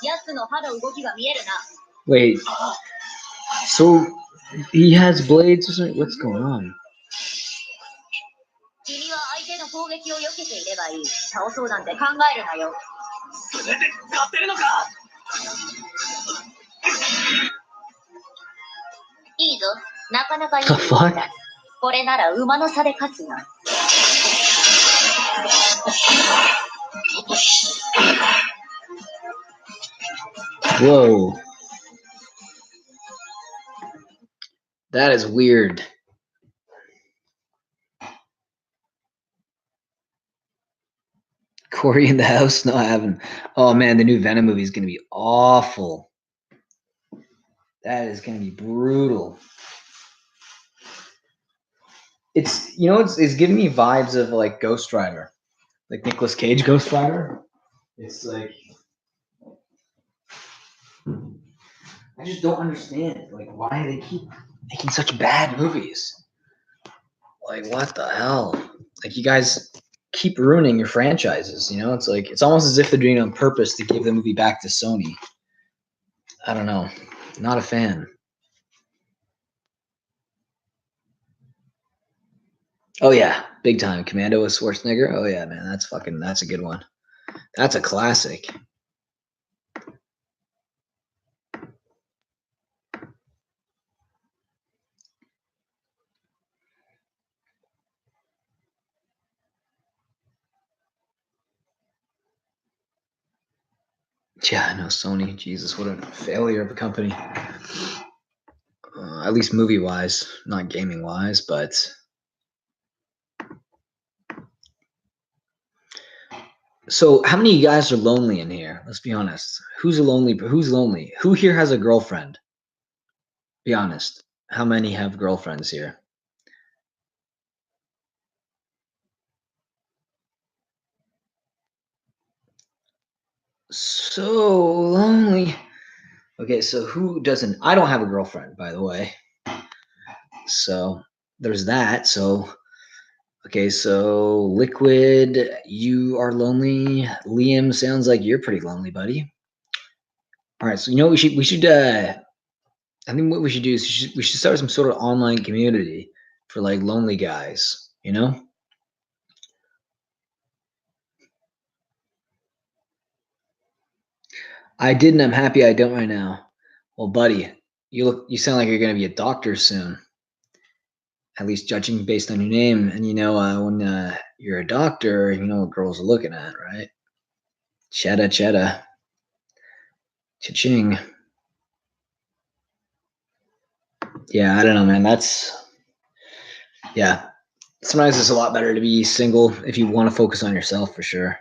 Speaker 5: 奴の歯の動きが見えるな。
Speaker 1: Wait. So he has blades or something? What's going on?
Speaker 5: 君は相手の攻撃を避けていればいい。倒そうなんて考えるなよ。それで勝てるのか。いいぞ。なかなかいい。
Speaker 1: The fuck?
Speaker 5: これなら馬の差で勝つな。
Speaker 1: Whoa. That is weird. Corey in the house? No, I haven't. Oh man, the new Venom movie is going to be awful. That is going to be brutal. It's, you know, it's giving me vibes of like Ghost Rider, like Nicolas Cage Ghost Rider. It's like, I just don't understand, like, why they keep making such bad movies. Like, what the hell? Like, you guys keep ruining your franchises, you know? It's like, it's almost as if they're doing it on purpose to give the movie back to Sony. I don't know. Not a fan. Oh yeah, big time. Commando with Schwarzenegger. Oh yeah, man, that's a good one. That's a classic. Yeah, I know, Sony. Jesus, what a failure of a company. At least movie-wise, not gaming-wise, but so how many of you guys are lonely in here? Let's be honest. Who's lonely? Who here has a girlfriend? Be honest. How many have girlfriends here? So lonely. Okay, so who doesn't? I don't have a girlfriend, by the way. So there's that. So, okay, so Liquid, you are lonely. Liam, sounds like you're pretty lonely, buddy. All right, so you know what we should I think what we should do is we should start some sort of online community for like lonely guys, you know? I didn't, I'm happy I don't right now. Well, buddy, you sound like you're gonna be a doctor soon. At least judging based on your name. And you know, when you're a doctor, you know what girls are looking at, right? Cheddar. Cha-ching. Yeah, I don't know, man. Yeah. Sometimes it's a lot better to be single if you want to focus on yourself for sure.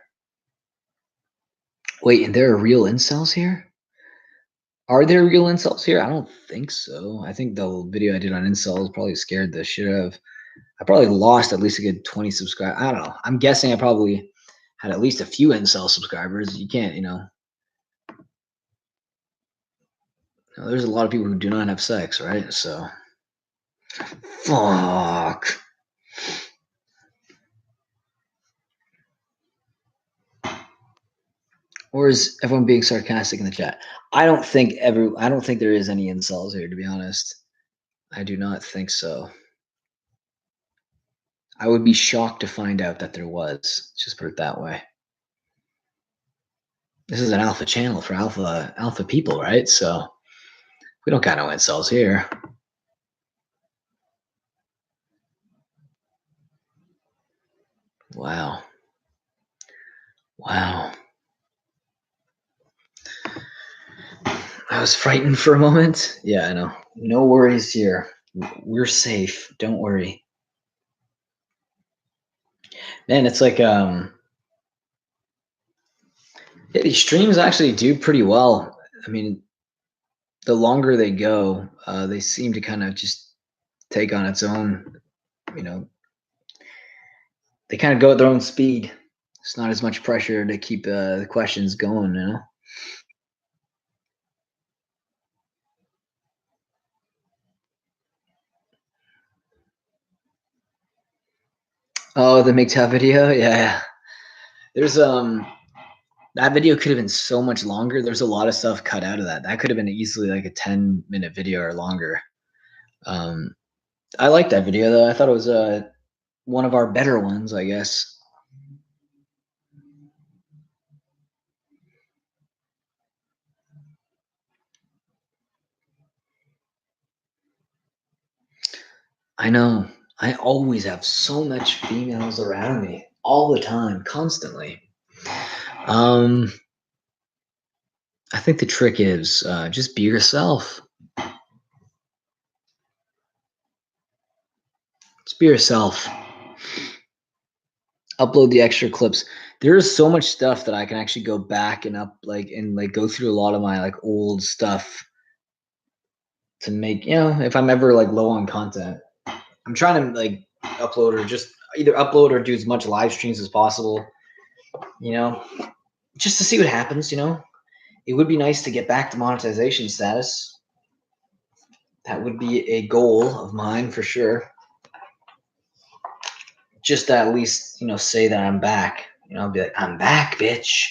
Speaker 1: Wait, and there are real incels here? Are there real incels here? I don't think so. I think the video I did on incels probably scared the shit out of. I probably lost at least a good 20 subscribers. I don't know. I'm guessing I probably had at least a few incel subscribers. You can't, there's a lot of people who do not have sex, right? So, fuck. Or is everyone being sarcastic in the chat? I don't think there is any incels here, to be honest. I do not think so. I would be shocked to find out that there was. Just put it that way. This is an alpha channel for alpha people, right? So we don't got no incels here. Wow. I was frightened for a moment. Yeah, I know. No worries here. We're safe. Don't worry. Man, it's like yeah, these streams actually do pretty well. I mean, the longer they go, they seem to kind of just take on its own, they kind of go at their own speed. It's not as much pressure to keep the questions going, you know? Oh, the MGTOW video? Yeah. There's that video could have been so much longer. There's a lot of stuff cut out of that. That could have been easily like a 10-minute video or longer. I like that video though. I thought it was one of our better ones, I guess. I know. I always have so much females around me all the time, constantly. I think the trick is just be yourself. Just be yourself. Upload the extra clips. There is so much stuff that I can actually go back and go through a lot of my like old stuff to make, if I'm ever like low on content. I'm trying to like upload or just either upload or do as much live streams as possible, just to see what happens, It would be nice to get back to monetization status. That would be a goal of mine for sure. Just to at least, say that I'm back. I'll be like, I'm back, bitch.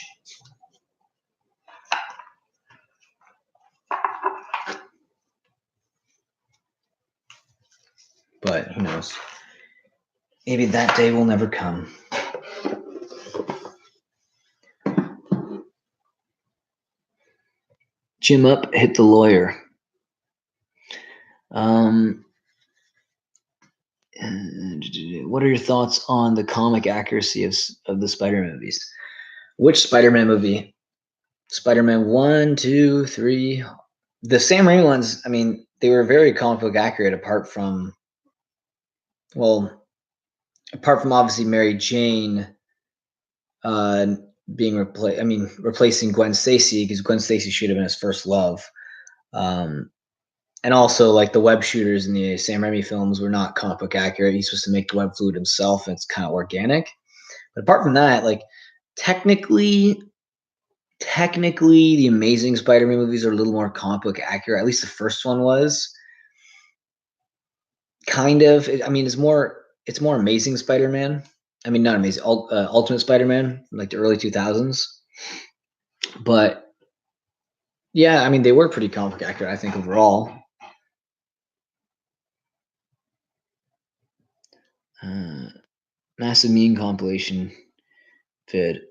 Speaker 1: But who knows? Maybe that day will never come. Gym up, hit the lawyer. What are your thoughts on the comic accuracy of the Spider-Man movies? Which Spider-Man movie? Spider-Man 1, 2, 3. The Sam Raimi ones, I mean, they were very comic book accurate apart from obviously Mary Jane being replacing Gwen Stacy, because Gwen Stacy should have been his first love. And also, like, the web shooters in the Sam Raimi films were not comic book accurate. He's supposed to make the web fluid himself, and it's kind of organic. But apart from that, like, technically, technically the Amazing Spider-Man movies are a little more comic book accurate. At least the first one was. Kind of. I mean, it's more Amazing Spider-Man. I mean, not Amazing, Ultimate Spider-Man, like the early 2000s. But yeah, I mean, they were pretty comic book accurate, I think, overall. Massive meme compilation vid.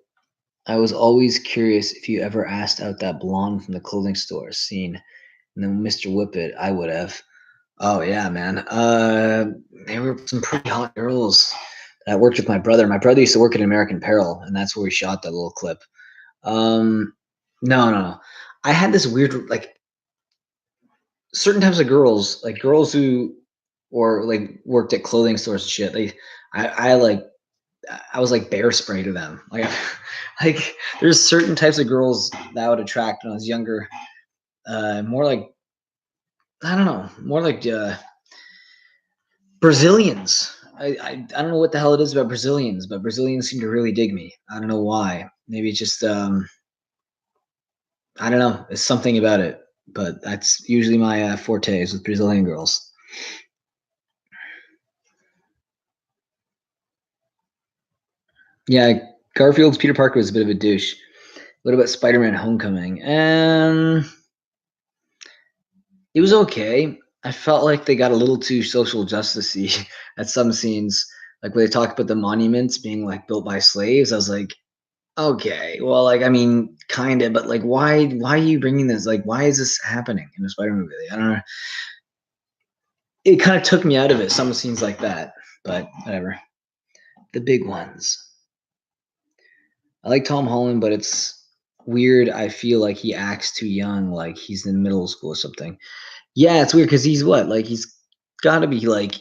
Speaker 1: I was always curious if you ever asked out that blonde from the clothing store scene, and then Mr. Whippet, I would have. Oh yeah, man. There were some pretty hot girls that worked with my brother. My brother used to work at American Apparel, and that's where we shot that little clip. No. I had this weird, like, certain types of girls, like girls who, or like worked at clothing stores and shit. I was like bear spray to them. Like there's certain types of girls that I would attract when I was younger. More like, I don't know, more like Brazilians. I don't know what the hell it is about Brazilians, but Brazilians seem to really dig me. I don't know why. Maybe it's just I don't know. It's something about it, but that's usually my forte is with Brazilian girls. Yeah, Garfield's Peter Parker was a bit of a douche. What about Spider-Man: Homecoming? It was okay. I felt like they got a little too social justice-y at some scenes, like when they talked about the monuments being like built by slaves. I was like, okay, well, like, I mean, kind of, but like, why are you bringing this? Like, why is this happening in a Spider-Man movie? I don't know. It kind of took me out of it. Some scenes like that, but whatever. The big ones. I like Tom Holland, but it's weird. I feel like he acts too young, like he's in middle school or something. Yeah, it's weird because he's what? Like he's got to be like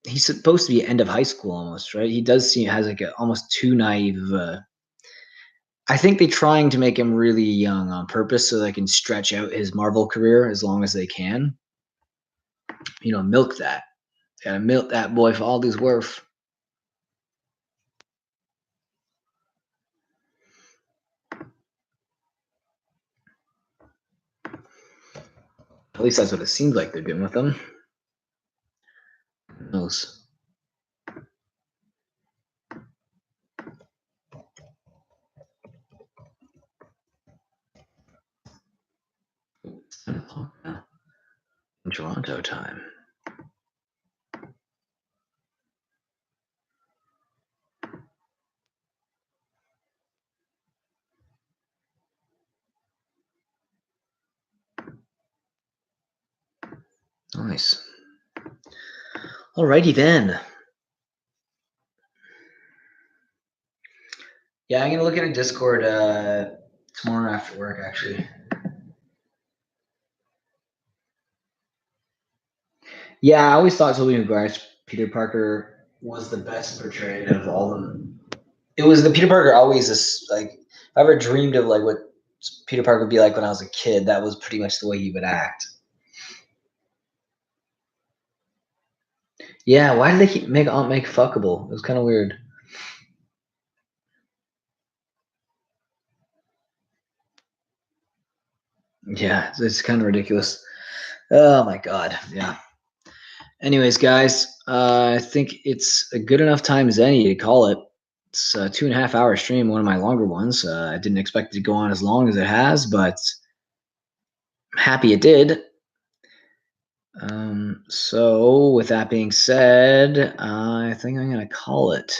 Speaker 1: he's supposed to be end of high school almost, right? He does seem has like a almost too naive. I think they're trying to make him really young on purpose so they can stretch out his Marvel career as long as they can. You know, milk that. Gotta milk that boy for all he's worth. At least that's what it seems like they're doing with them. Who knows? It's 10 o'clock now. In Toronto time. Nice. Alrighty then. Yeah, I'm gonna look at a Discord tomorrow after work, actually. Yeah, I always thought Tobey Maguire's Peter Parker was the best portrayed of all of them. It was the Peter Parker always is like if I ever dreamed of like what Peter Parker would be like when I was a kid, that was pretty much the way he would act. Yeah, why did they keep make Aunt May fuckable? It was kind of weird. Yeah, it's kind of ridiculous. Oh my god, yeah. Anyways, guys, I think it's a good enough time as any to call it. It's a 2.5 hour stream, one of my longer ones. I didn't expect it to go on as long as it has, but I'm happy it did. So with that being said, I think I'm going to call it.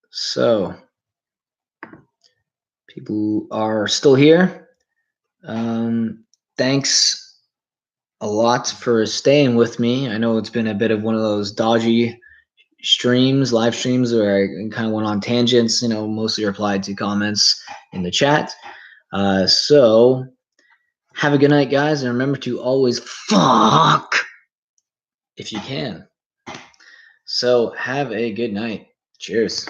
Speaker 1: So people are still here. Thanks a lot for staying with me. I know it's been a bit of one of those dodgy live streams where I kind of went on tangents, mostly replied to comments in the chat. So have a good night, guys, and remember to always fuck if you can. So have a good night. Cheers.